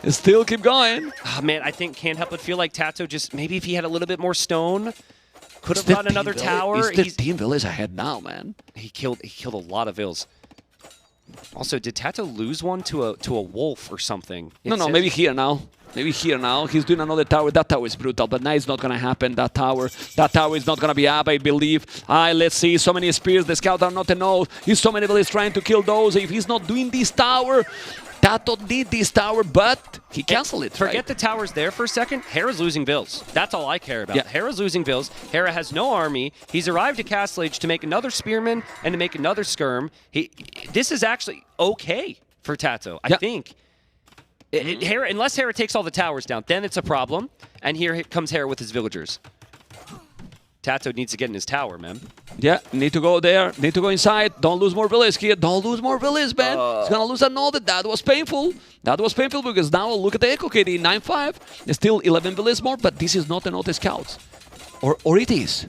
Still keep going. Oh, man, I think can't help but feel like TaToH just maybe if he had a little bit more stone, could have Still gotten another Team tower. He's 13 villas ahead now, man. He killed a lot of vills. Also, did TaToH lose one to a wolf or something? No, maybe here now. Maybe here now. He's doing another tower. That tower is brutal, but now it's not going to happen. That tower is not going to be up, I believe. Let's see. So many spears. The scouts are not enough. He's so many villas trying to kill those. If he's not doing this tower, TaToH did this tower, but he canceled it. Forget right? the towers there for a second. Hera's losing vills. That's all I care about. Yeah. Hera's losing vills. Hera has no army. He's arrived to Castle Age to make another spearman and to make another skirm. This is actually okay for TaToH, I think. Hera, unless Hera takes all the towers down, then it's a problem. And here comes Hera with his villagers. TaToH needs to get in his tower, man. Yeah, need to go there. Need to go inside. Don't lose more villas here. Don't lose more villas, man. He's gonna lose another. That was painful. That was painful because now look at the Echo KD 9-5. There's still 11 villas more, but this is not enough scouts. Or it is.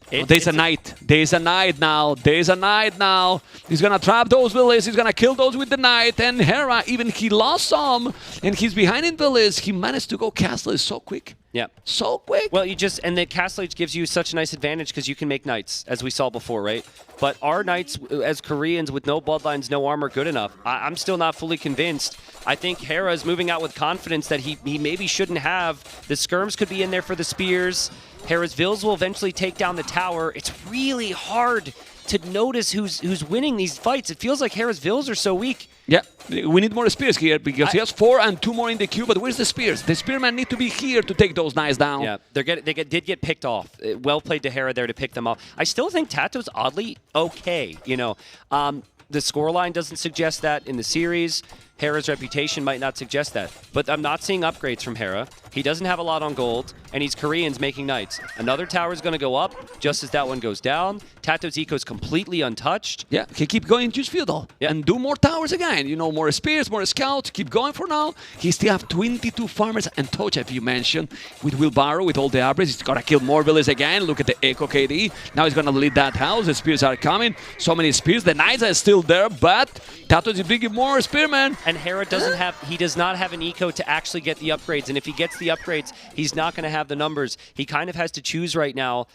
There's a knight. There's a knight now. There's a knight now. He's gonna trap those villas. He's gonna kill those with the knight. And Hera, even he lost some, and he's behind in villas. He managed to go castle so quick. Yeah. So quick. Well, and the Castle Age gives you such a nice advantage because you can make knights, as we saw before, right? But our knights, as Koreans with no bloodlines, no armor, good enough. I'm still not fully convinced. I think Hera is moving out with confidence that he maybe shouldn't have. The skirms could be in there for the spears. Hera's vills will eventually take down the tower. It's really hard to notice who's winning these fights. It feels like Hera's vills are so weak. Yeah, we need more spears here because he has 4 and 2 more in the queue. But where's the spears? The spearmen need to be here to take those knights down. Yeah, they did get picked off. Well played to Hera there to pick them off. I still think TaToH's oddly okay. You know, the scoreline doesn't suggest that in the series. Hera's reputation might not suggest that. But I'm not seeing upgrades from Hera. He doesn't have a lot on gold, and he's Koreans making knights. Another tower is going to go up just as that one goes down. TaToH's eco is completely untouched. Yeah, he keep going juice field though. Yeah. And do more towers again. You know, more spears, more scouts. Keep going for now. He still have 22 farmers and TaToH, if you mentioned, with wheelbarrow, with all the upgrades. He's got to kill more villas again. Look at the Echo KD. Now he's going to lead that house. The spears are coming. So many spears. The knights are still there, but TaToH is bringing more spearmen. And Hera does not have an eco to actually get the upgrades. And if he gets the upgrades, he's not going to have the numbers. He kind of has to choose right now.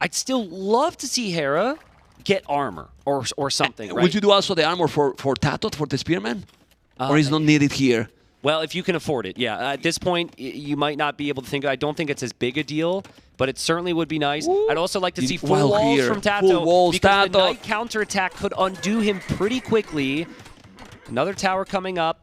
I'd still love to see Hera get armor or something, right? Would you do also the armor for TaToH, for the spearman? Or is not needed here? Well, if you can afford it, yeah. At this point, you might not be able to think. I don't think it's as big a deal, but it certainly would be nice. Ooh. I'd also like to see full walls here. from TaToH. Full walls, because TaToH. the knight counterattack could undo him pretty quickly. Another tower coming up.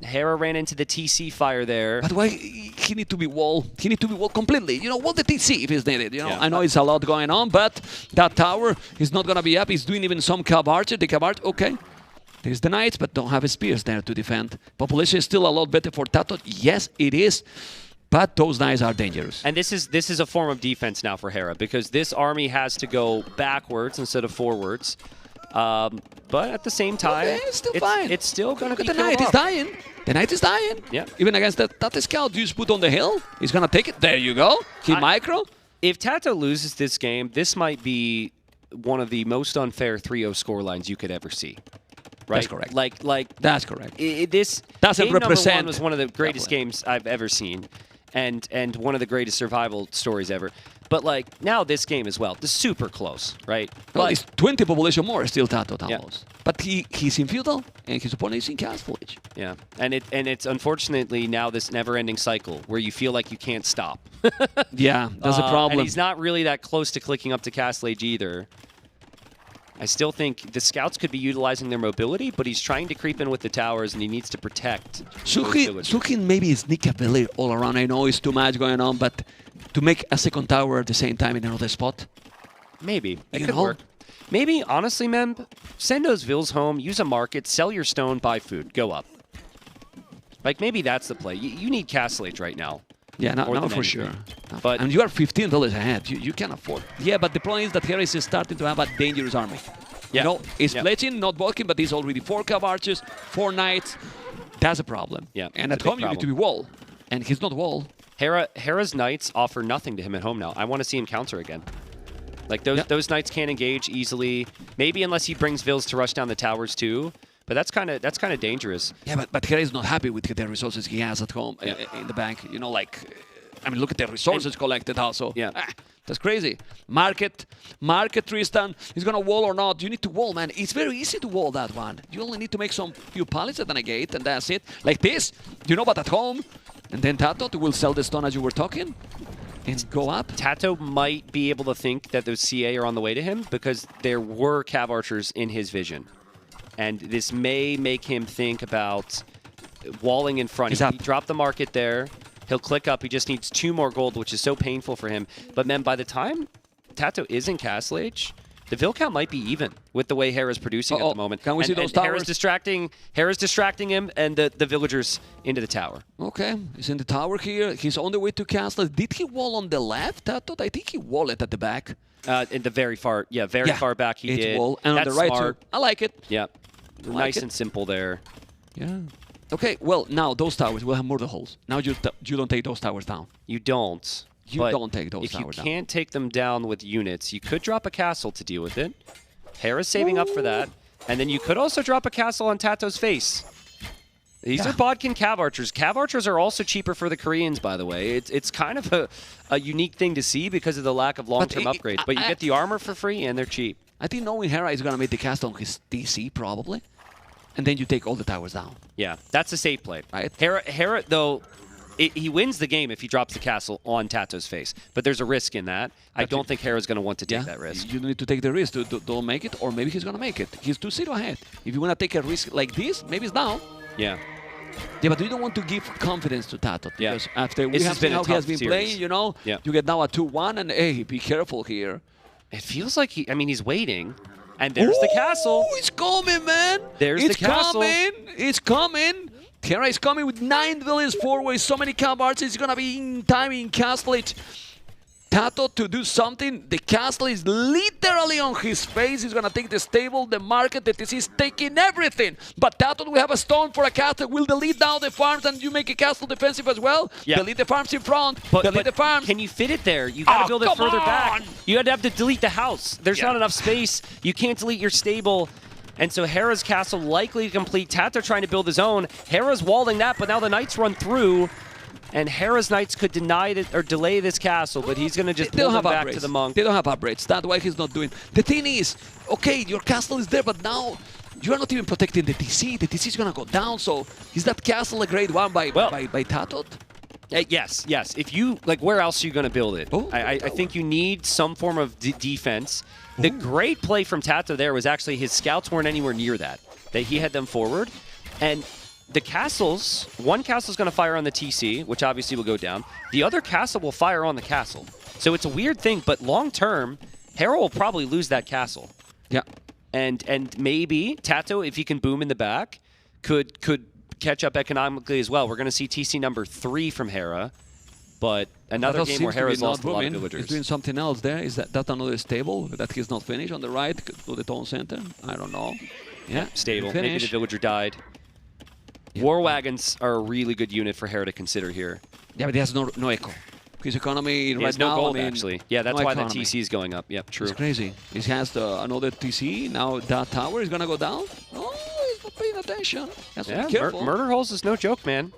Hera ran into the TC fire there. But why he need to be wall? He need to be wall completely. You know, wall the TC if it's needed. You know, Yeah. I know it's a lot going on, but that tower is not gonna be up. He's doing even some cab archer. The cab archer, okay. There's the knights, but don't have spears there to defend. Population is still a lot better for TaToH. Yes, it is. But those knights are dangerous. And this is a form of defense now for Hera because this army has to go backwards instead of forwards. But at the same time, okay, it's still fine. It's still going to be the knight is dying. The knight is dying. Yeah. Even against that scout you just put on the hill, he's gonna take it. There you go. Keep micro. If TaToH loses this game, this might be one of the most unfair 3-0 scorelines you could ever see. Right? That's correct. Like that's correct. This doesn't game represent. number 1 was one of the greatest games I've ever seen, and one of the greatest survival stories ever. But like now this game as well, this is super close, right? Well, But it's 20 population more still TaToH Yeah. almost. But he's in feudal and his opponent is in Castle Age. yeah, and it's unfortunately now this never-ending cycle where you feel like you can't stop. Yeah, that's a problem. And he's not really that close to clicking up to Castle Age either. I still think the scouts could be utilizing their mobility, but he's trying to creep in with the towers, and he needs to protect. Sukin maybe sneak a village all around. I know it's too much going on, but to make a second tower at the same time in another spot. Maybe. It You could know? work. Maybe, honestly, Memb, send those vills home, use a market, sell your stone, buy food, go up. Like, maybe that's the play. You need Castle Age right now. Yeah, More no, than for anything. sure. But- and you are $15 ahead. You can afford. Yeah, but the problem is that Hera is starting to have a dangerous army. Yeah. You know, he's Yeah. pledging, not walking, but he's already 4 cab archers, 4 knights. That's a problem. Yeah, And it's at a big home you need to problem. be wall. And he's not wall. Hera's knights offer nothing to him at home now. I want to see him counter again. Like, those knights can't engage easily. Maybe unless he brings vills to rush down the towers, too. But that's kind of dangerous. Yeah, but Hera is not happy with the resources he has at home in the bank. You know, like, I mean, look at the resources collected also. Yeah. That's crazy. Market, Tristan. He's going to wall or not. You need to wall, man. It's very easy to wall that one. You only need to make some few pallets at the gate, and that's it. Like this, you know, but at home. And then TaToH will sell the stone as you were talking and go up. TaToH might be able to think that those CA are on the way to him because there were Cav Archers in his vision. And this may make him think about walling in front. He dropped the market there. He'll click up. He just needs 2 more gold, which is so painful for him. But, man, by the time TaToH is in Castle Age, the Vil count might be even with the way Hera's producing at the moment. Can we see those towers? Hera's distracting him and the villagers into the tower. Okay, he's in the tower here. He's on the way to Castle. Did he wall on the left, TaToH? I think he walled it at the back. In the very far back he did. Wall. And that's on the right smart. too. I like it. Yeah, nice and simple there. Yeah. Okay, well, now those towers will have murder holes. Now you don't take those towers down. You don't. You don't take those towers down. If you can't take them down with units, you could drop a castle to deal with it. Hera's saving up for that. And then you could also drop a castle on TaToH's face. These are Bodkin Cav Archers. Cav Archers are also cheaper for the Koreans, by the way. It's kind of a unique thing to see because of the lack of long-term upgrades. But you get the armor for free, and they're cheap. I think knowing Hera is going to make the castle on his DC, probably. And then you take all the towers down. Yeah, that's a safe play. Right. Hera though, he wins the game if he drops the castle on TaToH's face. But there's a risk in that. I don't think Hera's going to want to take that risk. You need to take the risk to don't make it, or maybe he's going to make it. He's 2-0 ahead. If you want to take a risk like this, maybe it's now. Yeah. Yeah, but you don't want to give confidence to TaToH. Because after we have seen how he has been playing, you know, you get now a 2-1, and hey, be careful here. It feels like he's waiting. And there's the castle. It's coming, man. There's the castle. It's coming. Hera is coming with 9 villains forward. So many Cav Archers. It's going to be in time in Castle Age. TaToH to do something. The castle is literally on his face. He's going to take the stable, the market, the TC is taking everything. But TaToH will have a stone for a castle. Will delete down the farms and you make a castle defensive as well. Yeah. Delete the farms in front. Delete the farms. Can you fit it there? You got to build it further back. You had to have to delete the house. There's not enough space. You can't delete your stable. And so Hera's castle likely to complete. TaToH trying to build his own. Hera's walling that, but now the knights run through. And Hera's knights could deny it or delay this castle, but he's going to just pull them back to the monk. They don't have upgrades. That's why he's not doing. The thing is, okay, your castle is there, but now you are not even protecting the TC. The TC is going to go down. So is that castle a grade 1 by TaToH? Yes. If you like, where else are you going to build it? I think you need some form of defense. The great play from TaToH there was actually his scouts weren't anywhere near that. He had them forward, and the castles, one castle is going to fire on the TC, which obviously will go down. The other castle will fire on the castle. So it's a weird thing, but long term, Hera will probably lose that castle. Yeah. And maybe TaToH, if he can boom in the back, could catch up economically as well. We're going to see TC number 3 from Hera, but another game where Hera's lost a lot of villagers. He's doing something else there. Is that another stable that he's not finished on the right to the town center? I don't know. Yeah, stable. Maybe the villager died. War wagons are a really good unit for Hera to consider here. Yeah, but he has no echo. His economy right has no now, gold, actually. Yeah, that's why the TC is going up. Yep, true. It's crazy. He has another TC. Now that tower is going to go down. Oh, he's not paying attention. Has to be careful. Murder holes is no joke, man.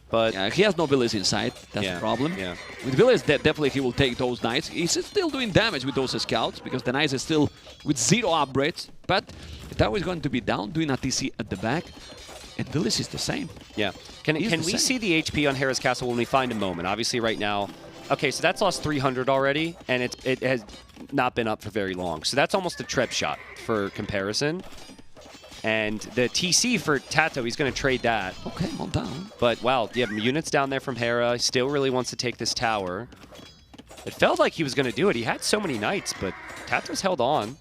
But yeah, he has no villas inside. That's the problem. Yeah. With villas, definitely he will take those knights. He's still doing damage with those scouts because the knights are still with 0 upgrades. But the tower is going to be down, doing a TC at the back. And Villas is the same. Yeah. Can we see the HP on Hera's castle when we find a moment? Obviously, right now. Okay, so that's lost 300 already, and it has not been up for very long. So that's almost a trep shot for comparison. And the TC for TaToH, he's going to trade that. Okay, on down. But wow, yeah, units down there from Hera. He still really wants to take this tower. It felt like he was going to do it. He had so many knights, but TaToH's held on.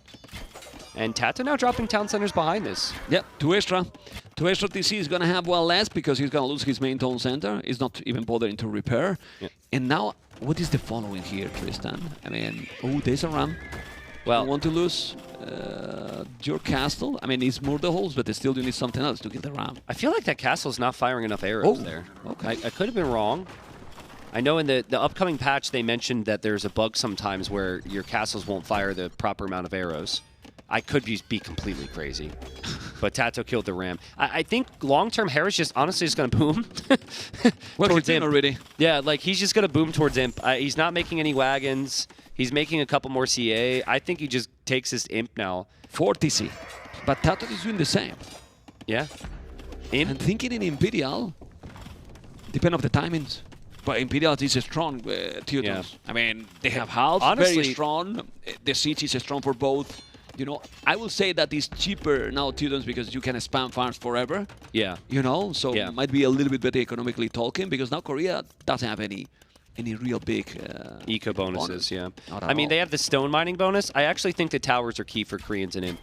And TaToH now dropping town centers behind this. Yep, 2 extra. 2 extra TC is going to have one less because he's going to lose his main town center. He's not even bothering to repair. Yep. And now, what is the following here, Tristan? I mean, there's a ram. Well, you want to lose your castle? I mean, it's murder holes, but they still do need something else to get the ram. I feel like that castle's not firing enough arrows there. Okay. I could have been wrong. I know in the upcoming patch they mentioned that there's a bug sometimes where your castles won't fire the proper amount of arrows. I could be completely crazy. but TaToH killed the ram. I think long-term, Hera's just honestly just going to boom Well, towards he's Imp. already. Yeah, like he's just going to boom towards Imp. He's not making any wagons. He's making a couple more CA. I think he just takes his Imp now. 40C. But TaToH is doing the same. Yeah. Imp. And thinking in Imperial, depend on the timings. But Imperial is a strong Teutons. Yeah. I mean, they have halves, Honestly, very strong. The siege is strong for both. You know, I will say that it's cheaper now Teutons because you can spam farms forever. Yeah. You know, so Yeah. it might be a little bit better economically talking because now Korea doesn't have any real big Eco bonuses, bonus. yeah. Not at I mean, all. they have the stone mining bonus. I actually think the towers are key for Koreans and Imp.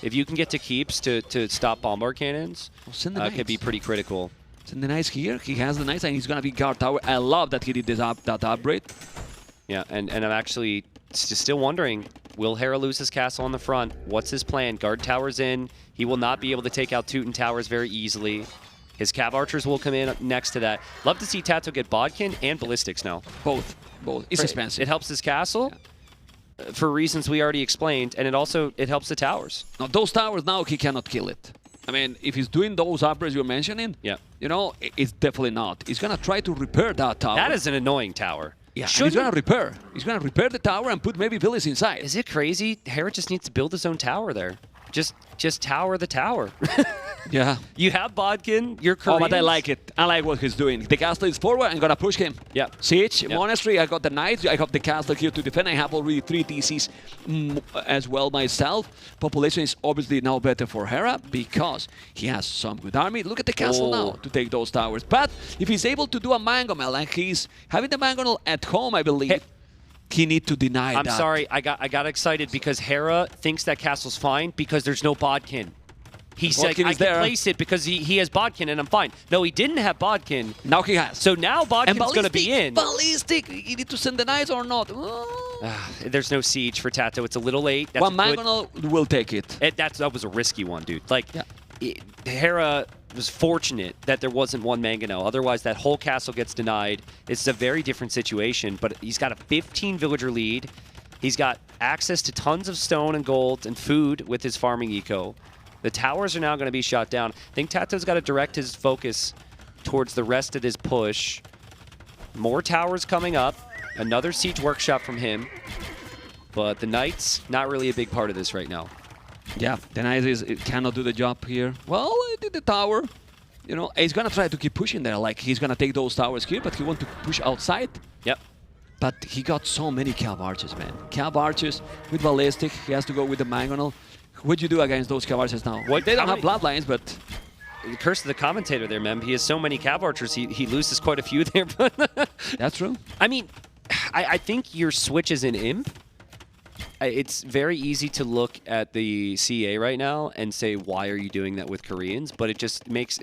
If you can get to keeps to stop bombard cannons, Well, send the could be knights. pretty critical. Send the knights here. He has the knights and he's going to be guard tower. I love that he did this that upgrade. Yeah, and I'm actually still wondering, will Hera lose his castle on the front? What's his plan? Guard towers in. He will not be able to take out Teuton towers very easily. His Cav archers will come in next to that. Love to see TaToH get bodkin and ballistics now. Both. It's expensive. It helps his castle for reasons we already explained, and it helps the towers. Now, those towers now, he cannot kill it. I mean, if he's doing those upgrades you're mentioning, Yeah. you know, it's definitely not. He's going to try to repair that tower. That is an annoying tower. Yeah, and he's going to repair. He's going to repair the tower and put maybe villas inside. Is it crazy? Hera just needs to build his own tower there. Just tower the tower. Yeah. You have bodkin, you're Oh, Koreans. but I like it. I like what he's doing. The castle is forward. I'm going to push him. Yeah. Siege, Yeah. monastery. I got the knights. I have the castle here to defend. I have already 3 TCs as well myself. Population is obviously now better for Hera because he has some good army. Look at the castle now to take those towers. But if he's able to do a mangonel, and he's having the mangonel at home, I believe, he need to deny I'm that. sorry, I got excited because Hera thinks that castle's fine because there's no bodkin. He's like, Bodkin I is can there. place it because he has bodkin and I'm fine. No, he didn't have bodkin. Now he has. So now bodkin's going to be in. Ballistic. You need to send the knights or not? There's no siege for TaToH. It's a little late. That's One a good- mangonel will take it. that was a risky one, dude. Like, Yeah. Hera was fortunate that there wasn't one mangonel. Otherwise, that whole castle gets denied. It's a very different situation, but he's got a 15 villager lead. He's got access to tons of stone and gold and food with his farming eco. The towers are now going to be shot down. I think TaToH's got to direct his focus towards the rest of his push. More towers coming up. Another siege workshop from him. But the Knights, not really a big part of this right now. Yeah, the Knights cannot do the job here. Well, I did the tower. You know, he's going to try to keep pushing there. Like, he's going to take those towers here, but he wants to push outside. Yep. But he got so many Cav archers, man. Cav archers with ballistic. He has to go with the mangonel. What'd you do against those Cav archers now? What- They don't how have many- bloodlines, but The curse of the commentator there, Mem. He has so many Cav archers, he loses quite a few there. But that's true. I mean, I think your switch is in Imp. It's very easy to look at the CA right now and say, why are you doing that with Koreans? But it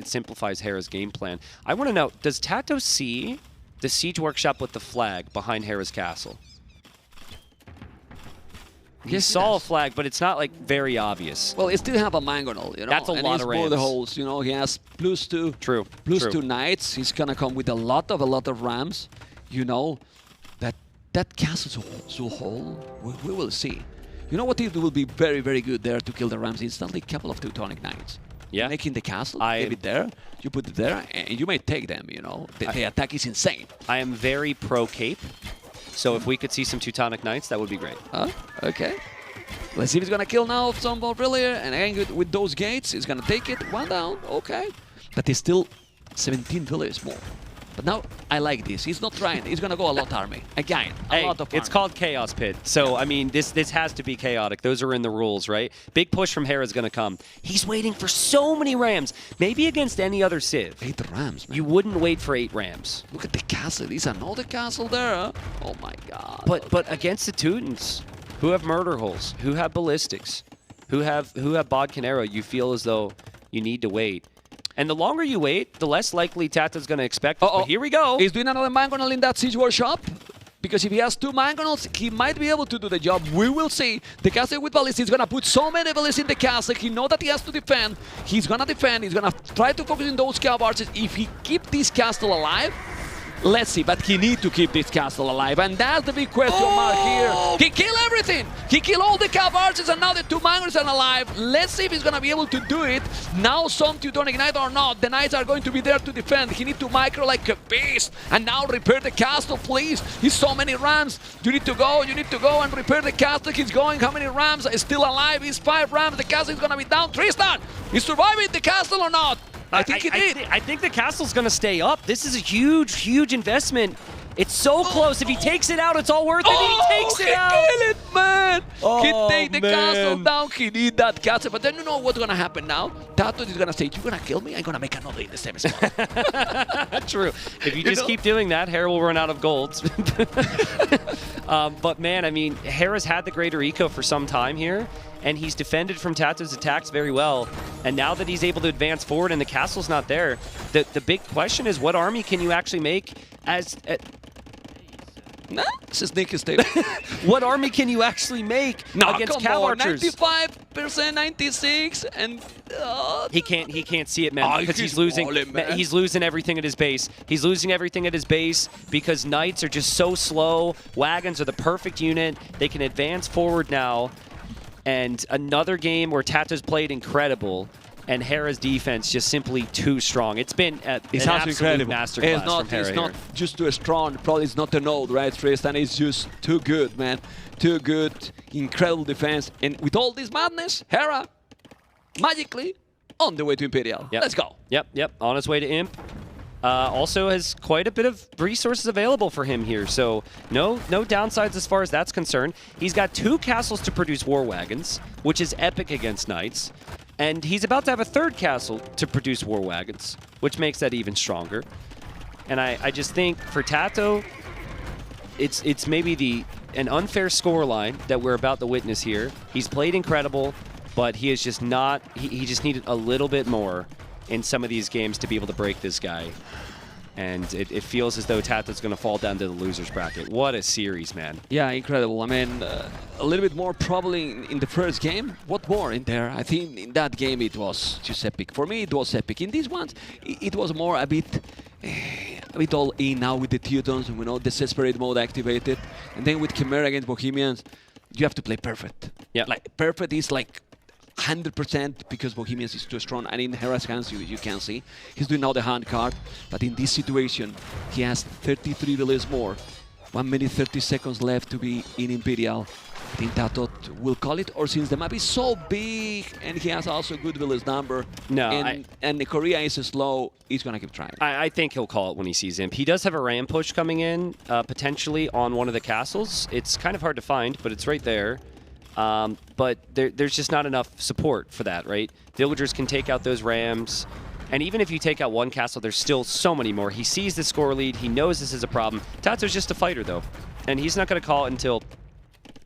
simplifies Hera's game plan. I want to know, does TaToH see the siege workshop with the flag behind Hera's castle? He Yes, he saw a does. flag, but it's not like very obvious. Well, he still have a mangonel, you know. That's a and lot he's of border rams. holes, you know. He has +2. True. Plus True. 2 knights. He's gonna come with a lot of rams. You know, that castle so whole. We will see. You know what? It will be very, very good there to kill the rams instantly. Couple of Teutonic knights. Yeah. Making the castle, leave it there. You put it there, and you may take them. You know, the attack is insane. I am very pro Cape, so if we could see some Teutonic Knights, that would be great. Okay. Let's see if he's gonna kill now some more earlier, and again with those gates, he's gonna take it. 1 down. Okay. But he's still 17 villages more. But now I like this. He's not trying. He's gonna go a lot army again. A lot of it's army. called Chaos Pit, so I mean, this has to be chaotic. Those are in the rules, right? Big push from Hera is going to come. He's waiting for so many rams. Maybe against any other Civ, 8 rams, man. you wouldn't wait for 8 rams. Look at the castle. Is another castle there? Huh? Oh my god. But against the Teutons, who have murder holes, who have ballistics, who have bodkin arrow, you feel as though you need to wait. And the longer you wait, the less likely TaToH's going to expect this. But here we go. He's doing another mangonel in that siege workshop. Because if he has 2 mangonels, he might be able to do the job. We will see. The castle with ballistics is going to put so many ballistics in the castle. He knows that he has to defend. He's going to defend. He's going to try to focus on those Cav archers. If he keep this castle alive, Let's see, but he needs to keep this castle alive, and that's the big question mark here. He killed everything. He killed all the cav archers, and now the 2 miners are alive. Let's see if he's gonna be able to do it. Now some Teuton ignite or not, the knights are going to be there to defend. He needs to micro like a beast, and now repair the castle, please. He's so many rams. You need to go and repair the castle. He's going. How many rams are still alive? He's 5 rams. The castle is gonna be down. Tristan, is surviving the castle or not? I think he did. I think the castle's going to stay up. This is a huge, huge investment. It's so close. If he takes it out, it's all worth it. He takes it out. He killed it, man. He take the man. castle down. He need that castle. But then you know what's going to happen now? TaToH is going to say, you're going to kill me? I'm going to make another in the same spot. True. If you just keep doing that, Hera will run out of gold. But man, I mean, Hera's had the greater eco for some time here, and he's defended from TaToH's attacks very well. And now that he's able to advance forward and the castle's not there, the big question is, what army can you actually make as... Nah, it's a sneaky statement. What army can you actually make against cav archers? 95%, 96, and he can't see it, man, because he's losing everything at his base. He's losing everything at his base because knights are just so slow. Wagons are the perfect unit. They can advance forward now. And another game where TaToH's played incredible, and Hera's defense just simply too strong. It's been an absolute masterclass from Hera. It's not just too strong. Probably it's not a node, right, Tristan? It's just too good, man. Too good. Incredible defense. And with all this madness, Hera, magically, on the way to Imperial. Yep. Let's go. Yep. On his way to Imp. Also has quite a bit of resources available for him here, so no downsides as far as that's concerned. He's got 2 castles to produce war wagons, which is epic against knights. And he's about to have a 3rd castle to produce war wagons, which makes that even stronger. And I just think for TaToH, it's maybe an unfair scoreline that we're about to witness here. He's played incredible, but he is just not. He just needed a little bit more in some of these games to be able to break this guy. And it feels as though TaToH's going to fall down to the loser's bracket. What a series, man. Yeah, incredible. I mean, a little bit more probably in the first game. What more in there? I think in that game it was just epic. For me, it was epic. In these ones, it was more a bit all in now with the Teutons, you know, desperate mode activated. And then with Chimera against Bohemians, you have to play perfect. Yeah. Like, perfect is like 100% because Bohemians is too strong, and in Hera's hands you can see he's doing now the hand card, but in this situation he has 33 villages more, 1 minute 30 seconds left to be in Imperial. I think TaToH will call it, or since the map is so big and he has also good village number, and the Korea is slow, he's gonna keep trying. I think he'll call it when he sees Imp. He does have a ram push coming in, potentially on one of the castles. It's kind of hard to find, but it's right there. But there's just not enough support for that, right? Villagers can take out those rams, and even if you take out one castle, there's still so many more. He sees the score lead. He knows this is a problem. TaToH's just a fighter, though, and he's not going to call it until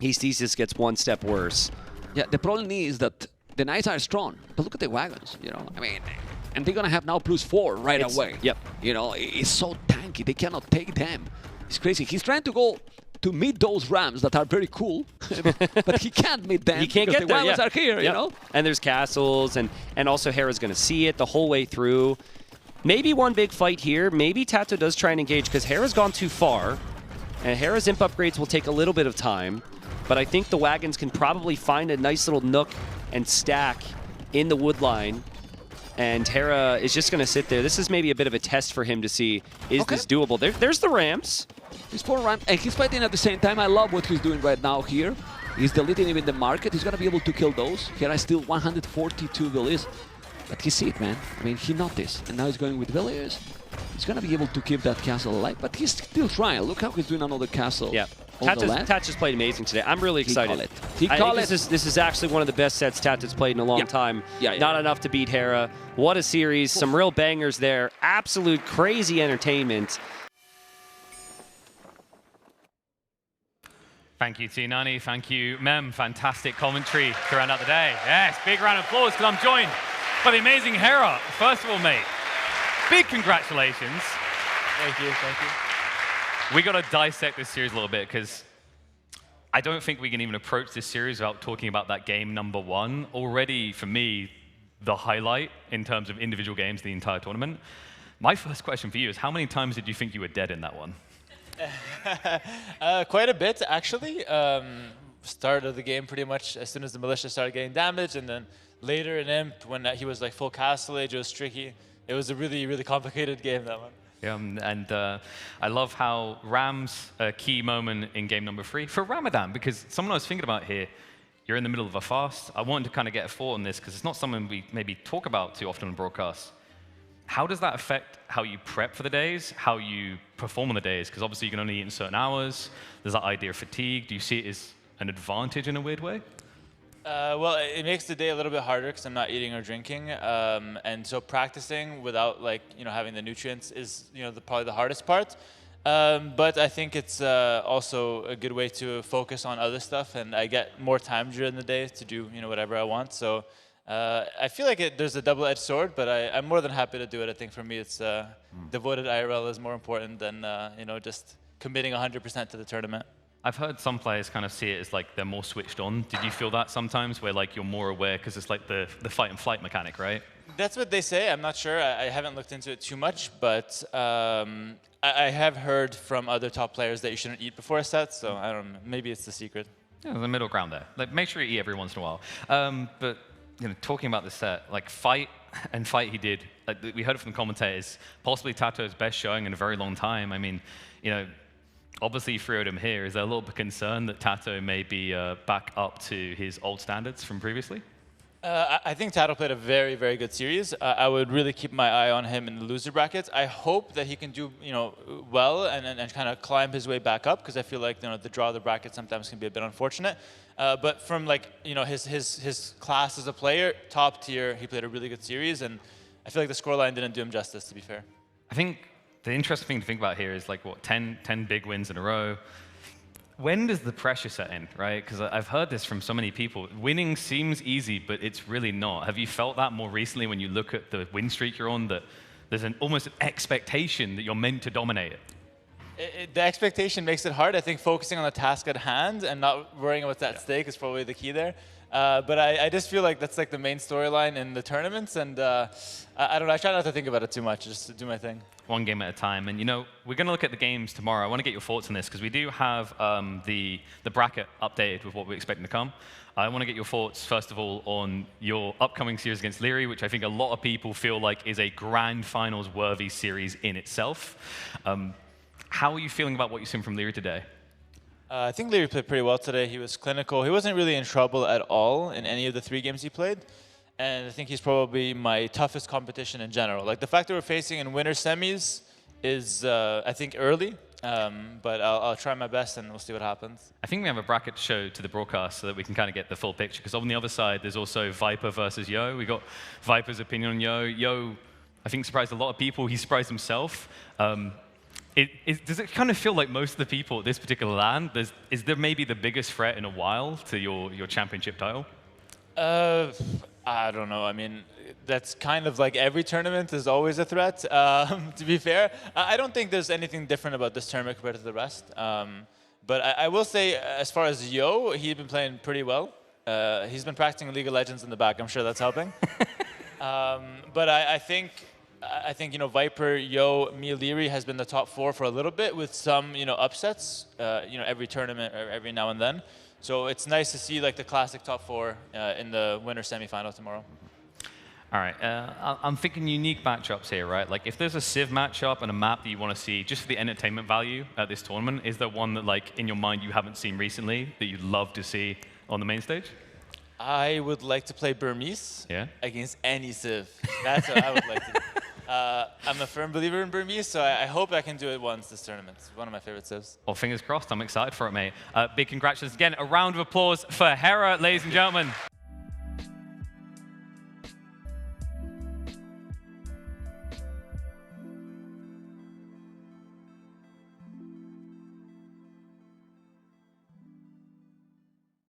he sees this gets one step worse. Yeah, the problem is that the knights are strong, but look at the wagons, you know? I mean, and they're going to have now +4 right away. Yep. You know, it's so tanky. They cannot take them. It's crazy. He's trying to go to meet those rams that are very cool, but he can't meet them. He can't because get the there. wagons are here, you know? And there's castles, and also Hera's going to see it the whole way through. Maybe one big fight here. Maybe TaToH does try and engage because Hera's gone too far, and Hera's imp upgrades will take a little bit of time. But I think the wagons can probably find a nice little nook and stack in the wood line. And Hera is just going to sit there. This is maybe a bit of a test for him to see, is this doable? There's the rams. He's 4 rams, and he's fighting at the same time. I love what he's doing right now here. He's deleting even the market. He's going to be able to kill those. Hera is still 142 villages. But he see it, man. I mean, he noticed. And now he's going with villagers. He's going to be able to keep that castle alive. But he's still trying. Look how he's doing another castle. Yeah. TaToH's played amazing today. I'm really excited. He called it. This is actually one of the best sets TaToH's played in a long time. Not enough to beat Hera. What a series. Some real bangers there. Absolute crazy entertainment. Thank you, T90. Thank you, Mem. Fantastic commentary to round out the day. Yes, big round of applause because I'm joined by the amazing Hera. First of all, mate, big congratulations. Thank you. We got to dissect this series a little bit because I don't think we can even approach this series without talking about that game #1. Already, for me, the highlight in terms of individual games the entire tournament. My first question for you is, how many times did you think you were dead in that one? Quite a bit, actually. Start of the game, pretty much as soon as the militia started getting damaged, and then later in Imp, when he was like full castle age, it was tricky. It was a really, really complicated game, that one. Yeah, and I love how Ram's a key moment in game number 3 for Ramadan, because someone I was thinking about here, you're in the middle of a fast. I wanted to kind of get a thought on this, because it's not something we maybe talk about too often on broadcasts. How does that affect how you prep for the days, how you perform on the days? Because obviously you can only eat in certain hours. There's that idea of fatigue. Do you see it as an advantage in a weird way? Well, it makes the day a little bit harder because I'm not eating or drinking, and so practicing without having the nutrients is probably the hardest part. But I think it's also a good way to focus on other stuff, and I get more time during the day to do whatever I want. So I feel like there's a double-edged sword, but I'm more than happy to do it. I think for me, it's devoted IRL is more important than just committing 100% to the tournament. I've heard some players kind of see it as like they're more switched on. Did you feel that sometimes, where like you're more aware because it's like the fight and flight mechanic, right? That's what they say. I'm not sure. I haven't looked into it too much, but I have heard from other top players that you shouldn't eat before a set. So I don't know. Maybe it's the secret. Yeah, there's a middle ground there. Like, make sure you eat every once in a while. But talking about the set, like fight he did. Like, we heard it from the commentators. Possibly TaToH's best showing in a very long time. I mean, obviously you threw him here. Is there a little bit concerned that TaToH may be back up to his old standards from previously? I think TaToH played a very, very good series. I would really keep my eye on him in the loser brackets. I hope that he can do well and kind of climb his way back up, because I feel like the draw of the bracket sometimes can be a bit unfortunate. But from his class as a player, top tier, he played a really good series, and I feel like the scoreline didn't do him justice, to be fair. I think the interesting thing to think about here is like, what, 10 big wins in a row. When does the pressure set in, right? Because I've heard this from so many people. Winning seems easy, but it's really not. Have you felt that more recently when you look at the win streak you're on, that there's almost an expectation that you're meant to dominate it? The expectation makes it hard. I think focusing on the task at hand and not worrying about what's at stake is probably the key there. But I just feel like that's like the main storyline in the tournaments, and I don't know, I try not to think about it too much, just to do my thing. One game at a time. And we're going to look at the games tomorrow. I want to get your thoughts on this, because we do have the bracket updated with what we're expecting to come. I want to get your thoughts, first of all, on your upcoming series against Leary, which I think a lot of people feel like is a grand finals worthy series in itself. How are you feeling about what you've seen from Leary today? I think Leary played pretty well today. He was clinical. He wasn't really in trouble at all in any of the 3 games he played. And I think he's probably my toughest competition in general. Like, the fact that we're facing in winter semis is, I think, early. But I'll try my best, and we'll see what happens. I think we have a bracket to show to the broadcast so that we can kind of get the full picture. Because on the other side, there's also Viper versus Yo. We got Viper's opinion on Yo. Yo, I think, surprised a lot of people. He surprised himself. Does it kind of feel like most of the people at this particular LAN, is there maybe the biggest threat in a while to your championship title? I don't know. I mean, that's kind of like every tournament is always a threat, to be fair. I don't think there's anything different about this tournament compared to the rest. But I will say, as far as Yo, he's been playing pretty well. He's been practicing League of Legends in the back. I'm sure that's helping. But I think Viper, Yo, me, Leary has been the top 4 for a little bit, with some upsets every tournament or every now and then. So it's nice to see like the classic top 4 in the winter semifinal tomorrow. All right, I'm thinking unique matchups here, right? Like, if there's a Civ matchup and a map that you want to see just for the entertainment value at this tournament, is there one that, like, in your mind you haven't seen recently that you'd love to see on the main stage? I would like to play Burmese against any Civ. That's what I would like to do. I'm a firm believer in Burmese, so I hope I can do it once this tournament. It's one of my favorite Civs. Well, fingers crossed. I'm excited for it, mate. Big congratulations again. A round of applause for Hera, ladies and gentlemen.